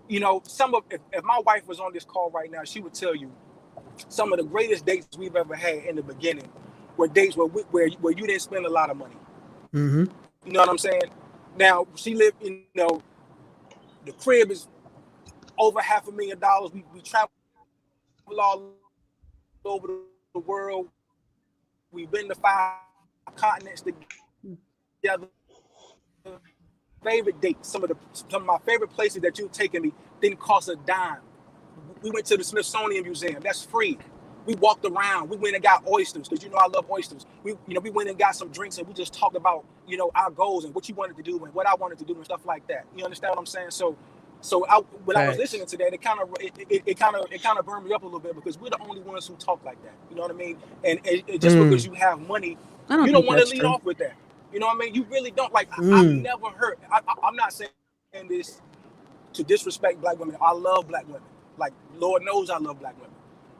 You know, if my wife was on this call right now, she would tell you some of the greatest dates we've ever had in the beginning were dates where you didn't spend a lot of money. You know what I'm saying? Now she lived, you know, the crib is over $500,000. We travel all over the world. We've been to 5 continents together. Favorite dates, some of my favorite places that you've taken me didn't cost a dime. We went to the Smithsonian Museum. That's free. We walked around. We went and got oysters because, you know, I love oysters. We went and got some drinks and we just talked about, you know, our goals and what you wanted to do and what I wanted to do and stuff like that. You understand what I'm saying? So when I was listening to that, it kind of burned me up a little bit, because we're the only ones who talk like that. You know what I mean? And just because you have money, you don't want to lead off with that. You know what I mean? You really don't. Like, I've never heard. I'm not saying this to disrespect black women. I love black women. Like, Lord knows I love black women.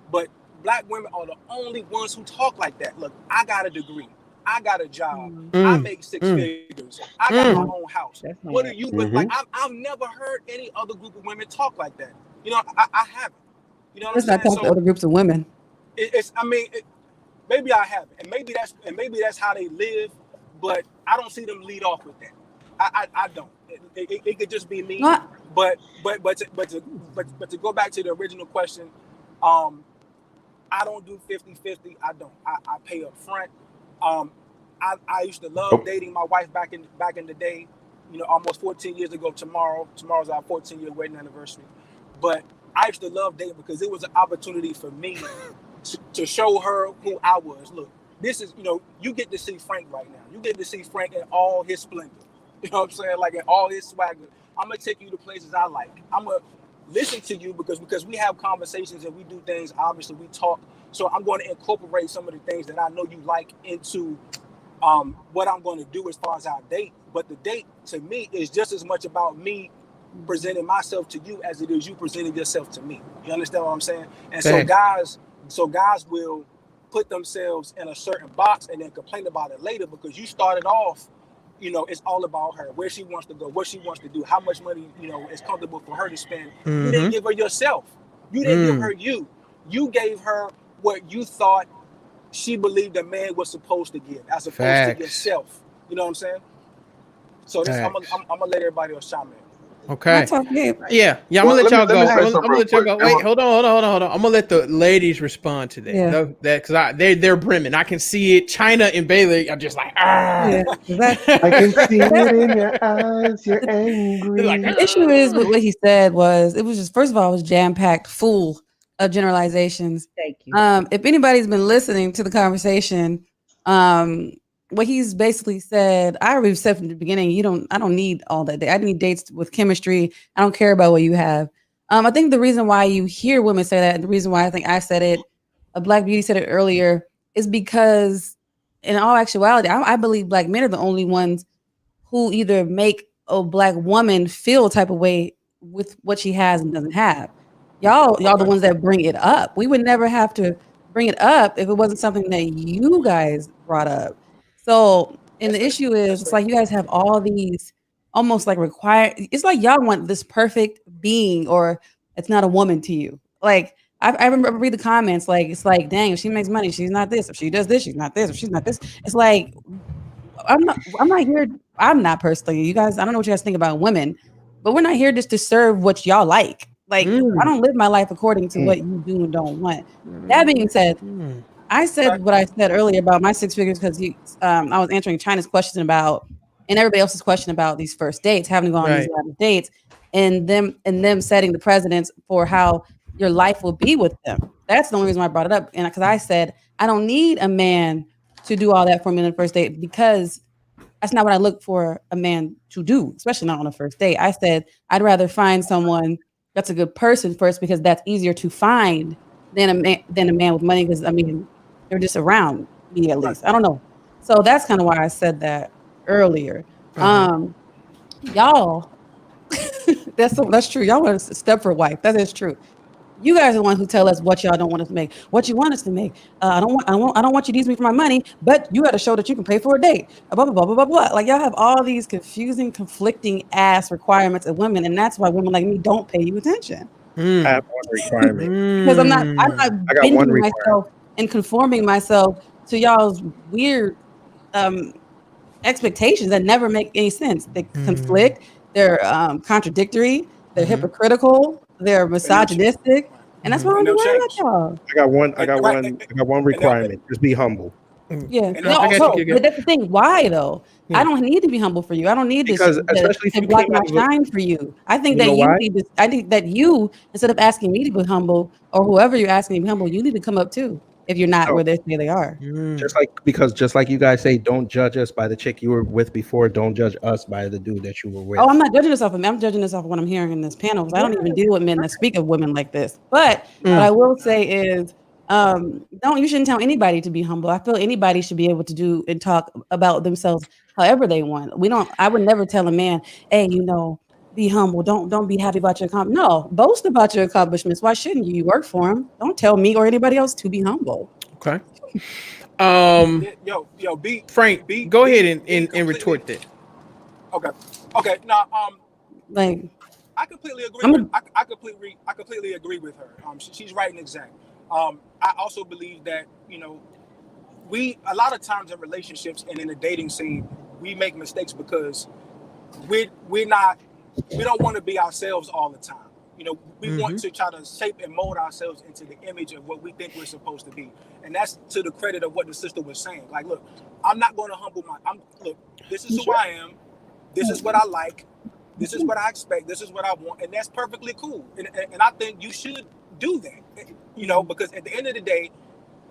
But black women are the only ones who talk like that. Look, I got a degree. I got a job. I make 6 figures. I got my own house. What are you? Like, I've never heard any other group of women talk like that. You know, I haven't. You know what I'm saying? Let's not talk to other groups of women. Maybe I haven't, and maybe that's how they live. But I don't see them lead off with that. I don't. It could just be me. What? But to go back to the original question, I don't do 50-50. I don't. I pay up front. I used to love dating my wife back in the day. You know, almost 14 years ago. Tomorrow's our 14-year wedding anniversary. But I used to love dating because it was an opportunity for me to show her who I was. Look. This is, you know, you get to see Frank right now. You get to see Frank in all his splendor. You know what I'm saying? Like in all his swagger. I'm gonna take you to places I like. I'm gonna listen to you because we have conversations and we do things. Obviously, we talk. So I'm going to incorporate some of the things that I know you like into what I'm going to do as far as our date. But the date to me is just as much about me presenting myself to you as it is you presenting yourself to me. You understand what I'm saying? And Thanks. so guys will put themselves in a certain box and then complain about it later because you started off, it's all about her, where she wants to go, what she wants to do, how much money, is comfortable for her to spend. You didn't give her yourself. You didn't give her you. You gave her what you thought she believed a man was supposed to give, as opposed to yourself. You know what I'm saying? So this, I'm gonna let everybody else chime in. Okay. Yeah. I'm Well, gonna let y'all let go. me say I'm something gonna real let y'all quick. go. Wait, hold on. I'm gonna let the ladies respond to that. Yeah. That because they're brimming. I can see it. China and Bailey are just like, Yeah, I can see it in your eyes. You're angry. Like, the issue is with what he said was it was just first of all it was jam packed full of generalizations. Thank you. If anybody's been listening to the conversation, what he's basically said, I already said from the beginning, I don't need all that. I need dates with chemistry. I don't care about what you have. I think the reason why you hear women say that, and the reason why I think I said it, a Black Beauty said it earlier, is because in all actuality, I believe Black men are the only ones who either make a Black woman feel a type of way with what she has and doesn't have. Y'all the ones that bring it up. We would never have to bring it up if it wasn't something that you guys brought up. So, and the issue is, it's like you guys have all these almost like it's like y'all want this perfect being, or it's not a woman to you. Like, I remember read the comments, like, it's like, dang, if she makes money, she's not this. If she does this, she's not this. If she's not this, it's like, I'm not here. I'm not personally. You guys, I don't know what you guys think about women, but we're not here just to serve what y'all like. Like, I don't live my life according to what you do and don't want. That being said, I said what I said earlier about my six figures because I was answering China's question about and everybody else's question about these first dates, having to go on these lavish dates, and them setting the precedents for how your life will be with them. That's the only reason why I brought it up, and because I said I don't need a man to do all that for me on the first date because that's not what I look for a man to do, especially not on a first date. I said I'd rather find someone that's a good person first because that's easier to find than a man with money because I mean they're just around me at least. I don't know. So that's kind of why I said that earlier. Y'all, that's true. Y'all want a Stepford wife. That is true. You guys are the ones who tell us what y'all don't want us to make. What you want us to make. I don't want you to use me for my money, but you got to show that you can pay for a date. Blah blah blah blah blah blah. Like y'all have all these confusing, conflicting ass requirements of women, and that's why women like me don't pay you attention. I have one requirement. Because I'm not I got one bending requirement. myself and conforming myself to y'all's weird expectations that never make any sense. They conflict, they're contradictory, they're hypocritical, they're misogynistic, and that's why I don't be worried about y'all. I got one requirement. Just be humble. Yeah, but that's the thing. Why though? I don't need to be humble for you. I don't need because especially to block my shine for you. I think that you need to. I think that you, instead of asking me to be humble or whoever you're asking to be humble, you need to come up too. If you're not where they say they are, just like you guys say, don't judge us by the chick you were with before. Don't judge us by the dude that you were with. Oh, I'm not judging this off of me. I'm judging this off of what I'm hearing in this panel because I don't even deal with men that speak of women like this. But what I will say is, you shouldn't tell anybody to be humble. I feel anybody should be able to do and talk about themselves however they want. I would never tell a man, hey, be humble. Don't be happy about your accomplishments. No, boast about your accomplishments. Why shouldn't you? You work for them. Don't tell me or anybody else to be humble. Okay. B Frank, B, go B, ahead and retort that. Okay. Now, like I completely agree. I completely agree with her. She's right and exact. I also believe that a lot of times in relationships and in the dating scene, we make mistakes because we don't want to be ourselves all the time. We want to try to shape and mold ourselves into the image of what we think we're supposed to be, and that's to the credit of what the sister was saying. Like, look, I'm not going to humble look. This is who I am. This is what I like. This is what I expect. This is what I want, and that's perfectly cool. And I think you should do that. Because at the end of the day,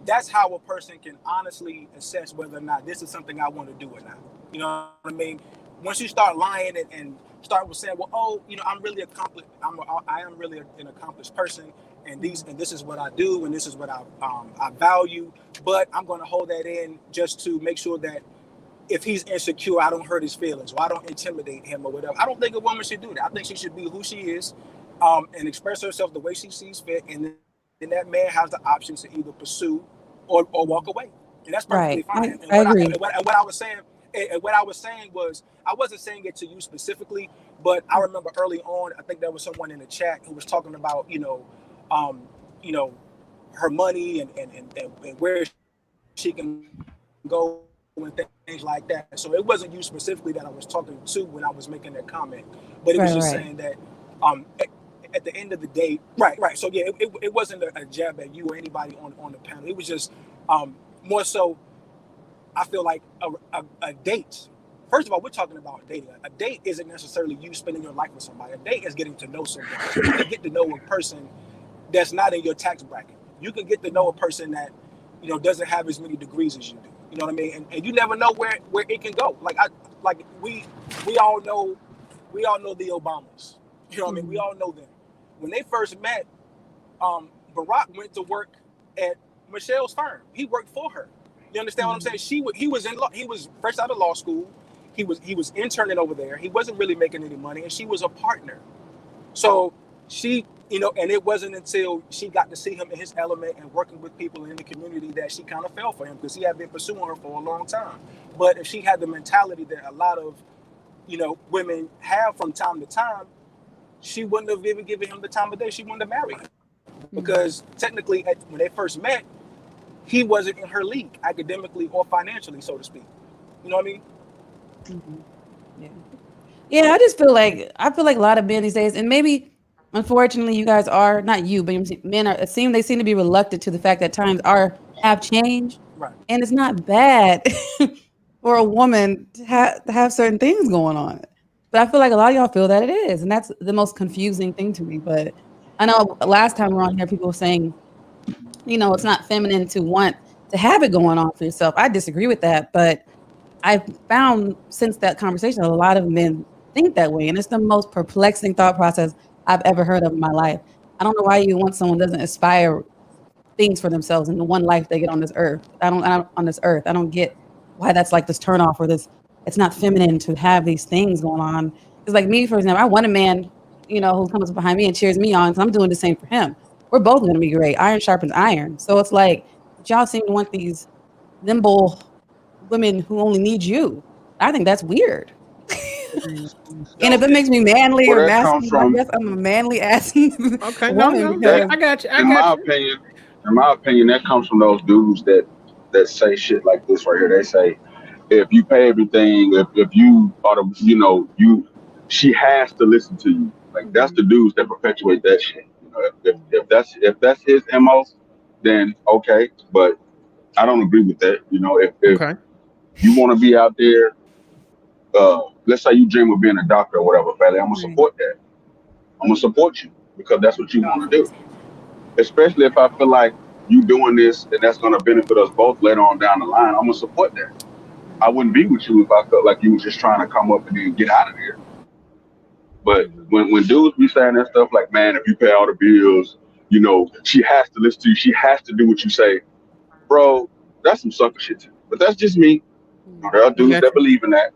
that's how a person can honestly assess whether or not this is something I want to do or not. You know what I mean? once you start lying and start with saying, well, oh, I'm really accomplished. I am really an accomplished person, and this is what I do, and this is what I value. But I'm going to hold that in just to make sure that if he's insecure, I don't hurt his feelings, or I don't intimidate him, or whatever. I don't think a woman should do that. I think she should be who she is, and express herself the way she sees fit, and then that man has the option to either pursue or walk away, and that's perfectly Right. fine. I agree. What I was saying, and what I was saying was, I wasn't saying it to you specifically, but I remember early on, I think there was someone in the chat who was talking about, um, you know, her money and where she can go and things like that. So it wasn't you specifically that I was talking to when I was making that comment, but it was Right, just right. saying that at the end of the day, right. So yeah, it wasn't a jab at you or anybody on the panel. It was just more so. I feel like a date. First of all, we're talking about dating. A date isn't necessarily you spending your life with somebody. A date is getting to know somebody. So you can get to know a person that's not in your tax bracket. You can get to know a person that doesn't have as many degrees as you do. You know what I mean? And you never know where it can go. We all know the Obamas. You know what I mean? We all know them. When they first met, Barack went to work at Michelle's firm. He worked for her. You understand what I'm saying? He was fresh out of law school. He was interning over there. He wasn't really making any money, and she was a partner. So she, and it wasn't until she got to see him in his element and working with people in the community that she kind of fell for him, because he had been pursuing her for a long time. But if she had the mentality that a lot of women have from time to time, she wouldn't have even given him the time of day. She wouldn't have married him, because technically, when they first met, he wasn't in her league academically or financially, so to speak. You know what I mean? Yeah. Yeah, I feel like a lot of men these days, and maybe unfortunately you guys are not you, but men they seem to be reluctant to the fact that times have changed. Right. And it's not bad for a woman to have certain things going on. But I feel like a lot of y'all feel that it is, and that's the most confusing thing to me. But I know last time we were on here, people were saying, it's not feminine to want to have it going on for yourself. I disagree with that, but I've found since that conversation, a lot of men think that way, and it's the most perplexing thought process I've ever heard of in my life. I don't know why you want someone who doesn't aspire things for themselves in the one life they get on this earth. On this earth. I don't get why that's like this turnoff or this. It's not feminine to have these things going on. It's like me, for example. I want a man, who comes behind me and cheers me on, because I'm doing the same for him. We're both going to be great. Iron sharpens iron. So it's like, but y'all seem to want these nimble women who only need you. I think that's weird. And if it makes me manly Where or that comes masculine, I from, guess I'm a manly ass Okay, woman that because I got you. I in got my you. opinion, that comes from those dudes that say shit like this right here. They say, if you pay everything, if you are the, she has to listen to you. Like, that's the dudes that perpetuate that shit. If that's his mo, then okay. But I don't agree with that. If Okay. you want to be out there, let's say you dream of being a doctor or whatever, family, I'm gonna right. support that. I'm gonna support you because that's what you want to do. Especially if I feel like you doing this and that's gonna benefit us both later on down the line, I'm gonna support that. I wouldn't be with you if I felt like you was just trying to come up and then get out of there. But when dudes be saying that stuff like, man, if you pay all the bills, she has to listen to you, she has to do what you say, bro, that's some sucker shit too. But that's just me. There are I dudes got that you. believe in that.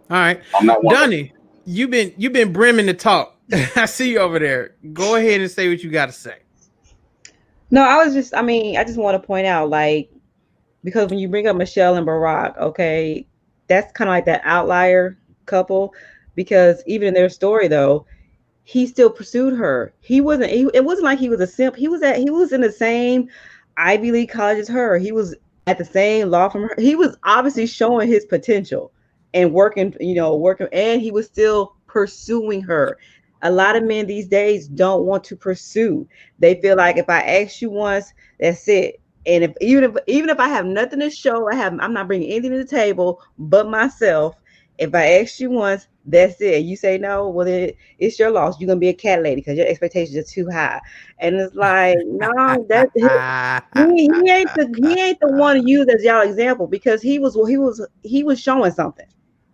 All right, I'm not one of them. Donnie, you've been brimming to talk. I see you over there. Go ahead and say what you got to say. No, I just want to point out, like, because when you bring up Michelle and Barack, okay, that's kind of like that outlier couple, because even in their story though, he still pursued her. It wasn't like he was a simp. He was in the same Ivy League college as her. He was at the same law firm. He was obviously showing his potential and working, and he was still pursuing her. A lot of men these days don't want to pursue. They feel like if I ask you once, that's it. And if even if I have nothing to show, I'm not bringing anything to the table but myself. If I ask you once, that's it. You say no, well, it's your loss. You're gonna be a cat lady because your expectations are too high. And it's like, no, he ain't the one to use as y'all example, because he was showing something.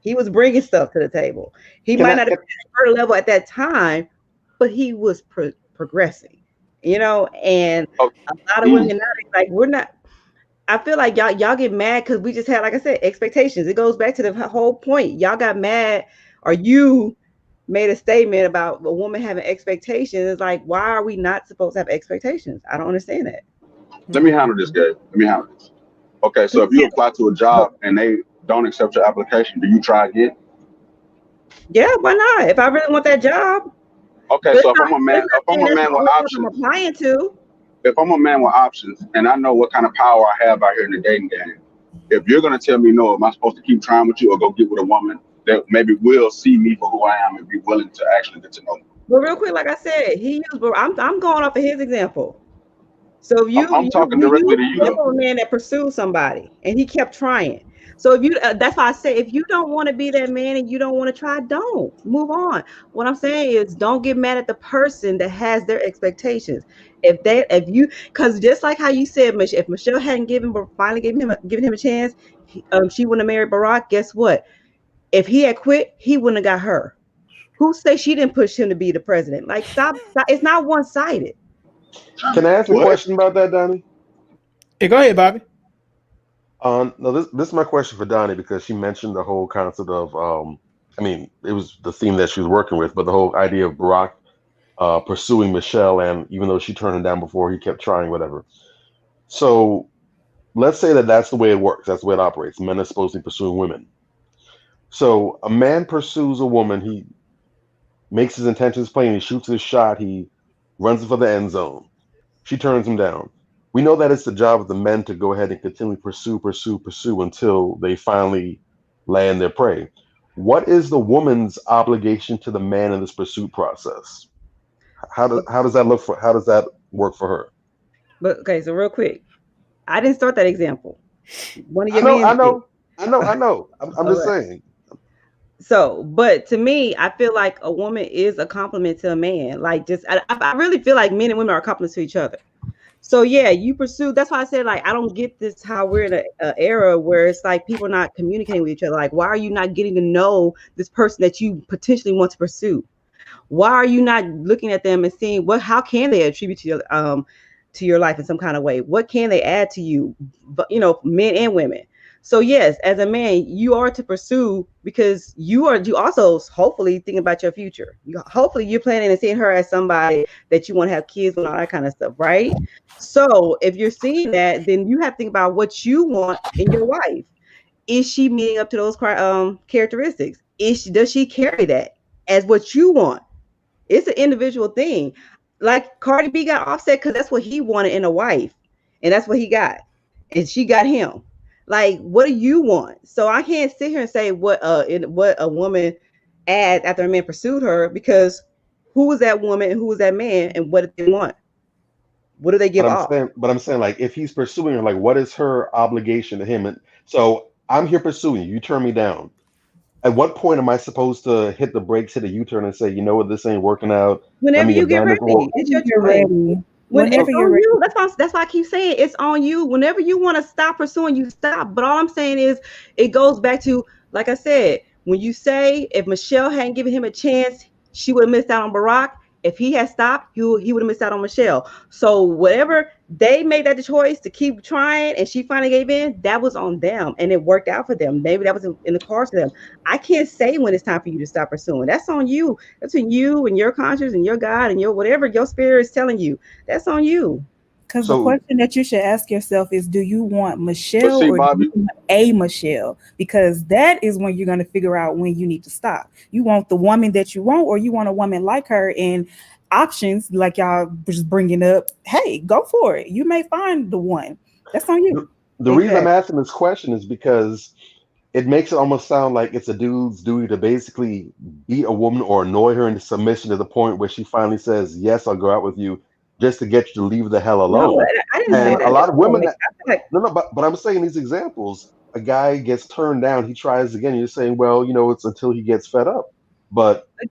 He was bringing stuff to the table. He Can might I? not have been at her level at that time, but he was progressing, and Oh, a lot of mm. women nowadays, like, we're not. I feel like y'all get mad because we just had, like I said, expectations. It goes back to the whole point. Y'all got mad, or you made a statement about a woman having expectations. It's like, why are we not supposed to have expectations? I don't understand that. Let me handle this, Gabe. Let me handle this. Okay, so if you apply to a job and they don't accept your application, do you try again? Yeah, why not? If I really want that job, Okay, but so if I'm a man, it's not if I'm saying a that's the man with only one I'm options, applying to. if I'm a man with options, and I know what kind of power I have out here in the dating game, if you're gonna tell me no, am I supposed to keep trying with you or go get with a woman that maybe will see me for who I am and be willing to actually get to know me? But real quick, like I said, he used. But I'm going off of his example. So if you I'm you talking you directly use to the you though. example of a man that pursued somebody and he kept trying. So if you that's why I say, if you don't want to be that man and you don't want to try, don't move on. What I'm saying is, don't get mad at the person that has their expectations. If you, because just like how you said, if Michelle hadn't finally given him a chance, she wouldn't have married Barack. Guess what? If he had quit, he wouldn't have got her. Who say she didn't push him to be the president? Like, stop. It's not one sided. Can I ask a What? question about that, Donnie? Hey, go ahead, Bobby. No, this is my question for Donnie because she mentioned the whole concept of, I mean, it was the theme that she was working with, but the whole idea of Barack pursuing Michelle, and even though she turned him down before, he kept trying, whatever. So let's say that that's the way it works. That's the way it operates. Men are supposed to be pursuing women. So a man pursues a woman. He makes his intentions plain. He shoots his shot. He runs for the end zone. She turns him down. We know that it's the job of the men to go ahead and continually pursue until they finally land their prey. What is the woman's obligation to the man in this pursuit process? How does that look for? How does that work for her? But okay, so real quick, I didn't start that example. One of I your know, men I did. know, I know, I know. I'm All just right. saying. So, but to me, I feel like a woman is a compliment to a man. Like, just I really feel like men and women are compliments to each other. So yeah, you pursue. That's why I said, like, I don't get this, how we're in a era where it's like people not communicating with each other. Like, why are you not getting to know this person that you potentially want to pursue? Why are you not looking at them and seeing how can they attribute to your life in some kind of way? What can they add to you? But men and women. So yes, as a man, you are to pursue, because you also hopefully think about your future. Hopefully you're planning and seeing her as somebody that you want to have kids with, all that kind of stuff, right? So if you're seeing that, then you have to think about what you want in your wife. Is she meeting up to those characteristics? Does she carry that as what you want? It's an individual thing. Like Cardi B got Offset because that's what he wanted in a wife, and that's what he got, and she got him. Like, what do you want? So I can't sit here and say what a woman adds after a man pursued her, because who was that woman and who was that man, and what did they want? What do they But give off? I'm saying, like, if he's pursuing her, like, what is her obligation to him? And so I'm here pursuing you. You turn me down. At what point am I supposed to hit the brakes, hit a U-turn, and say, you know what, this ain't working out. Let Whenever me you get abandon the ready, whole. it's Whenever your you're choice. ready. When it's Whenever you're on ready. you, that's why I keep saying it's on you. Whenever you want to stop pursuing, you stop. But all I'm saying is, it goes back to, like I said, when you say, if Michelle hadn't given him a chance, she would have missed out on Barack. If he had stopped, he would have missed out on Michelle. So whatever, they made that choice to keep trying, and she finally gave in, that was on them, and it worked out for them. Maybe that was in the cards for them. I can't say when it's time for you to stop pursuing. That's on you. That's between you and your conscience and your God and your whatever your spirit is telling you. That's on you. Because the So question that you should ask yourself is, do you want But Michelle see, or do you Bobby, want a Michelle? Because that is when you're going to figure out when you need to stop. You want the woman that you want, or you want a woman like her, and options like y'all just bringing up. Hey, go for it. You may find the one. That's on you. the reason I'm Exactly. asking this question is because it makes it almost sound like it's a dude's duty to basically beat a woman or annoy her into submission to the point where she finally says, "Yes, I'll go out with you," just to get you to leave the hell No, alone. I didn't say And a that lot at of all. women, Like, I feel like, no, no, but I'm saying these examples, a guy gets turned down, he tries again. You're saying, well, it's until he gets fed up. But and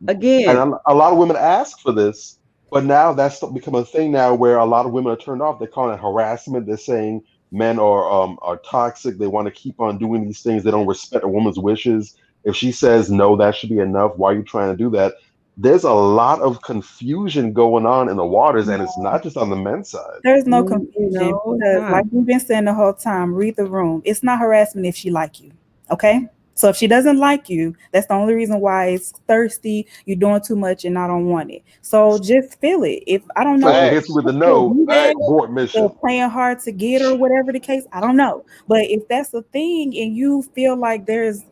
again, a lot of women ask for this, but now that's become a thing now where a lot of women are turned off. They're calling it harassment. They're saying men are toxic. They want to keep on doing these things. They don't respect a woman's wishes. If she says no, that should be enough. Why are you trying to do that? There's a lot of confusion going on in the waters, and it's not just on the men's side. There's no confusion No, it's because, not. like we've been saying the whole time, read the room. It's not harassment if she like you. Okay. So if she doesn't like you, that's the only reason why it's thirsty. You're doing too much, and I don't want it. So just feel it. If I don't know So she if hits she with the still no, do that, abort or mission. playing hard to get or whatever the case, I don't know. But if that's the thing, and you feel like there's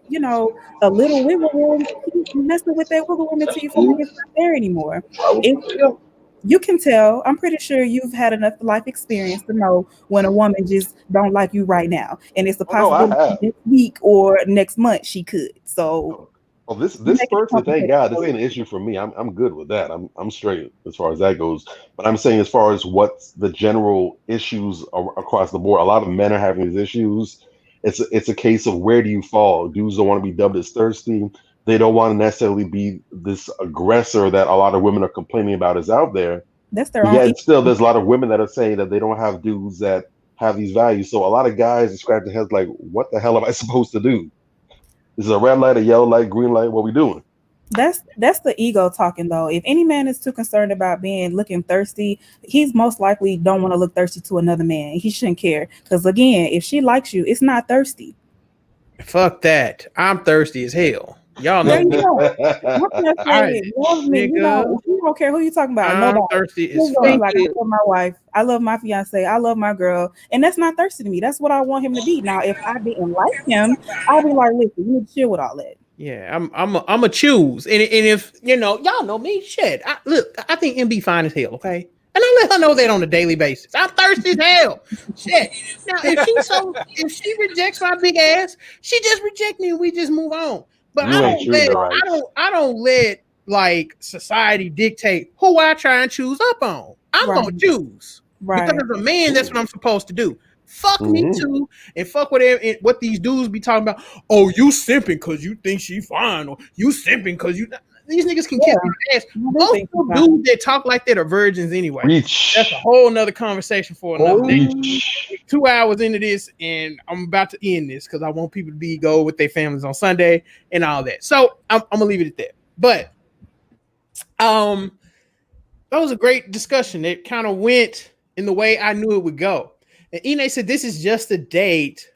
a little wiggle room, keep messing with that wiggle room until you feel like it's not there anymore. If you can tell, I'm pretty sure you've had enough life experience to know when a woman just don't like you right now, and it's a Oh no, I possibility have. this week or next month she could. So Oh, this you this making it Thursday, thank complicated God, this for ain't an it. issue for me. I'm good with that. I'm straight as far as that goes. But I'm saying as far as what's the general issues across the board, a lot of men are having these issues. It's a case of where do you fall? Dudes don't want to be dubbed as thirsty. They don't want to necessarily be this aggressor that a lot of women are complaining about is out there. That's their But own yet still issue. there's a lot of women that are saying that they don't have dudes that have these values. So a lot of guys are scratching their heads like, what the hell am I supposed to do? This is a red light, a yellow light, green light. What we doing? That's the ego talking though. If any man is too concerned about being looking thirsty, he's most likely don't want to look thirsty to another man. He shouldn't care. Because again, if she likes you, it's not thirsty. Fuck that. I'm thirsty as hell. Y'all There know you me. go. I'm gonna I say, love me. nigga, You don't care who you talking about. I'm Nobody. thirsty as He's gonna be fuck. like, I love my wife. I love my fiance. I love my girl. And that's not thirsty to me. That's what I want him to be. Now, if I didn't like him, I'll be like, listen, you need to chill with all that. Yeah, I'm a choose. And if y'all know me, shit. I think MB fine as hell, okay? And I let her know that on a daily basis. I'm thirsty as hell. Shit. Now if she rejects my big ass, she just reject me and we just move on. But You ain't treating her right. I don't let like society dictate who I try and choose up on. I'm Right. gonna choose. Because Right. as a man, that's what I'm supposed to do. Fuck me Mhm. too, and fuck what these dudes be talking about. Oh, you simping because you think she fine, or you simping because you. These niggas can kiss Yeah. my ass. I do Most think of she's dudes that talk like that are virgins anyway. Reach. That's a whole nother conversation for another day. Reach. 2 hours into this, and I'm about to end this because I want people to go with their families on Sunday and all that. So I'm gonna leave it at that. But that was a great discussion. It kind of went in the way I knew it would go. And Ine said, "This is just a date.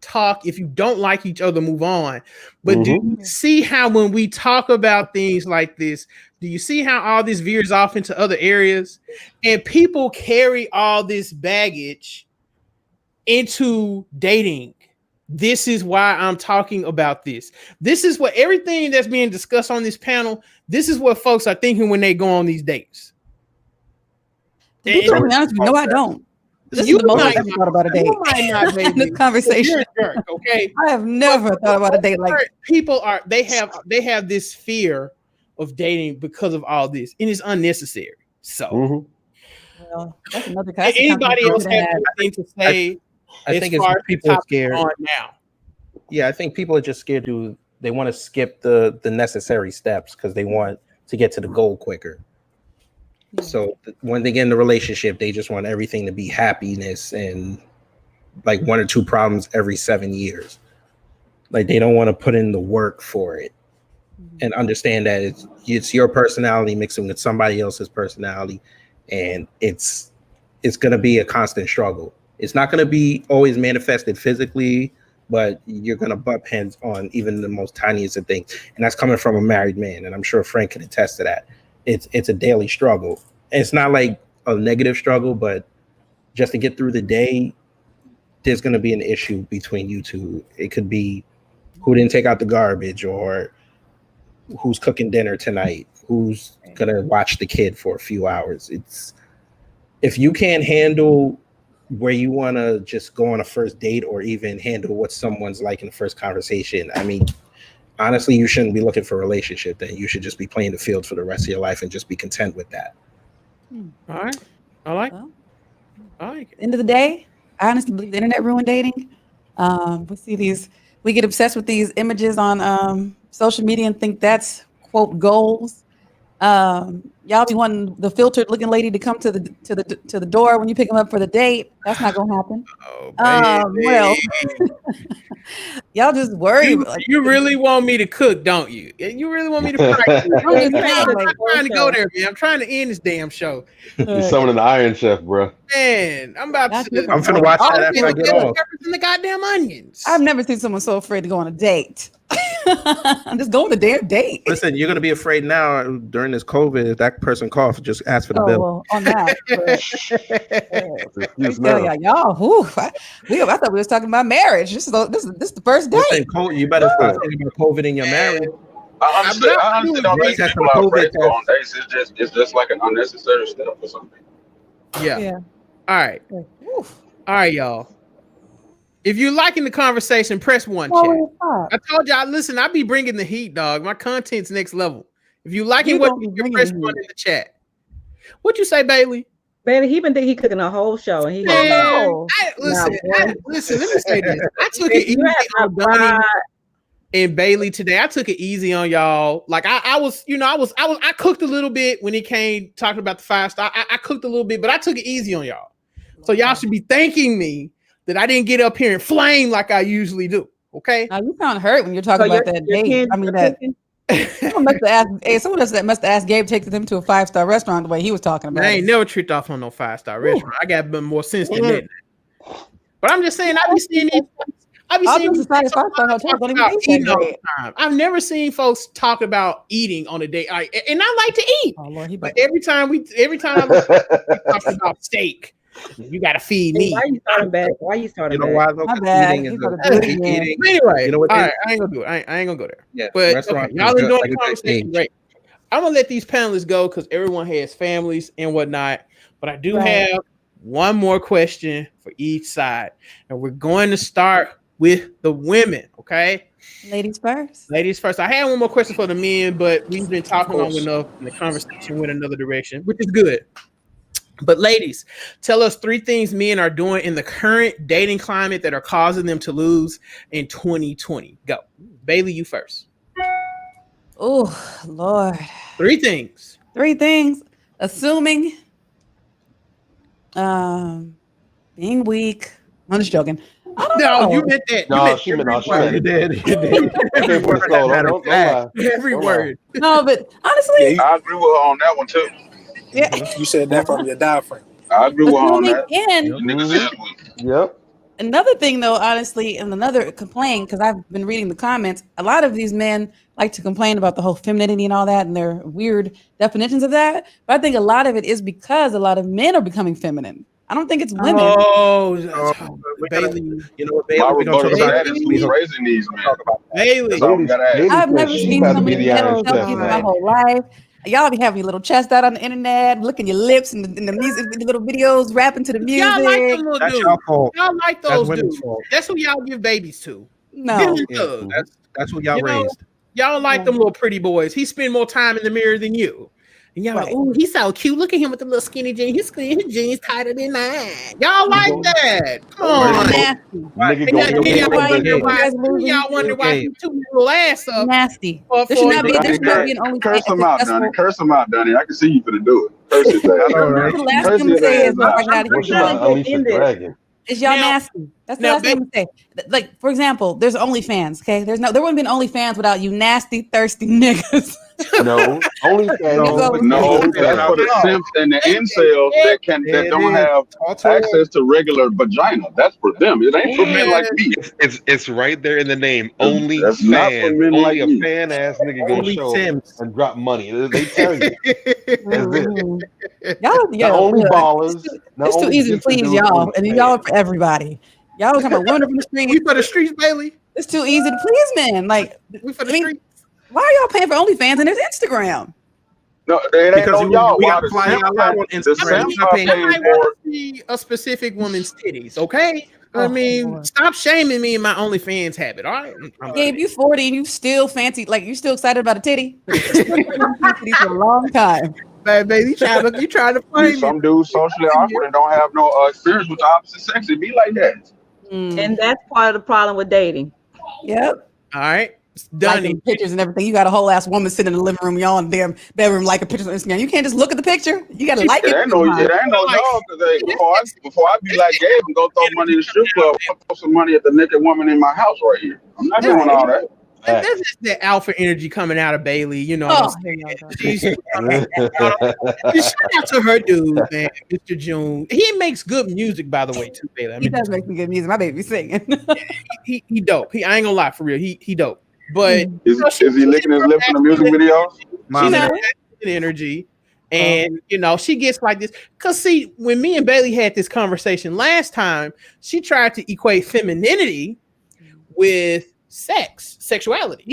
Talk. If you don't like each other, move on." But do you see how when we talk about things like this, do you see how all this veers off into other areas, and people carry all this baggage into dating? This is why I'm talking about this. This is what everything that's being discussed on this panel. This is what folks are thinking when they go on these dates. To be perfectly honest with you, no, I don't. This is the most I've ever thought about a date. You might not, baby. This conversation. You're a jerk, okay? I have never thought about a date like people are. They have this fear of dating because of all this, and it's unnecessary. So, well, that's another anybody else have anything to say? I think it's people are scared now. Yeah, I think people are just scared they want to skip the necessary steps because they want to get to the goal quicker. So when they get in the relationship, they just want everything to be happiness and like 1 or 2 problems every 7 years. Like they don't want to put in the work for it and understand that it's your personality mixing with somebody else's personality, and it's going to be a constant struggle. It's not going to be always manifested physically, but you're going to butt heads on even the most tiniest of things. And that's coming from a married man. And I'm sure Frank can attest to that. It's a daily struggle. It's not like a negative struggle, but just to get through the day, there's going to be an issue between you two. It could be who didn't take out the garbage, or who's cooking dinner tonight, who's going to watch the kid for a few hours. If you can't handle where you want to just go on a first date or even handle what someone's like in the first conversation, I mean, honestly, you shouldn't be looking for a relationship. Then you should just be playing the field for the rest of your life and just be content with that. All right. I like it. End of the day, I honestly believe the internet ruined dating. We get obsessed with these images on social media and think that's quote goals. Y'all be wanting the filtered looking lady to come to the door when you pick them up for the date. That's not gonna happen. Oh, What else? Y'all just worry. You really want me to cook, don't you? You really want me to fry food. I'm just saying, I'm like, not trying to go there, man. I'm trying to end this damn show. You're summoning the Iron Chef, bro. Man, I'm about to. I'm finna watch that after I get off. In the goddamn onions. I've never seen someone so afraid to go on a date. Just go on a damn date. Listen, you're gonna be afraid now during this COVID. If that person coughs, just ask for the bill. Well, on that. Y'all, I thought we was talking about marriage. This is the first date. Listen, you better start thinking about COVID in your marriage. I honestly don't think people are afraid to go on dates. It's just like an unnecessary step or something. Yeah. All right. All right, y'all. If you're liking the conversation, press 1, chat. I told y'all, listen, I be bringing the heat, dog. My content's next level. If you liking what you press 1 in the chat. What you say, Bailey? Bailey, he been think he cooking a whole show, and he listen. Let me say this. I took it easy on Donnie and Bailey today. I took it easy on y'all. Like I cooked a little bit when he came talking about the 5-star. I cooked a little bit, but I took it easy on y'all. So y'all should be thanking me that I didn't get up here and flame like I usually do. Okay. Now you sound hurt when you're talking about that date. I mean that. Someone must have asked Gabe to take them to a 5-star restaurant the way he was talking about. I ain't never tricked off on no 5-star restaurant. I got more sense than that. But I'm just saying, I be seeing these. I've never seen folks talk about eating on a date, and I like to eat. Oh, Lord, but every time we talk about steak. You gotta feed me. Why you starting bad? You know why? My bad. Eating. Anyway, you know what? All right, I ain't gonna do it. I ain't gonna go there. Yeah, but okay, y'all enjoying the conversation? Great. I'm gonna let these panelists go because everyone has families and whatnot. But I do have one more question for each side, and we're going to start with the women. Okay, ladies first. Ladies first. I had one more question for the men, but we've been talking long enough, and the conversation went another direction, which is good. But ladies, tell us 3 things men are doing in the current dating climate that are causing them to lose in 2020. Go. Bailey, you first. Oh, Lord. 3 things. 3 things. Assuming. Being weak. I'm just joking. No, you meant that. No, she meant you did. Every word. No, but honestly. I agree with her on that one, too. Yeah. You said that from your diaphragm. I agree with her on that. Yep. Another thing, though, honestly, and another complaint, because I've been reading the comments, a lot of these men like to complain about the whole femininity and all that and their weird definitions of that. But I think a lot of it is because a lot of men are becoming feminine. I don't think it's women. Bailey. You know what, Bailey? We're going to talk about who's raising these men. Bailey. I've never seen so many healthy my whole life. Y'all be having your little chest out on the internet, licking your lips and the music, the little videos, rapping to the music. Y'all like them little That's dudes. your fault. Y'all like those That's dudes. fault. That's who y'all give babies to. No. That's who y'all raised. Y'all like them little pretty boys. He spend more time in the mirror than you. And y'all like, oh, he's so cute. Look at him with the little skinny jeans. His jeans tighter than mine. Y'all like that. Come on. Y'all wonder why you two little ass up. Nasty. There should not be an only Curse him out, Donnie. Curse him out, Donnie. I can see you finna do it. Curse his ass. Is y'all nasty? That's the last thing I'm gonna say. Like, for example, there's OnlyFans. Okay, there wouldn't be an OnlyFans without you nasty, thirsty niggas. No, OnlyFans. No, that's for the simps and the incels that don't have access to regular vagina. That's for them. It ain't for men like me. It's right there in the name. OnlyFans. Only a fan ass nigga gonna show and drop money. They tell you. Y'all, only ballers. It's too easy to please y'all, and y'all are for everybody. Y'all talking about women from the streets. We for the streets, Bailey. It's too easy to please men. Like, we for the streets. Why are y'all paying for OnlyFans and there's Instagram? No, it ain't on y'all. We got to fly y'all out on Instagram. I want to see a specific woman's titties, okay? I mean, stop shaming me in my OnlyFans habit, all right? Gabe, you 40 and you still fancy, like you still excited about a titty? For a long time. Baby, you trying to play me. Some dudes socially awkward and don't have no experience with the opposite sex. It be like that. And that's part of the problem with dating. Yep. All right. liking pictures and everything. You got a whole ass woman sitting in the living room, y'all in the damn bedroom liking pictures on Instagram. You can't just look at the picture. You got to like it. It ain't no dog. Cause before I be like Gabe and go throw money in the strip club, I'll throw some money at the naked woman in my house right here. I'm not doing all that. That's just the alpha energy coming out of Bailey. You know what I'm saying? Shout out to her dude, man, Mr. June. He makes good music, by the way, too, Bailey. He does make some good music. My baby singing. he dope. I ain't gonna lie, for real. He dope. But is he licking his lips in the music videos? She's energy. And she gets like this. Cause see, when me and Bailey had this conversation last time, she tried to equate femininity with sexuality.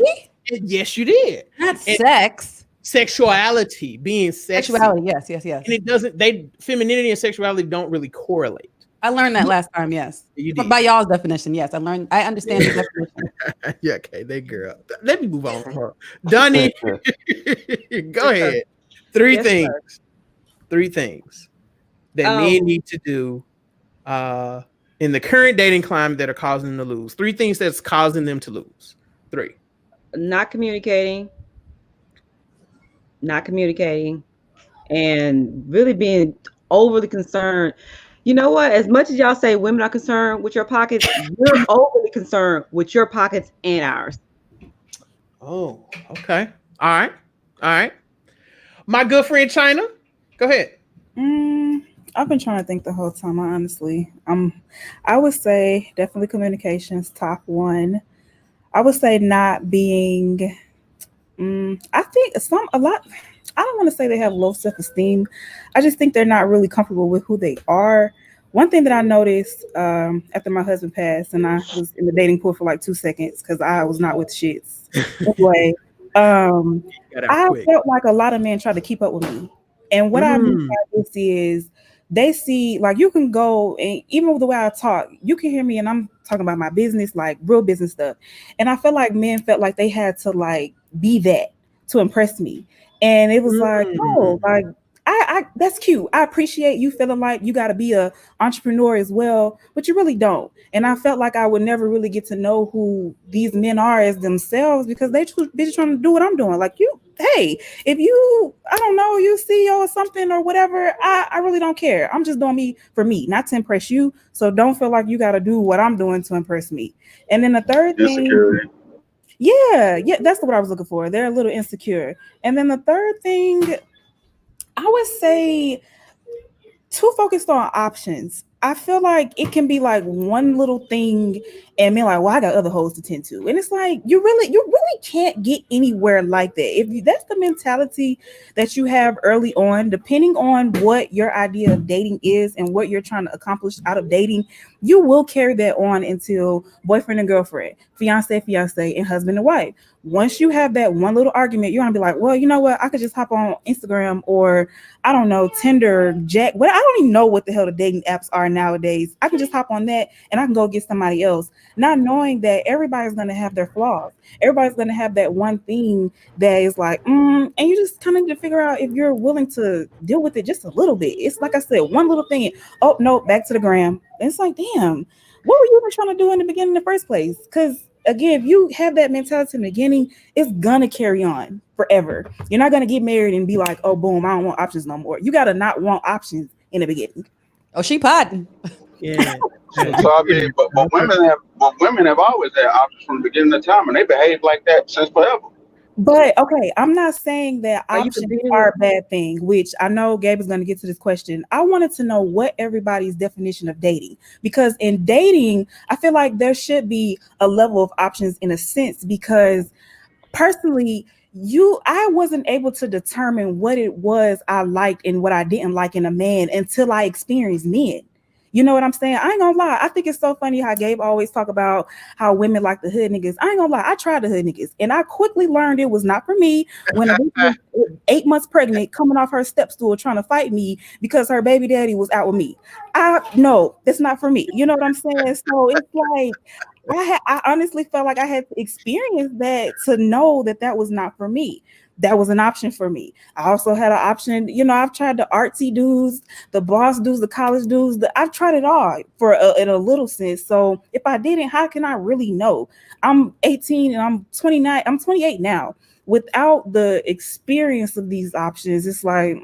And yes, you did. Not sex. Sexuality, being sexy. Sexuality, yes. And it doesn't. Femininity and sexuality don't really correlate. I learned that last time. Yes, but by y'all's definition, yes, I understand the definition. Yeah, okay, that girl. Let me move on from her. Donnie, go ahead. Three things that men need to do in the current dating climate that are causing them to lose. 3 things that's causing them to lose. 3. Not communicating, and really being overly concerned. You know what? As much as y'all say women are concerned with your pockets, you're overly concerned with your pockets and ours. Oh, okay. All right. My good friend China, go ahead. I've been trying to think the whole time. I would say definitely communications, top 1. I would say not being. I think a lot. I don't want to say they have low self-esteem. I just think they're not really comfortable with who they are. One thing that I noticed after my husband passed, and I was in the dating pool for like 2 seconds because I was not with shits. Anyway, I felt like a lot of men tried to keep up with me. And what I mean by this is they see, like, you can go, and even with the way I talk, you can hear me and I'm talking about my business, like real business stuff. And I felt like men felt like they had to like be that to impress me. And it was like, oh, like, I that's cute. I appreciate you feeling like you got to be a entrepreneur as well, but you really don't. And I felt like I would never really get to know who these men are as themselves because they just trying to do what I'm doing. Like, hey, if you, I don't know, you CEO or something or whatever, I really don't care. I'm just doing me for me, not to impress you. So don't feel like you got to do what I'm doing to impress me. And then the third thing. Yeah, that's what I was looking for. They're a little insecure. And then the third thing, I would say too focused on options. I feel like it can be like one little thing and be like, well, I got other hoes to tend to. And it's like, you really can't get anywhere like that. If that's the mentality that you have early on, depending on what your idea of dating is and what you're trying to accomplish out of dating, you will carry that on until boyfriend and girlfriend, fiance, and husband and wife. Once you have that one little argument, you're gonna be like, well, you know what? I could just hop on Instagram or I don't know, Tinder, Jack. But I don't even know what the hell the dating apps are nowadays. I can just hop on that and I can go get somebody else, not knowing that everybody's gonna have their flaws. Everybody's gonna have that one thing that is like, and you just kind of need to figure out if you're willing to deal with it just a little bit. It's like I said, one little thing. Oh no, back to the gram. It's like, damn, what were you even trying to do in the beginning in the first place? Because again, if you have that mentality in the beginning, it's gonna carry on forever. You're not gonna get married and be like, oh, boom, I don't want options no more. You gotta not want options in the beginning. Oh, she potting. Yeah. So I mean, but women have always had options from the beginning of time, and they behave like that since forever. But okay, I'm not saying that options are a bad thing, which I know Gabe is going to get to this question. I wanted to know what everybody's definition of dating, because in dating, I feel like there should be a level of options in a sense, because personally, I wasn't able to determine what it was I liked and what I didn't like in a man until I experienced men. You know what I'm saying? I ain't gonna lie. I think it's so funny how Gabe always talk about how women like the hood niggas. I ain't gonna lie. I tried the hood niggas and I quickly learned it was not for me when a bitch was 8 months pregnant coming off her step stool trying to fight me because her baby daddy was out with me. No, it's not for me. You know what I'm saying? So it's like, I honestly felt like I had to experience that to know that that was not for me. That was an option for me. I also had an option, I've tried the artsy dudes, the boss dudes, the college dudes. I've tried it all in a little sense. So if I didn't, how can I really know? I'm 18 and I'm 29. I'm 28 now. Without the experience of these options, it's like,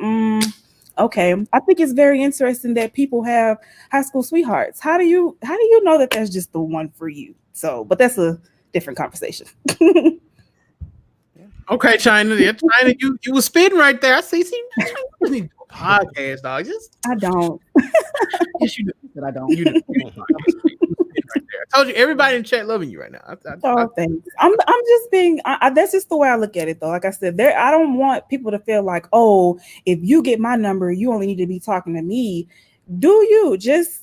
okay. I think it's very interesting that people have high school sweethearts. How do you know that that's just the one for you? So, but that's a different conversation. Okay, China. Yeah, China, you was spitting right there. I see. You need to do a podcast, dog. I don't. Yes, you do. But I don't. You do. You spitting right there. I told you, everybody in chat loving you right now. Thanks. I'm just being. That's just the way I look at it, though. Like I said, I don't want people to feel like, oh, if you get my number, you only need to be talking to me. Do you just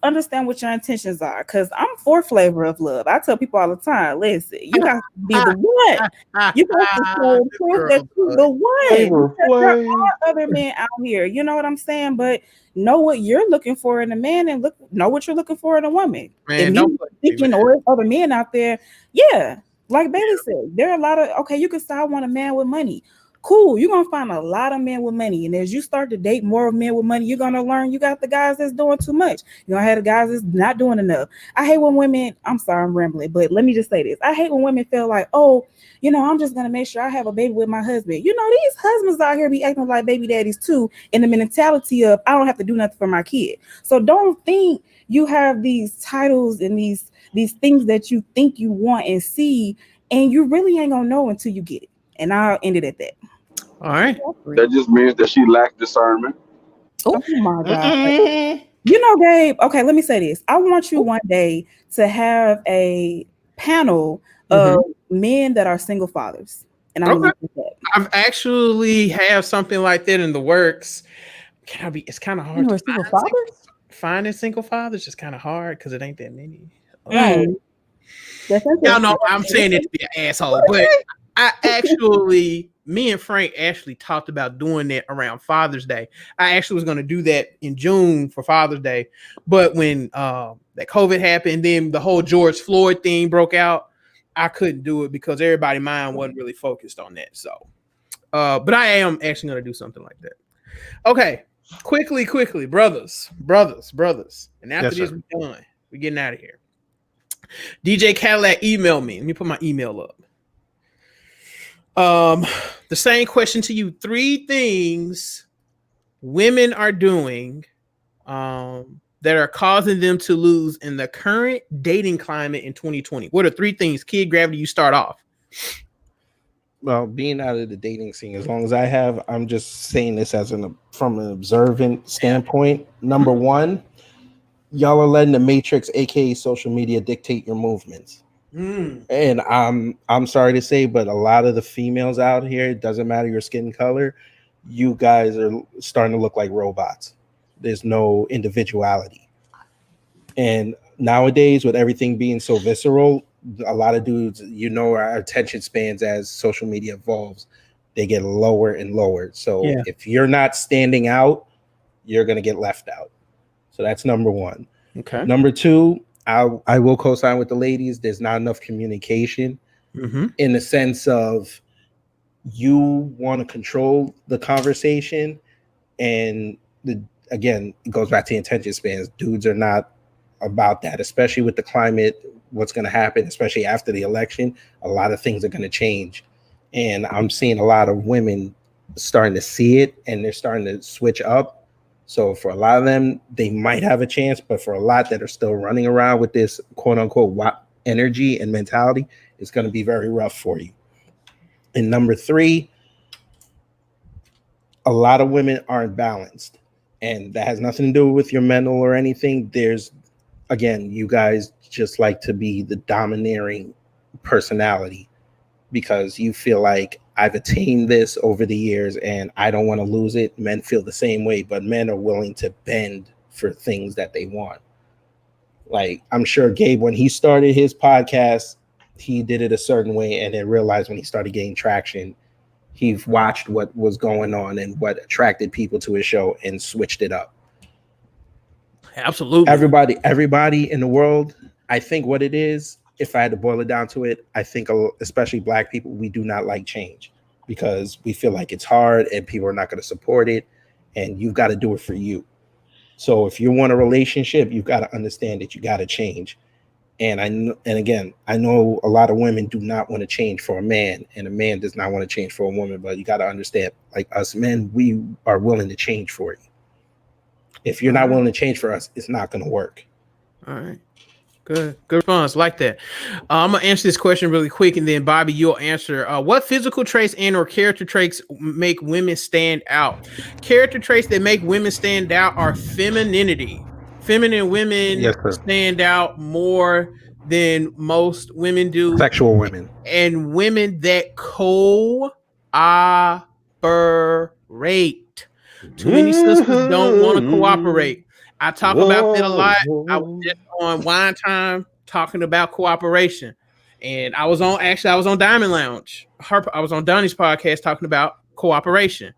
understand what your intentions are? Because I'm for flavor of love. I tell people all the time, listen, you got to be the one. You got to show proof that you're the one. Because there are other men out here. You know what I'm saying? But know what you're looking for in a man and know what you're looking for in a woman. Man, and thinking or other men out there, yeah. Like Bailey said, there are a lot of, okay, you can say I want a man with money. Cool, you're gonna find a lot of men with money, and as you start to date more men with money, you're gonna learn you got the guys that's doing too much. You're gonna have the guys that's not doing enough. I hate when women, I'm sorry, I'm rambling, but let me just say this. I hate when women feel like, oh, I'm just gonna make sure I have a baby with my husband. These husbands out here be acting like baby daddies too, in the mentality of I don't have to do nothing for my kid. So don't think you have these titles and these things that you think you want and see, and you really ain't gonna know until you get it. And I'll end it at that. All right. That just means that she lacked discernment. Oh my God. Gabe, okay, let me say this. I want you one day to have a panel of men that are single fathers. And I'm okay. I've actually have something like that in the works. It's kind of hard to finding single fathers is kind of hard because it ain't that many. Right. Y'all know I'm saying it to be an asshole, but me and Frank actually talked about doing that around Father's Day. I actually was going to do that in June for Father's Day, but when that COVID happened, then the whole George Floyd thing broke out, I couldn't do it because everybody's mind wasn't really focused on that. So, but I am actually going to do something like that. Okay, quickly, brothers, and after this we're done. We're getting out of here. DJ Cadillac emailed me. Let me put my email up. The same question to you. 3 things women are doing that are causing them to lose in the current dating climate in 2020. What are 3 things? Kid Gravity, you start off. Well, being out of the dating scene as long as I have, I'm just saying this from an observant standpoint. Number 1, y'all are letting the Matrix, aka social media, dictate your movements. And I'm sorry to say, but a lot of the females out here, it doesn't matter your skin color, you guys are starting to look like robots. There's no individuality. And nowadays, with everything being so visceral, a lot of dudes, our attention spans as social media evolves, they get lower and lower. So if you're not standing out, you're going to get left out. So that's number 1. Okay. Number 2, I will co-sign with the ladies. There's not enough communication in the sense of you want to control the conversation. And again, it goes back to the attention spans. Dudes are not about that, especially with the climate, what's going to happen, especially after the election. A lot of things are going to change. And I'm seeing a lot of women starting to see it, and they're starting to switch up. So for a lot of them, they might have a chance, but for a lot that are still running around with this quote unquote WAP energy and mentality, it's going to be very rough for you. And number 3, a lot of women aren't balanced, and that has nothing to do with your mental or anything. Again, you guys just like to be the domineering personality because you feel like I've attained this over the years and I don't want to lose it. Men feel the same way, but men are willing to bend for things that they want. Like, I'm sure Gabe, when he started his podcast, he did it a certain way and then realized when he started getting traction, he watched what was going on and what attracted people to his show and switched it up. Absolutely. Everybody in the world I think what it is, if I had to boil it down to it, I think especially Black people, we do not like change because we feel like it's hard and people are not going to support it, and you've got to do it for you. So if you want a relationship, you've got to understand that you got to change. And again, I know a lot of women do not want to change for a man, and a man does not want to change for a woman. But you got to understand, like us men, we are willing to change for you. If you're not willing to change for us, it's not going to work. All right. Good response. Like that. I'm gonna answer this question really quick, and then Bobby, you'll answer. What physical traits and/or character traits make women stand out? Character traits that make women stand out are femininity. Feminine women stand out more than most women do. Sexual women and women that cooperate. Too many sisters don't want to cooperate. I talk about that a lot. I was just on Wine Time talking about cooperation. And I was on Diamond Lounge. I was on Donnie's podcast talking about cooperation.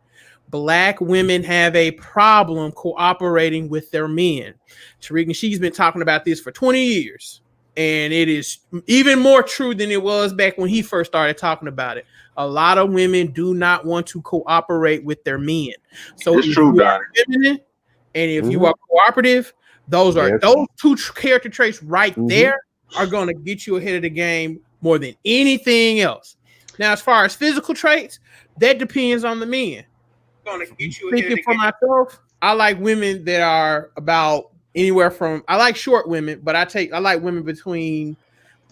Black women have a problem cooperating with their men. Tariq and she's been talking about this for 20 years. And it is even more true than it was back when he first started talking about it. A lot of women do not want to cooperate with their men. So it's true, Donnie. And if you are cooperative, those two character traits right there are going to get you ahead of the game more than anything else. Now, as far as physical traits, that depends on the men. Going to get you ahead of the game. For myself, I like women that are about anywhere from, I like short women, but I like women between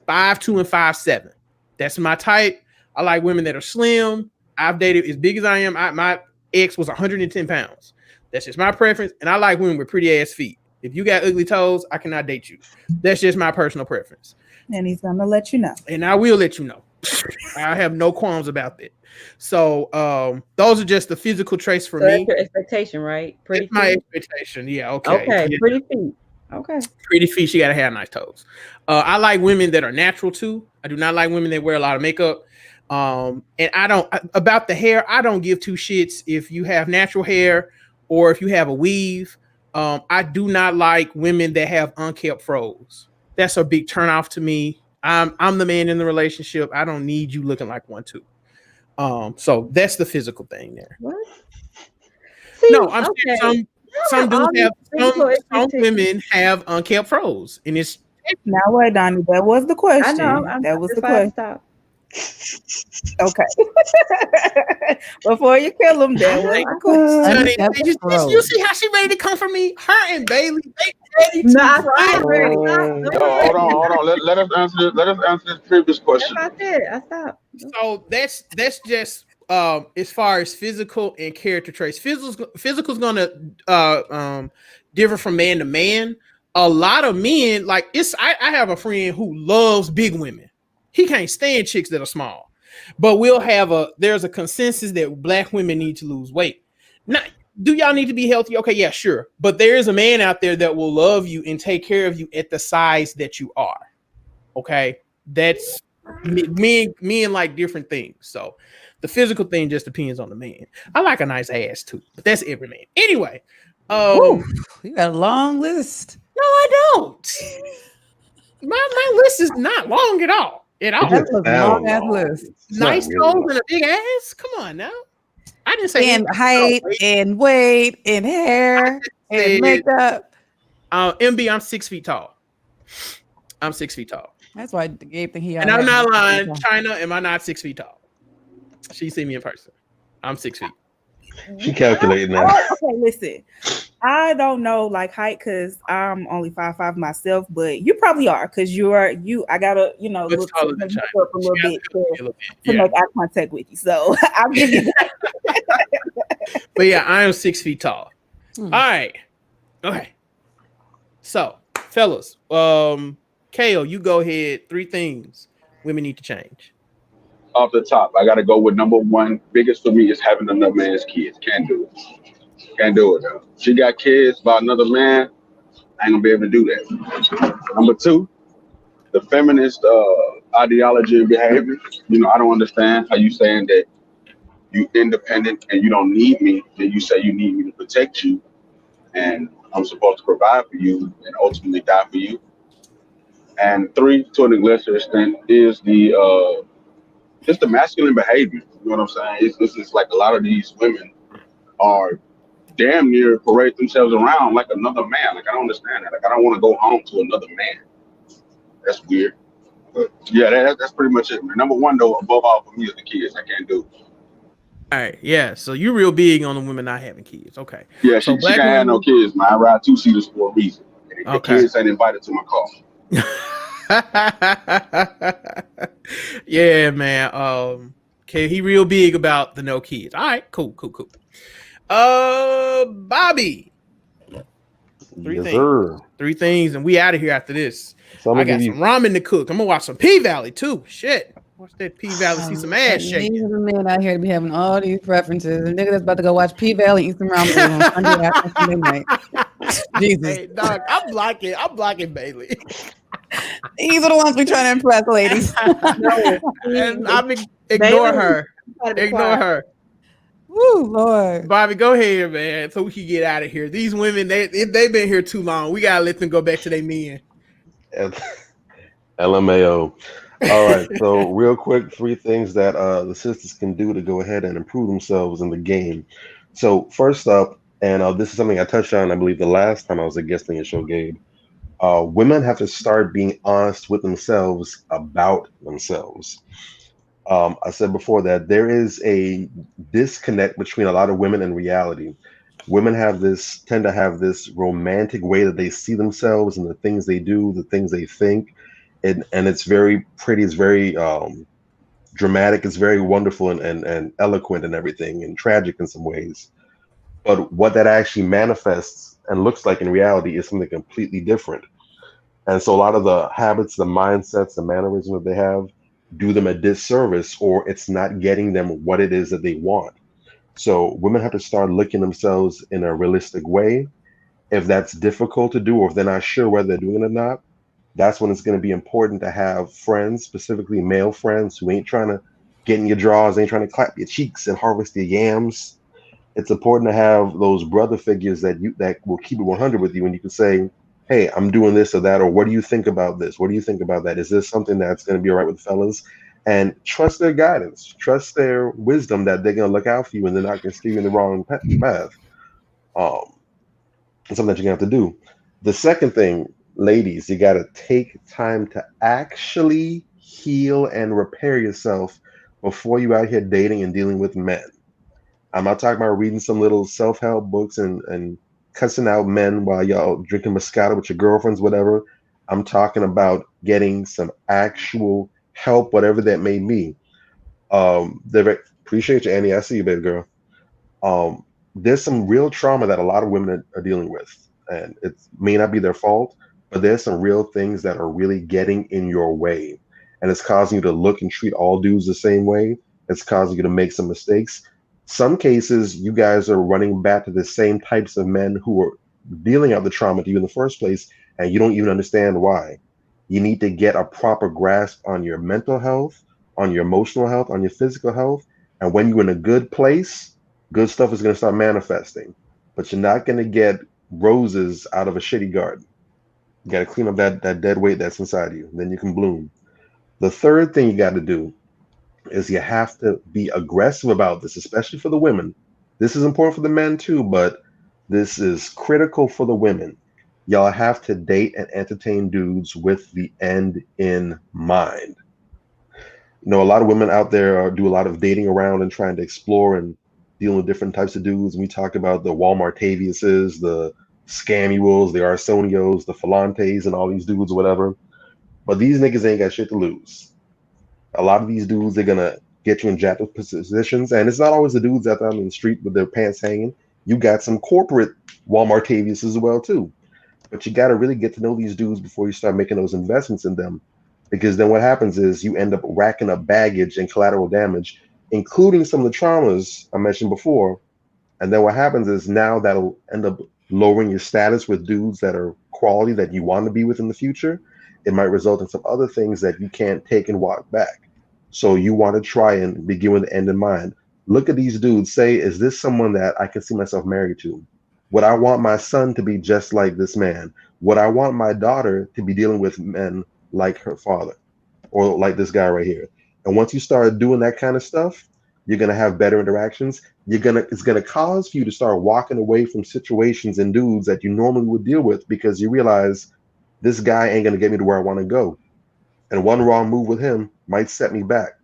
5'2" and 5'7". That's my type. I like women that are slim. I've dated as big as I am. My ex was 110 pounds. That's just my preference. And I like women with pretty ass feet. If you got ugly toes, I cannot date you. That's just my personal preference. And he's going to let you know. And I will let you know. I have no qualms about that. So those are just the physical traits for me. That's your expectation, right? Pretty feet. My expectation. Yeah. Okay. Okay. Yeah. Pretty feet. Okay. Pretty feet. She got to have nice toes. I like women that are natural too. I do not like women that wear a lot of makeup. And about the hair, I don't give two shits if you have natural hair or if you have a weave. I do not like women that have unkept froze. That's a big turnoff to me. I'm the man in the relationship. I don't need you looking like one too. So that's the physical thing there. What? See, no, I'm saying some women have unkept froze, and it's now wait, Donnie. That was the question. I know. That was the question. Stop. Okay. Before you kill him, that was the question. You see how she ready to come for me? Her and Bailey, they ready to Hold on. Let us answer this previous question. I stopped. So that's just as far as physical and character traits. Physical's gonna differ from man to man. A lot of men, like I have a friend who loves big women. He can't stand chicks that are small, but there's a consensus that Black women need to lose weight. Now, do y'all need to be healthy? Okay, yeah, sure. But there is a man out there that will love you and take care of you at the size that you are. Okay, that's men like different things. So the physical thing just depends on the man. I like a nice ass too, but that's every man. Anyway, you got a long list. No, I don't. My list is not long at all. That's a long ass list. Nice toes and a big ass. Come on now. I didn't say and height and weight and hair and makeup. MB, I'm 6 feet tall. I'm 6 feet tall. That's why Gabe think he. And I'm not lying. China, am I not 6 feet tall? She see me in person. I'm 6 feet. She calculating that. Okay, listen. I don't know like height because I'm only 5'5" myself, but you probably are because I gotta look up a little bit to make eye contact with you. So I'll give you that. But yeah, I am 6 feet tall. All right. Okay. So, fellas, Kale, you go ahead. 3 things women need to change. Off the top, I gotta go with number one. Biggest for me is having another man's kids. Can't do it. Can't do it though. She got kids by another man. I ain't gonna be able to do that. Number 2, the feminist ideology and behavior. I don't understand how you saying that you independent and you don't need me. Then you say you need me to protect you, and I'm supposed to provide for you and ultimately die for you. And three, to a lesser extent, is the just the masculine behavior. You know what I'm saying? It's just like a lot of these women are damn near parade themselves around like another man. Like I don't understand that. Like I don't want to go home to another man. That's weird. But yeah, that's pretty much it. Man. Number one though, above all for me is the kids. I can't do. All right, yeah. So you real big on the women not having kids. Okay. Yeah, So she black can't have no women. kids, man. I ride 2-seaters for a reason. The Okay. kids ain't invited to my car. Yeah, man. Okay, he real big about the no kids. All right, cool. Bobby. Yes, sir. Three things, and we out of here after this. So I'm I gonna got give some you. ramen to cook. I'm gonna watch some P Valley too. Shit. Watch that P Valley, see some ass These shaking. are the men out here to be having all these preferences. The nigga that's about to go watch P Valley and eat some ramen noodles on Sunday after Sunday night. Jesus. Hey, dog, I'm blocking Bailey. These are the ones we trying to impress, ladies. And ignore her. Ignore her. Woo, Lord. Bobby, go ahead, man, so we can get out of here. These women, they've been here too long. We gotta let them go back to their men. LMAO. All right. So real quick, three things that the sisters can do to go ahead and improve themselves in the game. So first up, and this is something I touched on, I believe, the last time I was a guest on your show, Gabe. Women have to start being honest with themselves about themselves. I said before that there is a disconnect between a lot of women and reality. Women tend to have this romantic way that they see themselves and the things they do, the things they think, and it's very pretty. It's very dramatic. It's very wonderful and eloquent and everything, and tragic in some ways. But what that actually manifests and looks like in reality is something completely different. And so a lot of the habits, the mindsets, the mannerisms that they have do them a disservice, or it's not getting them what it is that they want. So women have to start looking themselves in a realistic way. If that's difficult to do, or if they're not sure whether they're doing it or not, that's when it's going to be important to have friends, specifically male friends, who ain't trying to get in your drawers, ain't trying to clap your cheeks and harvest your yams. It's important to have those brother figures that will keep it 100 with you, and you can say, hey, I'm doing this or that, or what do you think about this? What do you think about that? Is this something that's going to be all right with fellas? And trust their guidance, trust their wisdom that they're going to look out for you and they're not going to steer you in the wrong path. It's something that you're going to have to do. The second thing, ladies, you got to take time to actually heal and repair yourself before you out here dating and dealing with men. I'm not talking about reading some little self-help books and cussing out men while y'all drinking Moscato with your girlfriends, whatever. I'm talking about getting some actual help, whatever that may be. Appreciate you, Annie. I see you, baby girl. There's some real trauma that a lot of women are dealing with, and it may not be their fault, but there's some real things that are really getting in your way, and it's causing you to look and treat all dudes the same way. It's causing you to make some mistakes. Some cases, you guys are running back to the same types of men who were dealing out the trauma to you in the first place, and you don't even understand why. You need to get a proper grasp on your mental health, on your emotional health, on your physical health, and when you're in a good place, good stuff is going to start manifesting. But you're not going to get roses out of a shitty garden. You got to clean up that dead weight that's inside you. Then you can bloom. The third thing you got to do is you have to be aggressive about this, especially for the women. This is important for the men too, but this is critical for the women. Y'all have to date and entertain dudes with the end in mind. You know, a lot of women out there do a lot of dating around and trying to explore and dealing with different types of dudes. And we talk about the Walmart Taviuses, the Scamuels, the Arsonios, the Falantes, and all these dudes or whatever. But these niggas ain't got shit to lose. A lot of these dudes, they're gonna get you in jacked up positions, and it's not always the dudes out there on the street with their pants hanging. You got some corporate Walmart Tavius as well too. But you got to really get to know these dudes before you start making those investments in them, because then what happens is you end up racking up baggage and collateral damage, including some of the traumas I mentioned before. And then what happens is now that'll end up lowering your status with dudes that are quality that you want to be with in the future. It might result in some other things that you can't take and walk back. So you want to try and begin with the end in mind. Look at these dudes. Say, is this someone that I can see myself married to? Would I want my son to be just like this man? Would I want my daughter to be dealing with men like her father or like this guy right here. And once you start doing that kind of stuff, you're gonna have better interactions. It's gonna cause for you to start walking away from situations and dudes that you normally would deal with because you realize this guy ain't gonna get me to where I want to go. And one wrong move with him might set me back.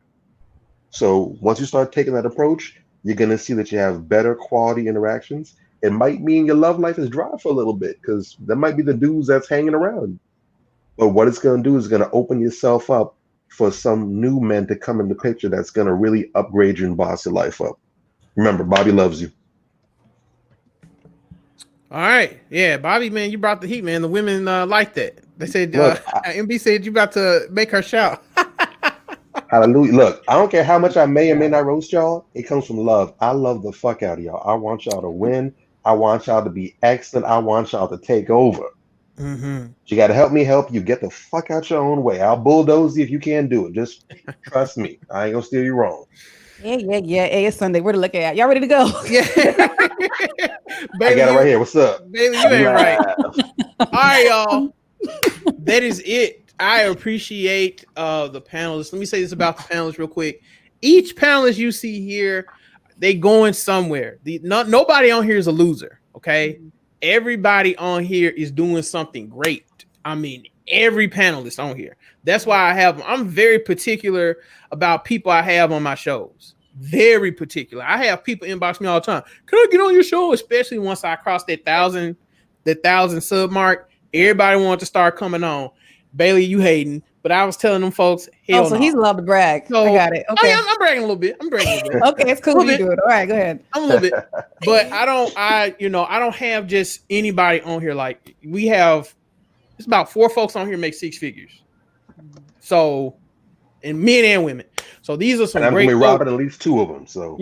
So once you start taking that approach, you're gonna see that you have better quality interactions. It might mean your love life is dry for a little bit because that might be the dudes that's hanging around. But what it's gonna do is gonna open yourself up for some new men to come in the picture that's gonna really upgrade you and boss your life up. Remember, Bobby loves you. All right, yeah, Bobby, man, you brought the heat, man. The women like that. They said, Look, MB said you about to make her shout. Hallelujah. Look, I don't care how much I may or may not roast y'all. It comes from love. I love the fuck out of y'all. I want y'all to win. I want y'all to be excellent. I want y'all to take over. Mm-hmm. You got to help me help you. Get the fuck out your own way. I'll bulldoze you if you can't do it. Just trust me. I ain't gonna steer you wrong. Yeah. Hey, it's Sunday. Where to look at? Y'all ready to go? Yeah. I got it right here. What's up? Bailey, you ain't right. All right, y'all. That is it. I appreciate the panelists. Let me say this about the panelists real quick. Each panelist you see here, they going somewhere. Nobody on here is a loser, okay? Everybody on here is doing something great. I mean, every panelist on here. That's why I have them. I'm very particular about people I have on my shows. Very particular. I have people inbox me all the time. Can I get on your show? Especially once I cross that thousand sub mark. Everybody wants to start coming on. Bailey, you hating, but I was telling them folks, hell so he's allowed to brag. So, I got it. Okay. I'm bragging a little bit. Okay, it's cool. You do it. All right, go ahead. I'm a little bit, but I don't have just anybody on here. Like it's about 4 folks on here make 6 figures. So, and men and women. So these are some and I'm great. gonna be robbing at least 2 of them. So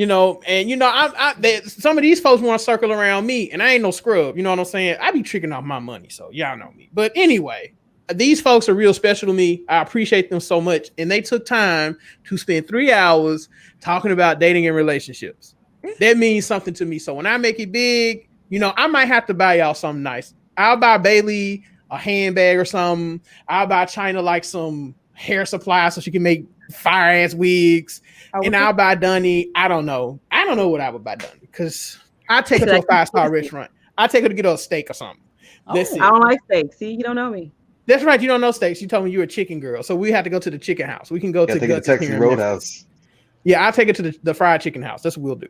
some of these folks want to circle around me, and I ain't no scrub. You know what I'm saying? I be tricking off my money, so y'all know me. But anyway, these folks are real special to me. I appreciate them so much, and they took time to spend 3 hours talking about dating and relationships. That means something to me. So when I make it big, I might have to buy y'all something nice. I'll buy Bailey a handbag or something. I'll buy China like some hair supply so she can make fire ass wigs, and I'll buy Dunny. I don't know what I would buy Dunny because I take her to a 5-star restaurant. I take her to get her a steak or something. I don't like steak. See, you don't know me. That's right. You don't know steaks. You told me you're a chicken girl, so we have to go to the chicken house. We can go to the Texas Roadhouse. Yeah, I'll take it to the fried chicken house. That's what we'll do.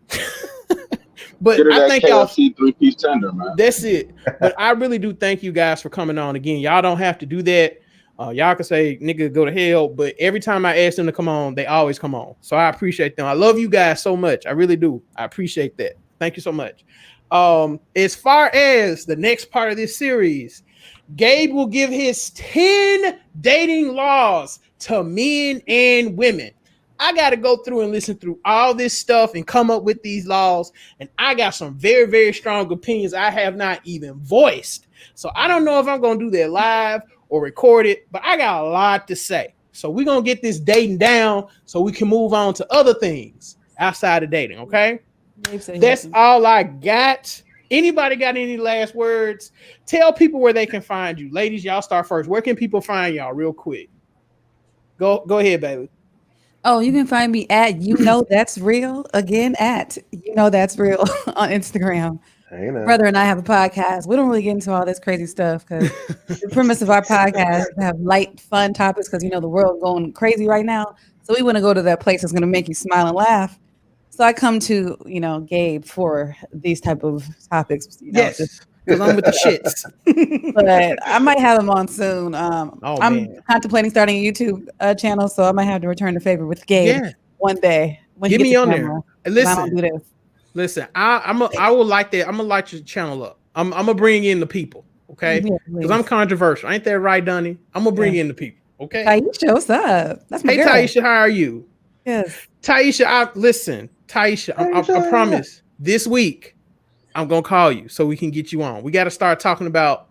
But I think y'all see 3-piece tender, man. That's it. But I really do thank you guys for coming on again. Y'all don't have to do that. Y'all can say nigga go to hell, but every time I ask them to come on, they always come on. So I appreciate them. I love you guys so much. I really do. I appreciate that. Thank you so much. As far as the next part of this series, Gabe will give his 10 dating laws to men and women. I got to go through and listen through all this stuff and come up with these laws. And I got some very, very strong opinions I have not even voiced. So I don't know if I'm going to do that live or record it, but I got a lot to say. So we're going to get this dating down so we can move on to other things outside of dating, okay? That's all I got. Anybody got any last words? Tell people where they can find you. Ladies, y'all start first. Where can people find y'all real quick? Go ahead, baby. Oh, you can find me at That's Real. Again, at That's Real on Instagram. Brother and I have a podcast. We don't really get into all this crazy stuff because the premise of our podcast is to have light, fun topics because the world's going crazy right now. So we want to go to that place that's going to make you smile and laugh. So I come to Gabe for these type of topics. Yes, because I'm with the shits. But I might have him on soon. I'm contemplating starting a YouTube channel, so I might have to return the favor with Gabe one day. Get me on there. Listen, I will like that. I'm gonna light your channel up. I'm gonna bring in the people, okay? Because I'm controversial. Ain't that right, Donnie? I'm gonna bring in the people, okay? Taisha, what's up? That's my girl. Taisha, how are you? Yes. Taisha, I promise this week I'm gonna call you so we can get you on. We got to start talking about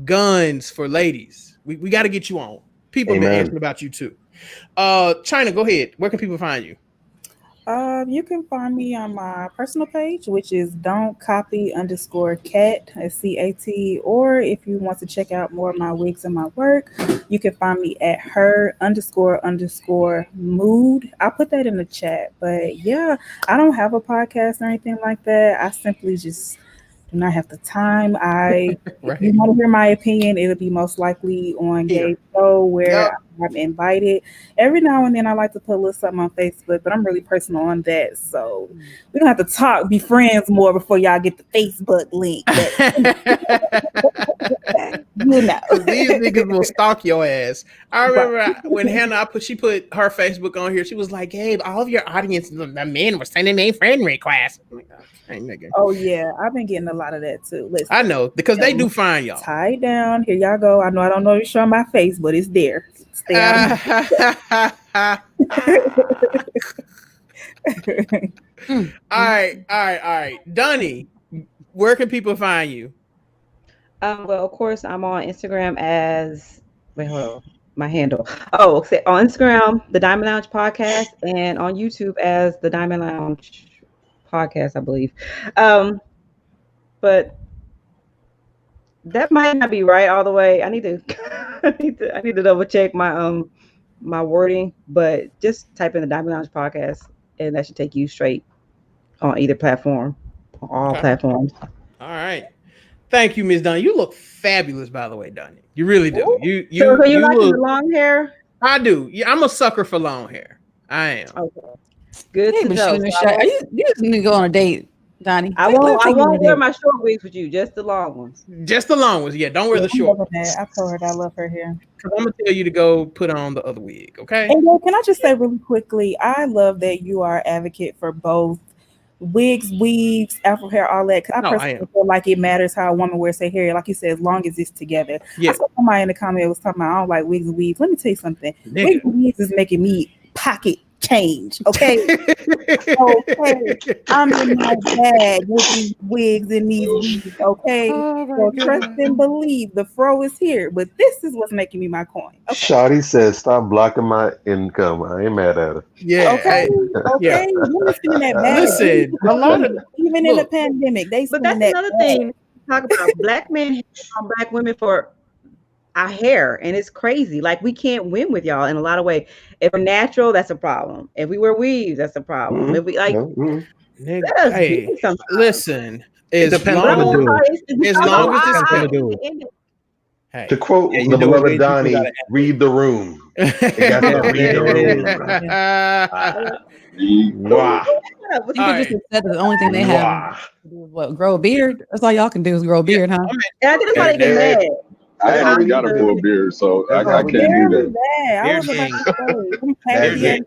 guns for ladies. We got to get you on. People have been asking about you too. China, go ahead. Where can people find you? You can find me on my personal page, which is don't copy underscore cat, CAT. Or if you want to check out more of my wigs and my work, you can find me at her underscore mood. I'll put that in the chat. But yeah, I don't have a podcast or anything like that. I simply just do not have the time. If you Right. want to hear my opinion, it'll be most likely on Here. Gay Show where Yep. I'm invited. Every now and then I like to put a little something on Facebook, but I'm really personal on that. So we don't have to talk, be friends more before y'all get the Facebook link. But you know. 'Cause these niggas will stalk your ass. I Right. remember when she put her Facebook on here. She was like, "Gabe, all of your audience, the men were sending a friend request." I'm like, okay, nigga. Oh yeah, I've been getting a lot of that too. Listen, I know because they do find y'all. tie it down. Here y'all go. I know I don't know you showing my face, but it's there. Stay out of my All right. Dunny, where can people find you? Well, of course, I'm on Instagram as wait, hold on, my handle. Oh, okay, on Instagram, the Diamond Lounge Podcast, and on YouTube as the Diamond Lounge Podcast, I believe. But that might not be right all the way. I need to, I need to double check my wording. But just type in the Diamond Lounge Podcast, and that should take you straight on either platform, on all Okay. platforms. All right. Thank you, Miss Dunny. You look fabulous, by the way, Dunny. You really do. So You you like the long hair? I do. Yeah, I'm a sucker for long hair. I am. Okay. Good Hey, to but know. shooting a So shot. You just need to go on a date, Donnie. I won't wear my short wigs with you, just the long ones. Just the long ones. Yeah, don't wear the short ones. I told her that I love her hair. Because I'm going to tell you to go put on the other wig, okay? And yo, can I just say really quickly, I love that you are an advocate for both wigs, weaves, afro hair, all that. Because I personally feel like it matters how a woman wears her hair. Like you said, as long as it's together. Yeah. I saw somebody in the comment was talking about I don't like wigs and weaves. Let me tell you something. Nigga. Wigs and weaves is making me pocket change. Okay. Okay. I'm in my bag with these wigs and these weaves. Okay. So trust and believe the fro is here, but this is what's making me my coin. Okay. Shawty says, "Stop blocking my income." I ain't mad at her. Yeah. Okay. Okay. Women spending that bag. Listen, a lot of even in the pandemic, they But spending that's that another bag. thing. Talk about black men hate on black women for our hair, and it's crazy. Like we can't win with y'all in a lot of ways. If we're natural, that's a problem. If we wear weaves, that's a problem. Mhm. If we like, Nigga, let us hey, be sometimes. listen. It depends on the dude. As long as it's Depends on the dude. Hey. To quote Yeah, you the do it beloved way too, you Donnie, gotta read the room. You got to read the room. Wow. You could just accept the only thing they have to do is what, grow a beard. That's all y'all can do is grow a beard, huh? And I think that's why they get mad. I already got a full beard, so I can't do that. I was about to say, I'm happy as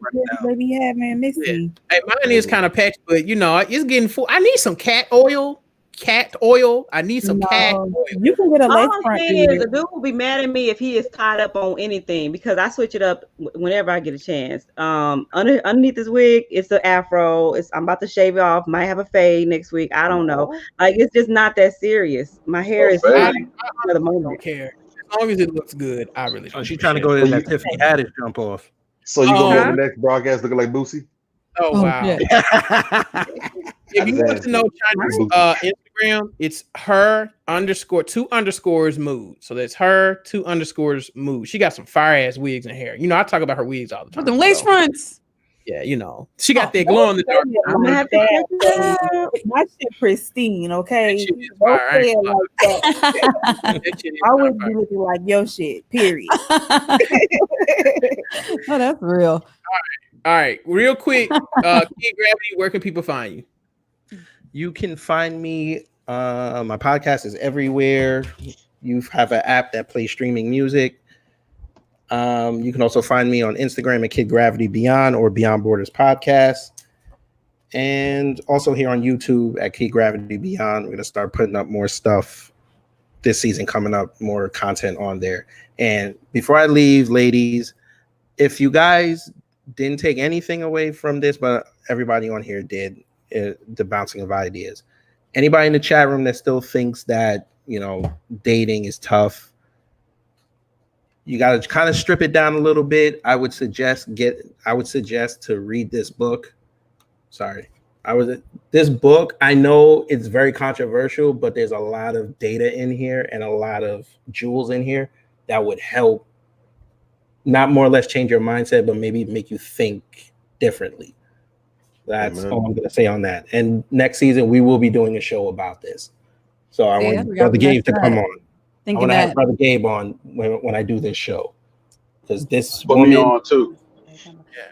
baby having Missy. Hey, mine is kind of patchy, but you know, it's getting full. I need some cat oil. Cat oil. I need some cat oil. You can get a lace All I'm front saying is, beard. the dude will be mad at me if he is tied up on anything because I switch it up whenever I get a chance. Underneath this wig, it's the afro. I'm about to shave it off. Might have a fade next week. I don't know. Like it's just not that serious. My hair is I another moment. don't care. As long as it looks good, I really don't. She's trying to go in that Tiffany Haddish jump off. So you gonna be on the next broadcast looking like Boosie? Oh wow. If you want to know China's Instagram, it's her underscore 2 underscores mood. So that's her 2 underscores mood. She got some fire ass wigs and hair. You know, I talk about her wigs all the time. With them lace fronts. Yeah, you know, she got that glow in the dark. I'm gonna have to check that. My shit pristine, okay? Don't say it like that. I would be looking like your shit. Period. Oh, that's real. All right, real quick, Kid Gravity, where can people find you? You can find me. My podcast is everywhere. You have an app that plays streaming music. You can also find me on Instagram at Kid Gravity Beyond or Beyond Borders Podcast. And also here on YouTube at Kid Gravity Beyond. We're going to start putting up more stuff this season coming up, more content on there. And before I leave, ladies, if you guys didn't take anything away from this, but everybody on here did, the bouncing of ideas. Anybody in the chat room that still thinks that, you know, dating is tough, you got to kind of strip it down a little bit. I would suggest to read this book. Sorry. This book, I know it's very controversial, but there's a lot of data in here and a lot of jewels in here that would help not more or less change your mindset, but maybe make you think differently. That's all I'm going to say on that. And next season, we will be doing a show about this. So I want Brother Gabe to come on. I want to have Brother Gabe on when I do this show. Because this Put woman... me on too.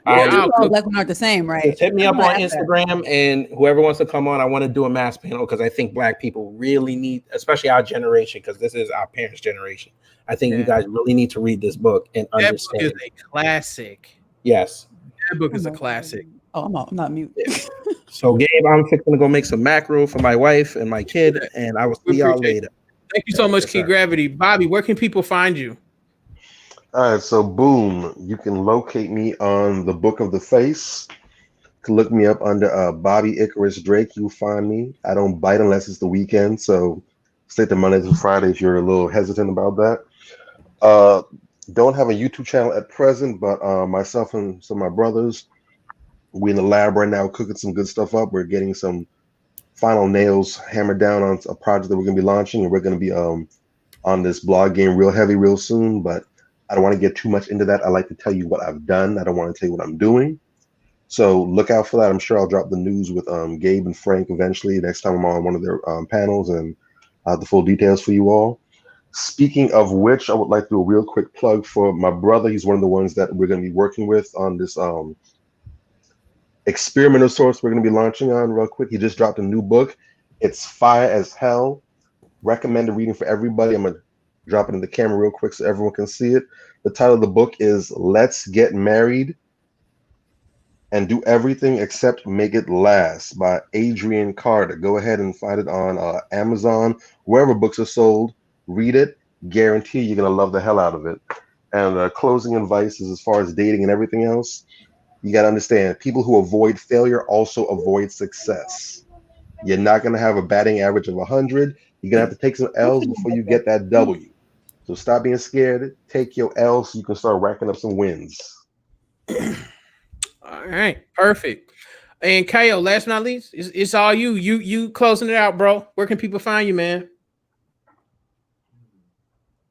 All black women aren't the same, right? Just hit me up on Instagram, and whoever wants to come on, I want to do a mass panel because I think black people really need, especially our generation, because this is our parents' generation. I think you guys really need to read this book and understand. That book is a classic. Yes. That book is a classic. Oh, I'm not mute. So, Gabe, I'm fixing to go make some macro for my wife and my kid, and I will see y'all later. Thank you so much, Key Gravity. Bobby, where can people find you? All right, so boom, you can locate me on the Book of the Face. You can look me up under Bobby Icarus Drake. You'll find me. I don't bite unless it's the weekend, so stay to Mondays and Fridays if you're a little hesitant about that. Don't have a YouTube channel at present, but myself and some of my brothers, we in the lab right now cooking some good stuff up. We're getting some final nails hammered down on a project that we're going to be launching, and we're going to be on this blog game real heavy real soon, but I don't want to get too much into that. I like to tell you what I've done. I don't want to tell you what I'm doing. So look out for that. I'm sure I'll drop the news with Gabe and Frank eventually next time I'm on one of their panels, and I'll have the full details for you all. Speaking of which, I would like to do a real quick plug for my brother. He's one of the ones that we're going to be working with on this experiment of sorts we're going to be launching on real quick. He just dropped a new book. It's fire as hell. Recommended reading for everybody. I'm going to drop it in the camera real quick so everyone can see it. The title of the book is Let's Get Married and Do Everything Except Make It Last by Adrian Carter. Go ahead and find it on Amazon, wherever books are sold. Read it. Guarantee you're going to love the hell out of it. And closing advice is as far as dating and everything else, you got to understand, people who avoid failure also avoid success. You're not going to have a batting average of 100. You're going to have to take some L's before you get that W. So stop being scared. Take your L's so you can start racking up some wins. All right. Perfect. And KO, last but not least, it's all you. You closing it out, bro. Where can people find you, man?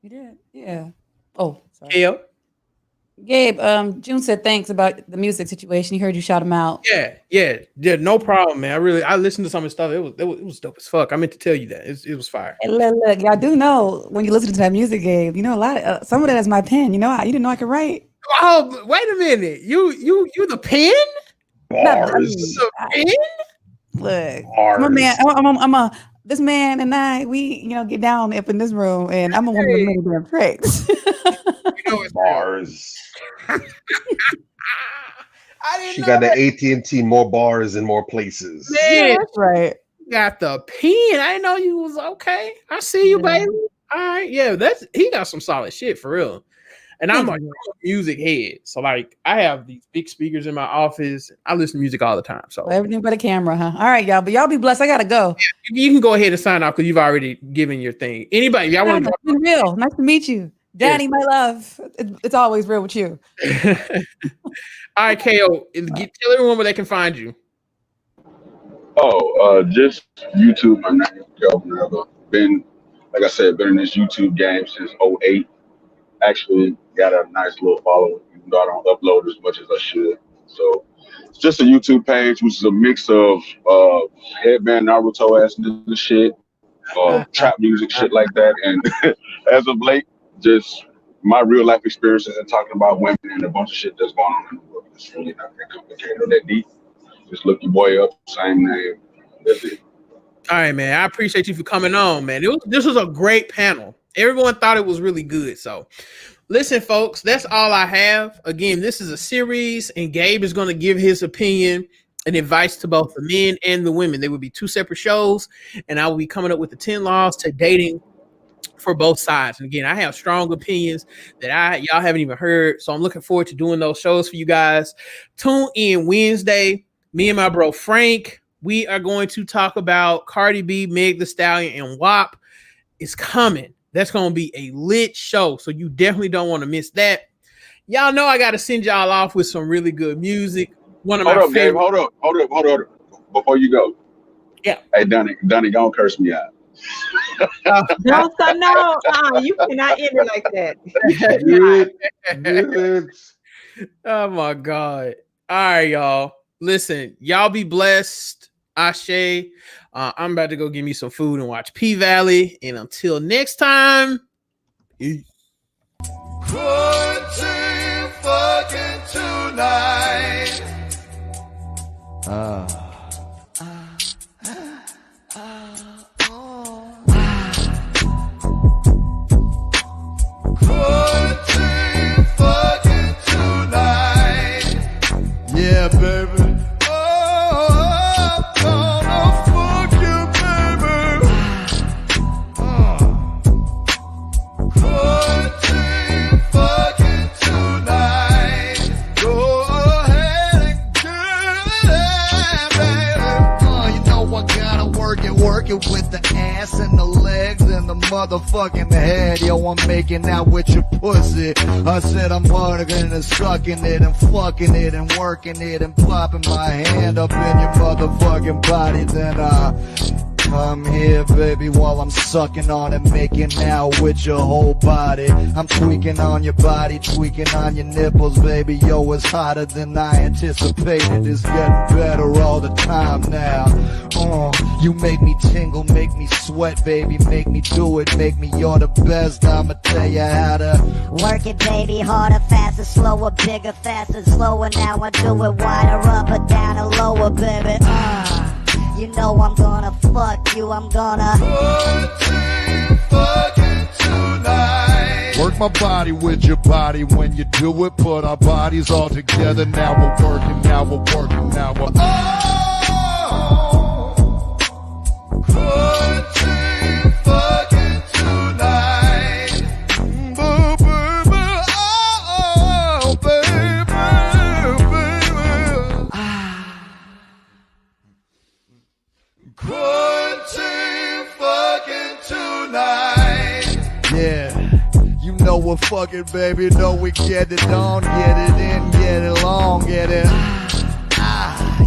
You did? Yeah. Oh, sorry. KO? Gabe, June said thanks about the music situation. He heard you shout him out. Yeah, no problem, man. I listened to some of the stuff. It was dope as fuck. I meant to tell you that it was fire. Hey, look, y'all do know when you listen to that music, Gabe. You know a lot. Some of that is my pen. You know, you didn't know I could write. Oh, wait a minute. You the pen? Bars. The pen? Look, Bars. I'm a man. This man and I, we get down up in this room, and I'm a woman of many damn tricks. Bars. I didn't She know got that. the AT&T more bars in more places. Man, Yeah, that's right. you got the pen. I didn't know you was okay. I see you, baby. All right, yeah, he got some solid shit for real. And I'm a music head, so like I have these big speakers in my office. I listen to music all the time. So everything but a camera, huh? All right, y'all. But y'all be blessed. I gotta go. You can go ahead and sign off because you've already given your thing. Anybody, y'all want to? It's been real. Nice to meet you, Danny. My love. It's always real with you. All right, KO. Tell everyone where they can find you. Just YouTube. My name is Kelvin. I've been, like I said, been in this YouTube game since '08. Actually got a nice little following, even though I don't upload as much as I should. So it's just a YouTube page, which is a mix of headband Naruto ass nigga shit, trap music, shit like that. And as of late, just my real life experiences and talking about women and a bunch of shit that's going on in the world. It's really not that complicated or that deep. Just look your boy up, same name. That's it. All right, man. I appreciate you for coming on, man. This was a great panel. Everyone thought it was really good. So listen, folks, that's all I have. Again, this is a series, and Gabe is going to give his opinion and advice to both the men and the women. They will be two separate shows, and I will be coming up with the 10 laws to dating for both sides. And again, I have strong opinions that y'all haven't even heard. So I'm looking forward to doing those shows for you guys. Tune in Wednesday. Me and my bro Frank, we are going to talk about Cardi B, Meg Thee Stallion, and WAP. It's coming. That's going to be a lit show. So you definitely don't want to miss that. Y'all know I got to send y'all off with some really good music. One of Hold my up, Gabe. favorite. Hold up. Before you go. Yeah. Hey, Donnie, don't curse me out. No, son, no. You cannot end it like that. Do it. Oh my God. All right, y'all. Listen, y'all be blessed. Ashe. I'm about to go get me some food and watch P Valley. And until next time, peace. Quarantine fucking tonight. Quarantine fucking tonight. Yeah, baby. Oh, I'm gonna fuck you, baby. Quarantine fucking tonight. Go ahead and get it, baby. You know I gotta work it with the ass and the legs and the motherfucking head. Yo, I'm making out with your pussy. I said I'm working and sucking it and fucking it and working it and popping my hand up in your motherfucking body. Then come here, baby, while I'm sucking on and making out with your whole body. I'm tweaking on your body, tweaking on your nipples, baby. Yo, it's hotter than I anticipated. It's getting better all the time now. You make me tingle, make me sweat, baby. Make me do it, make me you're the best. I'ma tell you how to work it, baby. Harder, faster, slower, bigger, faster, slower. Now I do it wider, up or down or lower, baby. You know I'm gonna fuck you, I'm gonna fucking tonight. Work my body with your body. When you do it, put our bodies all together. Now we're working, now we're working, now we're quarantine fucking tonight. Baby, oh, baby, baby. Quarantine fucking tonight. Yeah, you know we're fucking, baby. Know we get it on, get it in, get it long, get it.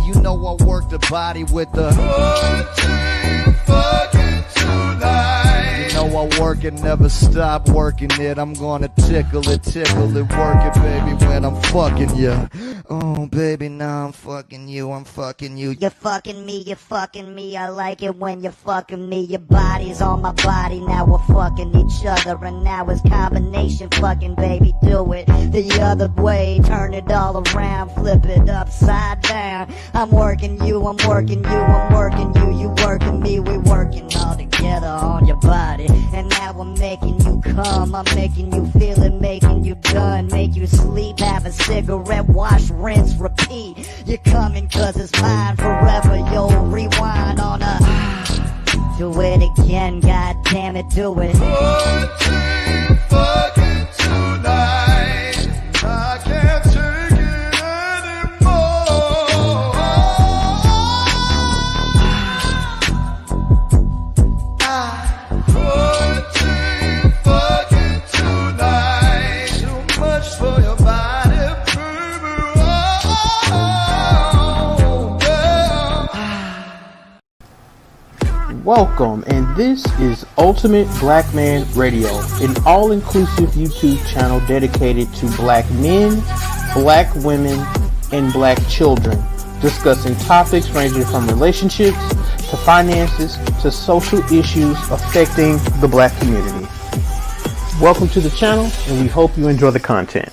You know I work the body with the quarantine fucking tonight. You know I work it, never stop working it. I'm gonna tickle it, work it, baby, when I'm fucking you. Oh, baby, now I'm fucking you, I'm fucking you. You're fucking me, I like it when you're fucking me. Your body's on my body, now we're fucking each other. And now it's combination fucking, baby, do it the other way. Turn it all around, flip it upside down. I'm working you, I'm working you, I'm working you. You working me, we working all together on your body. And now I'm making you come, I'm making you feel it, making you done. Make you sleep, have a cigarette, wash, rinse, repeat. You're coming cause it's mine forever. Yo, rewind on a do it again, god damn it, do it. Quarantine fucking tonight. I can't take it anymore. Quarantine fucking tonight. Too much for your body, baby. Welcome, and this is Ultimate Black Man Radio, an all-inclusive YouTube channel dedicated to black men, black women, and black children, discussing topics ranging from relationships to finances to social issues affecting the black community. Welcome to the channel, and we hope you enjoy the content.